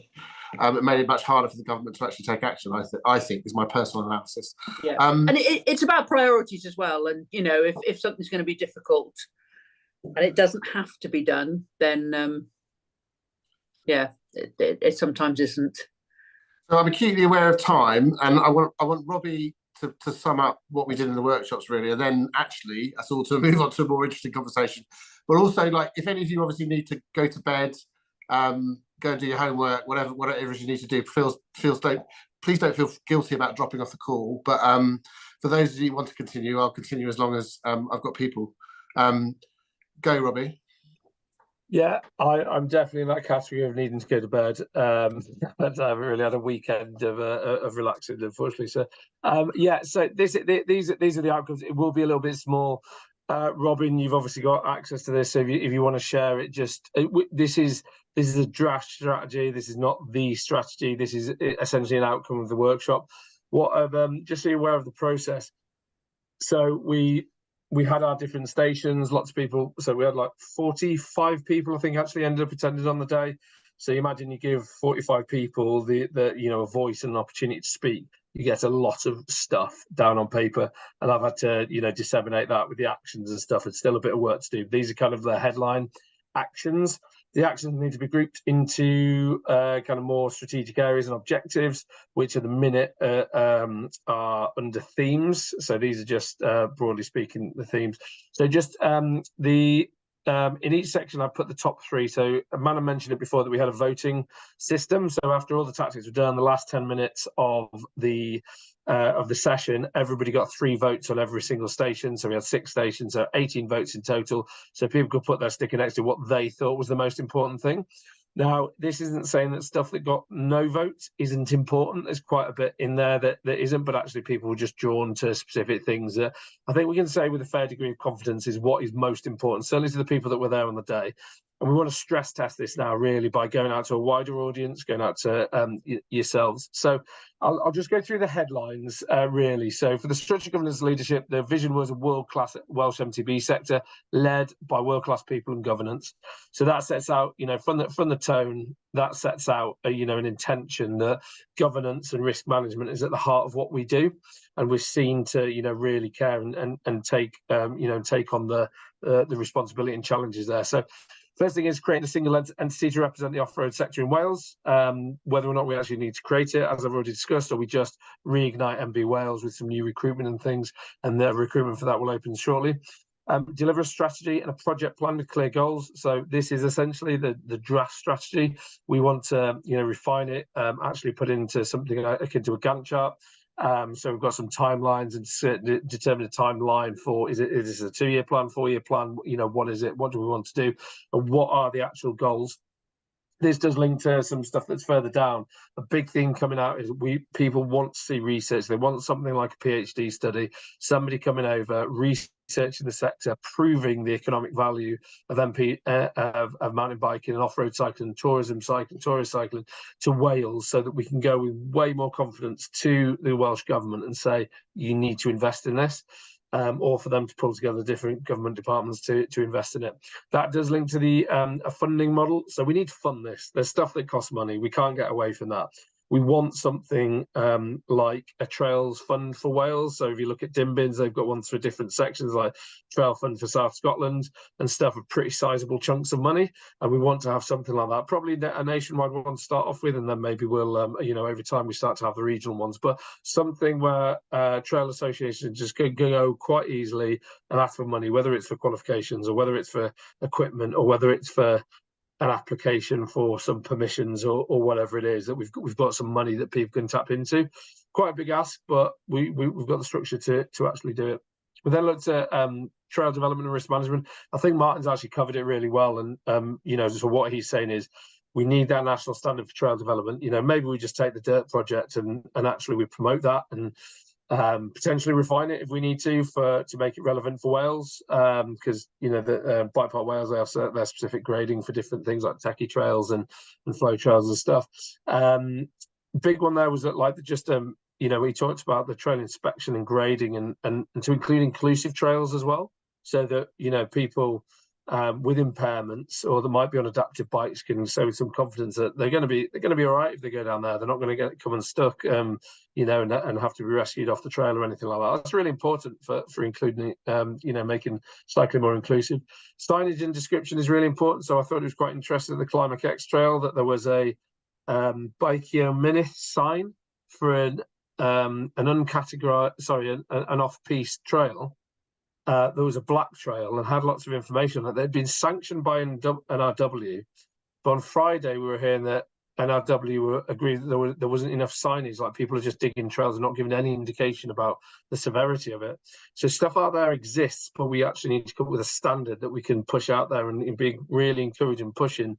made it much harder for the government to actually take action. I think is my personal analysis. Yeah, and it's about priorities as well. And if something's going to be difficult, and it doesn't have to be done, then it sometimes isn't. So I'm acutely aware of time, and I want Robbie to sum up what we did in the workshops, really, and then actually us all to move on to a more interesting conversation. But also, like, if any of you obviously need to go to bed, go and do your homework, whatever it is you need to do, please don't feel guilty about dropping off the call. But for those of you who want to continue, I'll continue as long as I've got people. Go, Robbie. Yeah, I'm definitely in that category of needing to go to bed. But I haven't really had a weekend of relaxing, unfortunately. So, so these are the outcomes. It will be a little bit small. Robin, you've obviously got access to this, so if you want to share it, this is a draft strategy. This is not the strategy. This is essentially an outcome of the workshop. Just so you're aware of the process. So we had our different stations, lots of people. So we had like 45 people, I think, actually ended up attending on the day. So you imagine you give 45 people a voice and an opportunity to speak. you get a lot of stuff down on paper, and I've had to, you know, disseminate that with the actions and stuff. It's still a bit of work to do. These are kind of the headline actions. The actions need to be grouped into kind of more strategic areas and objectives, which at the minute are under themes. So these are just broadly speaking the themes. So just in each section, I put the top three. So Manon mentioned it before that we had a voting system. So after all the tactics were done, the last 10 minutes of the session, everybody got 3 votes on every single station. So we had 6 stations, so 18 votes in total. So people could put their sticker next to what they thought was the most important thing. Now, this isn't saying that stuff that got no votes isn't important. There's quite a bit in there that isn't, but actually people were just drawn to specific things that I think we can say with a fair degree of confidence is what is most important, certainly to the people that were there on the day. And we want to stress test this now really by going out to a wider audience, going out to yourselves. So I'll just go through the headlines really. So for the structured governance leadership, the vision was a world-class Welsh MTB sector led by world-class people and governance. So that sets out, you know, from the tone, that sets out, you know, an intention that governance and risk management is at the heart of what we do. And we're seen to, you know, really care and take, you know, take on the responsibility and challenges there. So first thing is creating a single entity to represent the off-road sector in Wales, whether or not we actually need to create it, as I've already discussed, or we just reignite MB Wales with some new recruitment and things, and the recruitment for that will open shortly. Deliver a strategy and a project plan with clear goals. So this is essentially the draft strategy. We want to, you know, refine it, actually put into something akin to a Gantt chart. So we've got some timelines and determine a timeline for, is this a 2-year plan, 4-year plan? You know, what is it? What do we want to do? And what are the actual goals? This does link to some stuff that's further down. A big theme coming out is people want to see research. They want something like a PhD study, somebody coming over, researching the sector, proving the economic value of of mountain biking and off-road cycling, tourism cycling, tourist cycling to Wales, so that we can go with way more confidence to the Welsh government and say, you need to invest in this. Or for them to pull together different government departments to invest in it. That does link to the a funding model. So we need to fund this. There's stuff that costs money. We can't get away from that. We want something like a Trails Fund for Wales. So if you look at Dimbins, they've got ones for different sections, like Trail Fund for South Scotland and stuff, of pretty sizable chunks of money. And we want to have something like that. Probably a nationwide one to start off with, and then maybe we'll, you know, over time we start to have the regional ones. But something where trail associations just go quite easily and ask for money, whether it's for qualifications or whether it's for equipment or whether it's for an application for some permissions or whatever it is, that we've got some money that people can tap into. Quite a big ask, but we've got the structure to actually do it. We then looked at trail development and risk management. I think Martin's actually covered it really well, and you know, so what he's saying is we need that national standard for trail development. You know, maybe we just take the dirt project and actually we promote that and potentially refine it if we need to make it relevant for Wales, because you know the BikePark Wales, they have their specific grading for different things like techie trails and flow trails and stuff. Big one there was that, like, just you know, we talked about the trail inspection and grading and to include inclusive trails as well, so that, you know, people with impairments or that might be on adaptive bikes can say with some confidence that they're going to be all right if they go down there. They're not going to come unstuck, you know, and have to be rescued off the trail or anything like that. That's really important for including, you know, making cycling more inclusive. Signage and description is really important. So I thought it was quite interesting at the Climax X Trail that there was a Bikeio Minith sign for an uncategorized, sorry, an off-piste trail. There was a black trail and had lots of information that they'd been sanctioned by NRW, but on Friday we were hearing that NRW agreed that there wasn't enough signage, like people are just digging trails and not giving any indication about the severity of it. So stuff out there exists, but we actually need to come up with a standard that we can push out there and be really encouraging, pushing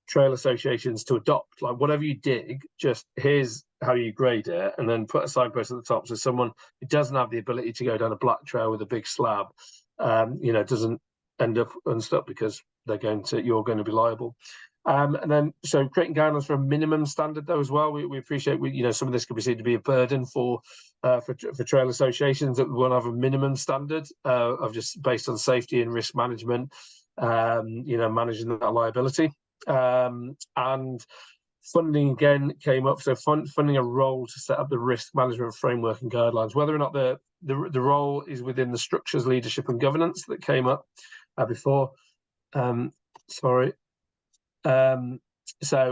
trail associations to adopt. Like, whatever you dig, just here's how you grade it, and then put a signpost at the top so someone who doesn't have the ability to go down a black trail with a big slab, you know, doesn't end up unstuck because you're going to be liable. And then, so creating guidelines for a minimum standard though as well. We appreciate, you know, some of this could be seen to be a burden for trail associations, that we want to have a minimum standard of just based on safety and risk management, you know, managing that liability. And Funding again came up, so funding a role to set up the risk management framework and guidelines. Whether or not the role is within the structures, leadership and governance that came up before. So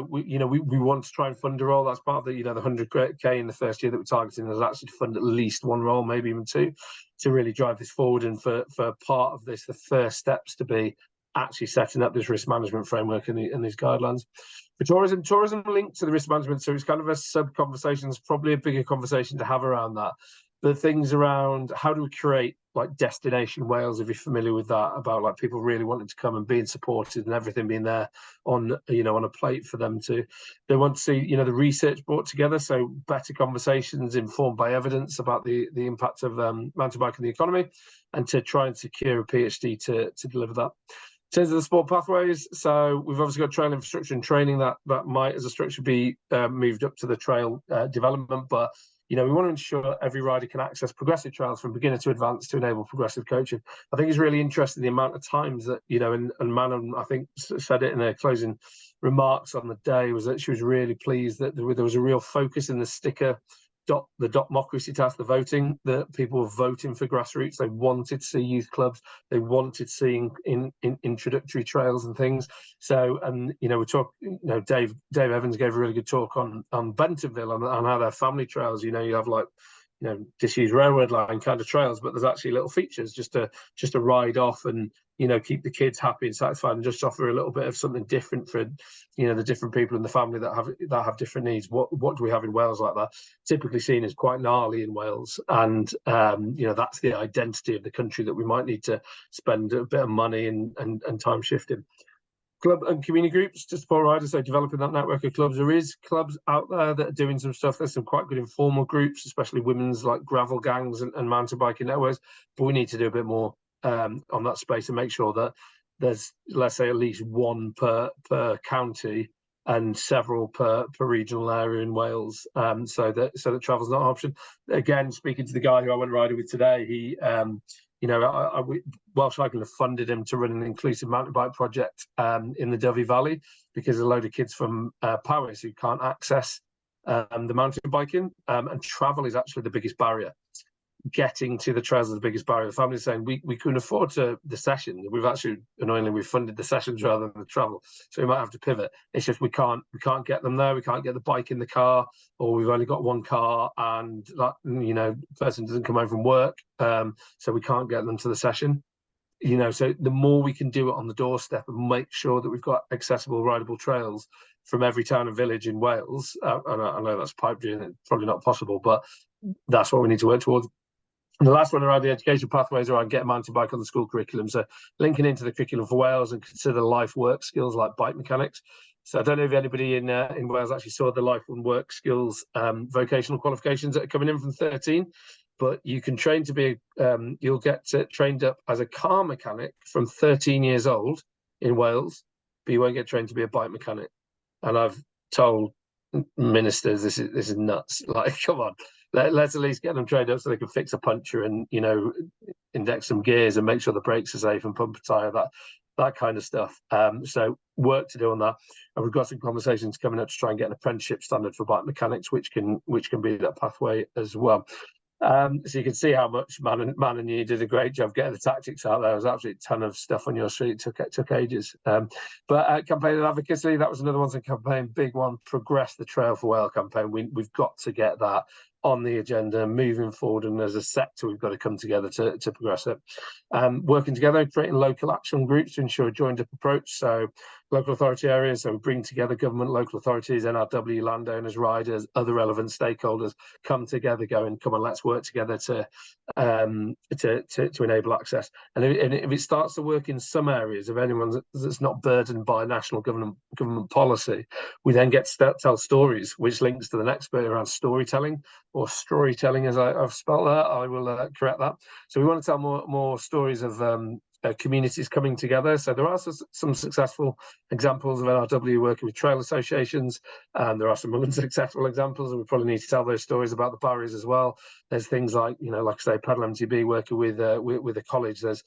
we want to try and fund a role. That's part of the the 100k in the first year that we're targeting is actually to fund at least one role, maybe even two, to really drive this forward. And for part of this, the first steps to be actually setting up this risk management framework and these guidelines. For tourism linked to the risk management, so it's kind of a sub conversation. There's probably a bigger conversation to have around that. The things around how do we create like Destination Wales, if you're familiar with that, about like people really wanting to come and being supported and everything being there on on a plate for them to. They want to see the research brought together, so better conversations informed by evidence about the impact of mountain biking on the economy, and to try and secure a PhD to deliver that. In terms of the sport pathways, so we've obviously got trail infrastructure and training that might as a structure be moved up to the trail development, but we want to ensure every rider can access progressive trails from beginner to advanced to enable progressive coaching. I think it's really interesting the amount of times that, and Manon, I think, said it in her closing remarks on the day, was that she was really pleased that there was a real focus in the sticker, the democracy task, the voting, that people were voting for grassroots. They wanted to see youth clubs. They wanted to see in introductory trails and things. So, and we're talking, Dave Evans gave a really good talk on Bentonville on how their family trails, you have like, disused railroad line kind of trails, but there's actually little features just to ride off and keep the kids happy and satisfied, and just offer a little bit of something different for the different people in the family that have different needs. What do we have in Wales like that? Typically seen as quite gnarly in Wales, and that's the identity of the country that we might need to spend a bit of money and time shifting. Club and community groups to support riders, so developing that network of clubs. There is clubs out there that are doing some stuff. There's some quite good informal groups, especially women's like gravel gangs and mountain biking networks, but we need to do a bit more on that space and make sure that there's, let's say, at least one per county and several per regional area in Wales, so that travel's not an option. Again, speaking to the guy who I went riding with today, he Welsh Cycling have funded him to run an inclusive mountain bike project in the Dyfi Valley, because a load of kids from Powys who can't access the mountain biking, and travel is actually the biggest barrier. Getting to the trails is the biggest barrier. The family's saying we couldn't afford the session. We've actually, annoyingly, we've funded the sessions rather than the travel, so we might have to pivot. It's just we can't get them there. We can't get the bike in the car, or we've only got one car, and that person doesn't come home from work, so we can't get them to the session. So the more we can do it on the doorstep and make sure that we've got accessible rideable trails from every town and village in Wales. And I know that's pipe dream, it's probably not possible, but that's what we need to work towards. And the last one around the education pathways around getting mountain bike on the school curriculum. So linking into the curriculum for Wales and consider life work skills like bike mechanics. So I don't know if anybody in Wales actually saw the life and work skills vocational qualifications that are coming in from 13, but you can train to be, you'll get trained up as a car mechanic from 13 years old in Wales, but you won't get trained to be a bike mechanic. And I've told ministers, this is nuts. Like, come on. Let's at least get them trained up so they can fix a puncture and index some gears and make sure the brakes are safe and pump a tire, that kind of stuff. So work to do on that, and we've got some conversations coming up to try and get an apprenticeship standard for bike mechanics, which can be that pathway as well. So you can see how much Manon, you did a great job getting the tactics out there. There was absolutely a ton of stuff on your street. It took ages. But campaign and advocacy, that was another one to campaign, big one. Progress the Trail for Wales campaign. We've got to get that on the agenda moving forward, and as a sector we've got to come together to progress it. Working together, creating local action groups to ensure a joined up approach, so local authority areas, so we bring together government, local authorities, NRW, landowners, riders, other relevant stakeholders, come together, come on, let's work together to enable access. And if it starts to work in some areas, if anyone that's not burdened by national government policy, we then get to tell stories, which links to the next bit around storytelling, or storytelling as I've spelled that. I will correct that. So we want to tell more stories of communities coming together. So there are some successful examples of NRW working with trail associations, and there are some unsuccessful examples, and we probably need to tell those stories about the barriers as well. There's things like, like I say, Pedal MTB working with a college. There's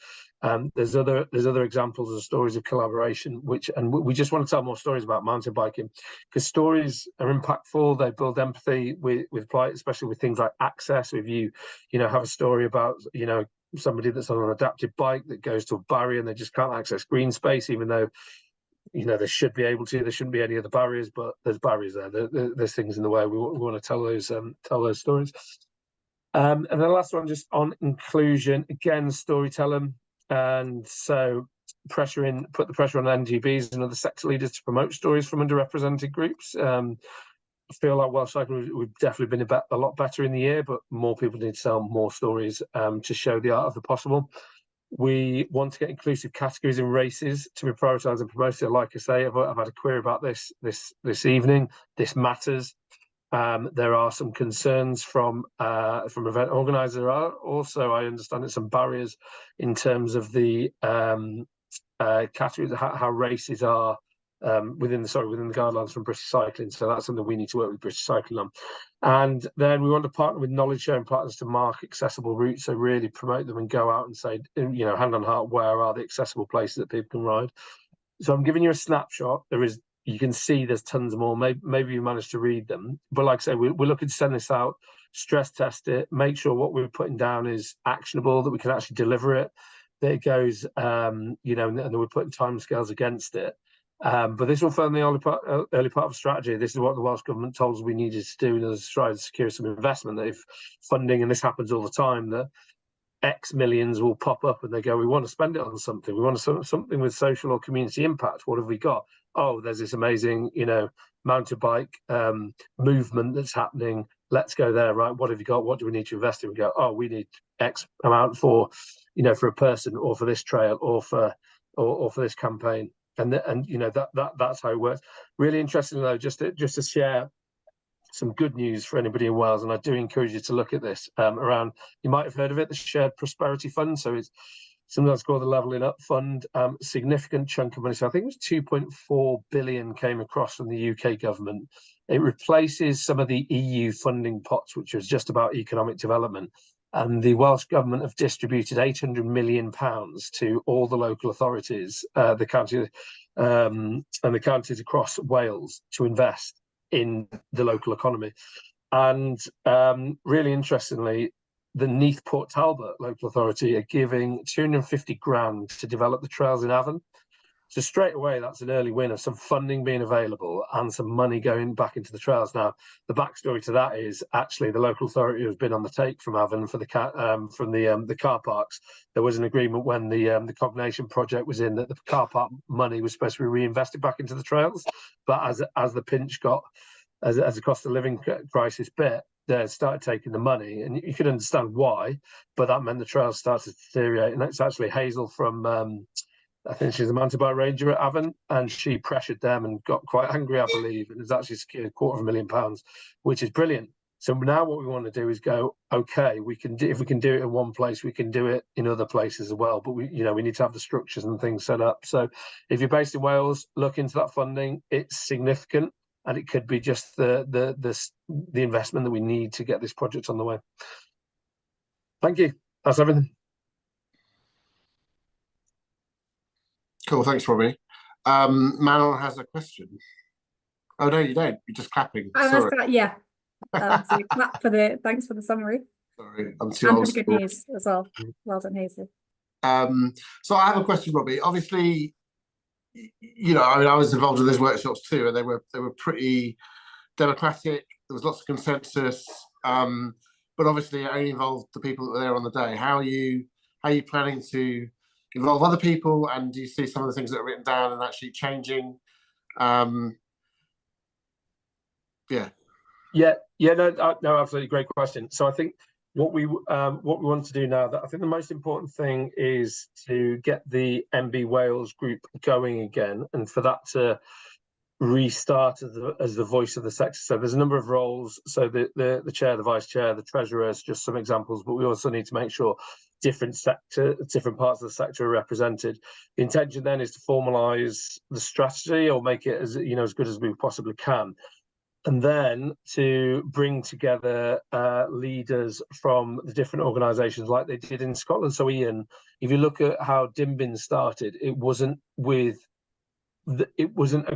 other examples of stories of collaboration, and we just want to tell more stories about mountain biking, because stories are impactful. They build empathy with especially with things like access. If you have a story about somebody that's on an adaptive bike that goes to a barrier and they just can't access green space, even though they should be able to. There shouldn't be any other barriers, but there's barriers there. There's things in the way. We want to tell those stories. And then the last one, just on inclusion, again, storytelling. And so put the pressure on NGBs and other sector leaders to promote stories from underrepresented groups. I feel like Welsh Cycling, we've definitely been a lot better in the year, but more people need to tell more stories to show the art of the possible. We want to get inclusive categories and races to be prioritised and promoted. Like I say, I've had a query about this evening. This matters. There are some concerns from event organisers. There are also, I understand, there's some barriers in terms of the categories, how races are within the guidelines from British Cycling. So that's something we need to work with British Cycling on. And then we want to partner with knowledge sharing partners to mark accessible routes. So really promote them and go out and say, hand on heart, where are the accessible places that people can ride? So I'm giving you a snapshot. You can see there's tons more. Maybe you managed to read them. But like I say, we're looking to send this out, stress test it, make sure what we're putting down is actionable, that we can actually deliver it, that it goes, and that we're putting timescales against it. But this will firm the early part of strategy. This is what the Welsh Government told us we needed to do in order to try to secure some investment. That if funding, and this happens all the time, that X millions will pop up and they go, we want to spend it on something. We want something with social or community impact. What have we got? Oh, there's this amazing, mountain bike movement that's happening. Let's go there, right? What have you got? What do we need to invest in? We go, oh, we need X amount for a person, or for this trail, or for this campaign. And that's how it works. Really interesting though, just to share some good news for anybody in Wales, and I do encourage you to look at this around. You might have heard of it, the Shared Prosperity Fund. So it's sometimes called the Levelling Up Fund. Significant chunk of money. So I think it was 2.4 billion came across from the UK government. It replaces some of the EU funding pots, which was just about economic development. And the Welsh Government have distributed £800 million to all the local authorities, the county, and the counties across Wales to invest in the local economy. And really interestingly, the Neath Port Talbot local authority are giving 250 grand to develop the trails in Avon. So straight away, that's an early win of some funding being available and some money going back into the trails. Now, the backstory to that is actually the local authority has been on the take from Avon for the car parks. There was an agreement when the Cognation project was in that the car park money was supposed to be reinvested back into the trails, but as the pinch got, as the cost of living crisis bit, they started taking the money, and you could understand why, but that meant the trails started to deteriorate. And it's actually Hazel from I think she's a mountain bike ranger at Avon, and she pressured them and got quite angry, I believe, and has actually secured £250,000, which is brilliant. So now what we want to do is go, okay, if we can do it in one place, we can do it in other places as well. But we need to have the structures and things set up. So if you're based in Wales, look into that funding. It's significant, and it could be just the investment that we need to get this project on the way. Thank you. That's everything. Cool, thanks, Robbie. Manon has a question. Oh no, you don't. You're just clapping. Sorry. Yeah. So clap thanks for the summary. Sorry, I'm too old. And for the good news as well. Well done, Hazel. So I have a question, Robbie. Obviously, I was involved in those workshops too, and they were pretty democratic. There was lots of consensus, but obviously it only involved the people that were there on the day. How are you planning to involve other people, and do you see some of the things that are written down and actually changing? No, absolutely great question. So I think what we want to do now, that I think the most important thing is to get the MB Wales group going again, and for that to restart as the voice of the sector. So there's a number of roles. So the chair, the vice chair, the treasurer is just some examples, but we also need to make sure different parts of the sector are represented. The intention then is to formalise the strategy or make it as as good as we possibly can, and then to bring together leaders from the different organisations like they did in Scotland. So Ian, if you look at how Dimbin started, it wasn't a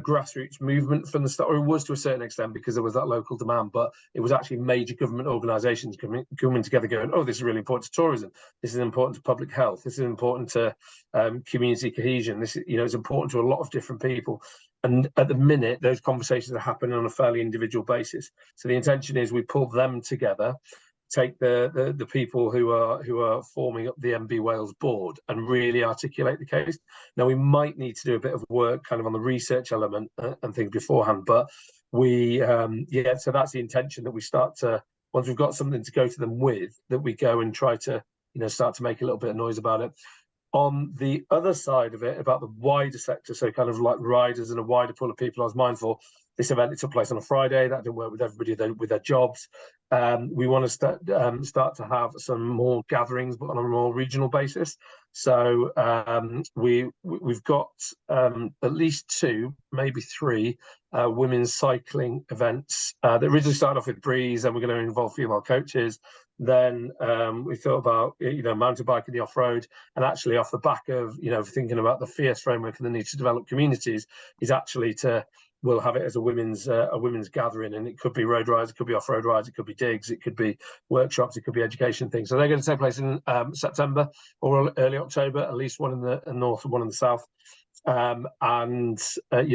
grassroots movement from the start, or it was to a certain extent because there was that local demand, but it was actually major government organisations coming together going, oh, this is really important to tourism, this is important to public health, this is important to community cohesion, this is, it's important to a lot of different people. And at the minute, those conversations are happening on a fairly individual basis. So the intention is we pull them together, take the people who are forming up the MB Wales board and really articulate the case. Now, we might need to do a bit of work kind of on the research element and things beforehand, but so that's the intention, that we start to, once we've got something to go to them with, that we go and try to start to make a little bit of noise about it. On the other side of it, about the wider sector, so kind of like riders and a wider pool of people, I was mindful this event, it took place on a Friday. That didn't work with everybody with their jobs. We want to start to have some more gatherings, but on a more regional basis. So we've got at least 2, maybe 3 women's cycling events that originally started off with Breeze, and we're going to involve female coaches. Then we thought about mountain biking, the off-road, and actually off the back of thinking about the Fierce framework and the need to develop communities, is actually we'll have it as a women's gathering, and it could be road rides, it could be off-road rides, it could be digs, it could be workshops, it could be education things. So they're going to take place in September or early October, at least one in the north and one in the south. And I've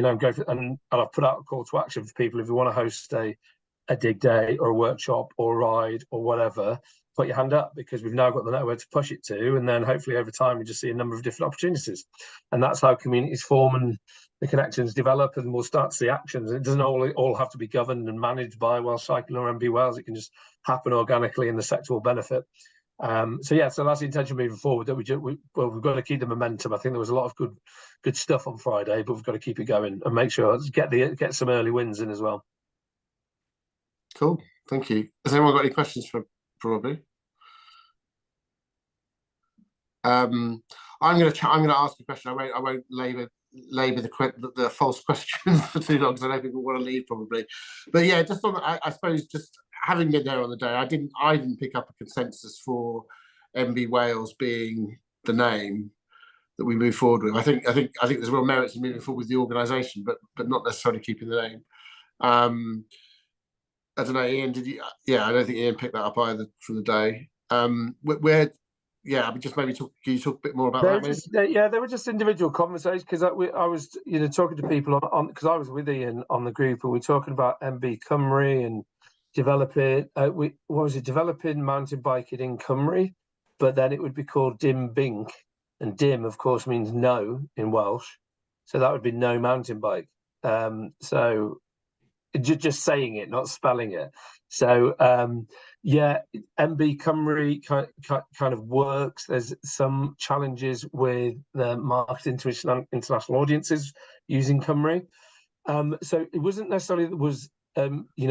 put out a call to action for people if you want to host a dig day or a workshop or a ride or whatever, put your hand up, because we've now got the network to push it to, and then hopefully over time we just see a number of different opportunities, and that's how communities form and the connections develop, and we'll start to see actions. It doesn't all have to be governed and managed by Welsh Cycling or MB Wales. It can just happen organically, and the sector will benefit. So that's the intention moving forward, that we've got to keep the momentum. I think there was a lot of good stuff on Friday, but we've got to keep it going and make sure get some early wins in as well. Cool, thank you. Has anyone got any questions for Robbie? I'm going to ask a question. I won't labour the false questions for too long, because I know people want to leave probably. But yeah, just on, I suppose, just having been there on the day, I didn't pick up a consensus for MB Wales being the name that we move forward with. I think there's real merits in moving forward with the organisation, but not necessarily keeping the name. I don't know, Ian, did you? Yeah, I don't think Ian picked that up either from the day. Just maybe can you talk a bit more about that? They were just individual conversations, because I was talking to people on because I was with Ian on the group, and we're talking about MB Cymru and developing developing mountain biking in Cymru, but then it would be called Dim Bink, and dim of course means no in Welsh, so that would be no mountain bike. So just saying it, not spelling it. So MB Cymru kind of works. There's some challenges with the marketing to international audiences using Cymru. So it wasn't necessarily that there was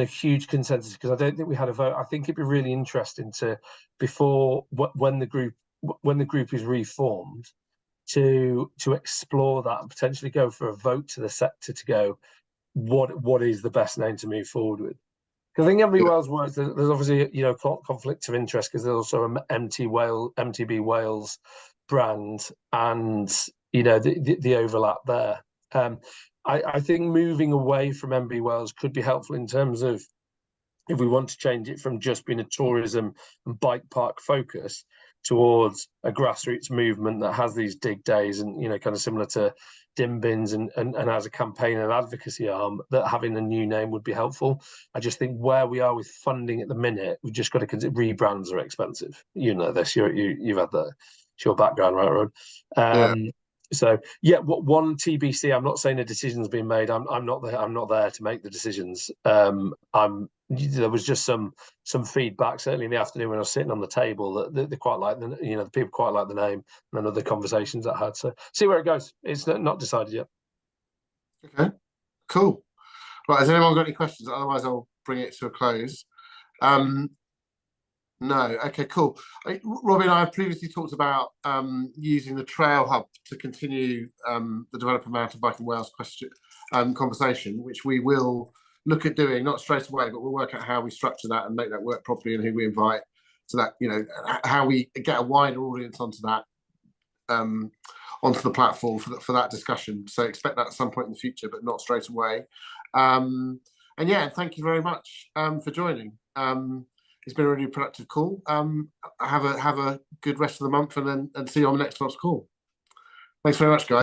huge consensus, because I don't think we had a vote. I think it'd be really interesting to, when the group is reformed, to explore that and potentially go for a vote to the sector to go, what is the best name to move forward with? Because I think MB Wales works. There's obviously conflict of interest, because there's also an MTB Wales brand, and the overlap there. I think moving away from MB Wales could be helpful in terms of, if we want to change it from just being a tourism and bike park focus towards a grassroots movement that has these dig days and kind of similar to dim bins and has a campaign and advocacy arm, that having a new name would be helpful. I just think where we are with funding at the minute, we've just got to consider rebrands are expensive. You've had it's your background, right, Rod? So one TBC. I'm not saying a decision's been made. I'm not there to make the decisions. There was just some feedback certainly in the afternoon when I was sitting on the table that they quite like the people quite like the name, and then other conversations I had. So see where it goes. It's not decided yet. Okay, cool. Right, has anyone got any questions? Otherwise, I'll bring it to a close. No. Okay, cool. Robbie and I have previously talked about using the Trail Hub to continue the Developer Mountain Biking Wales conversation, which we will look at doing, not straight away, but we'll work out how we structure that and make that work properly, and who we invite to that, you know, how we get a wider audience onto that, onto the platform for that discussion. So expect that at some point in the future, but not straight away. And yeah, thank you very much for joining. It's been a really productive call. Have a good rest of the month, and see you on the next month's call. Thanks very much, guys.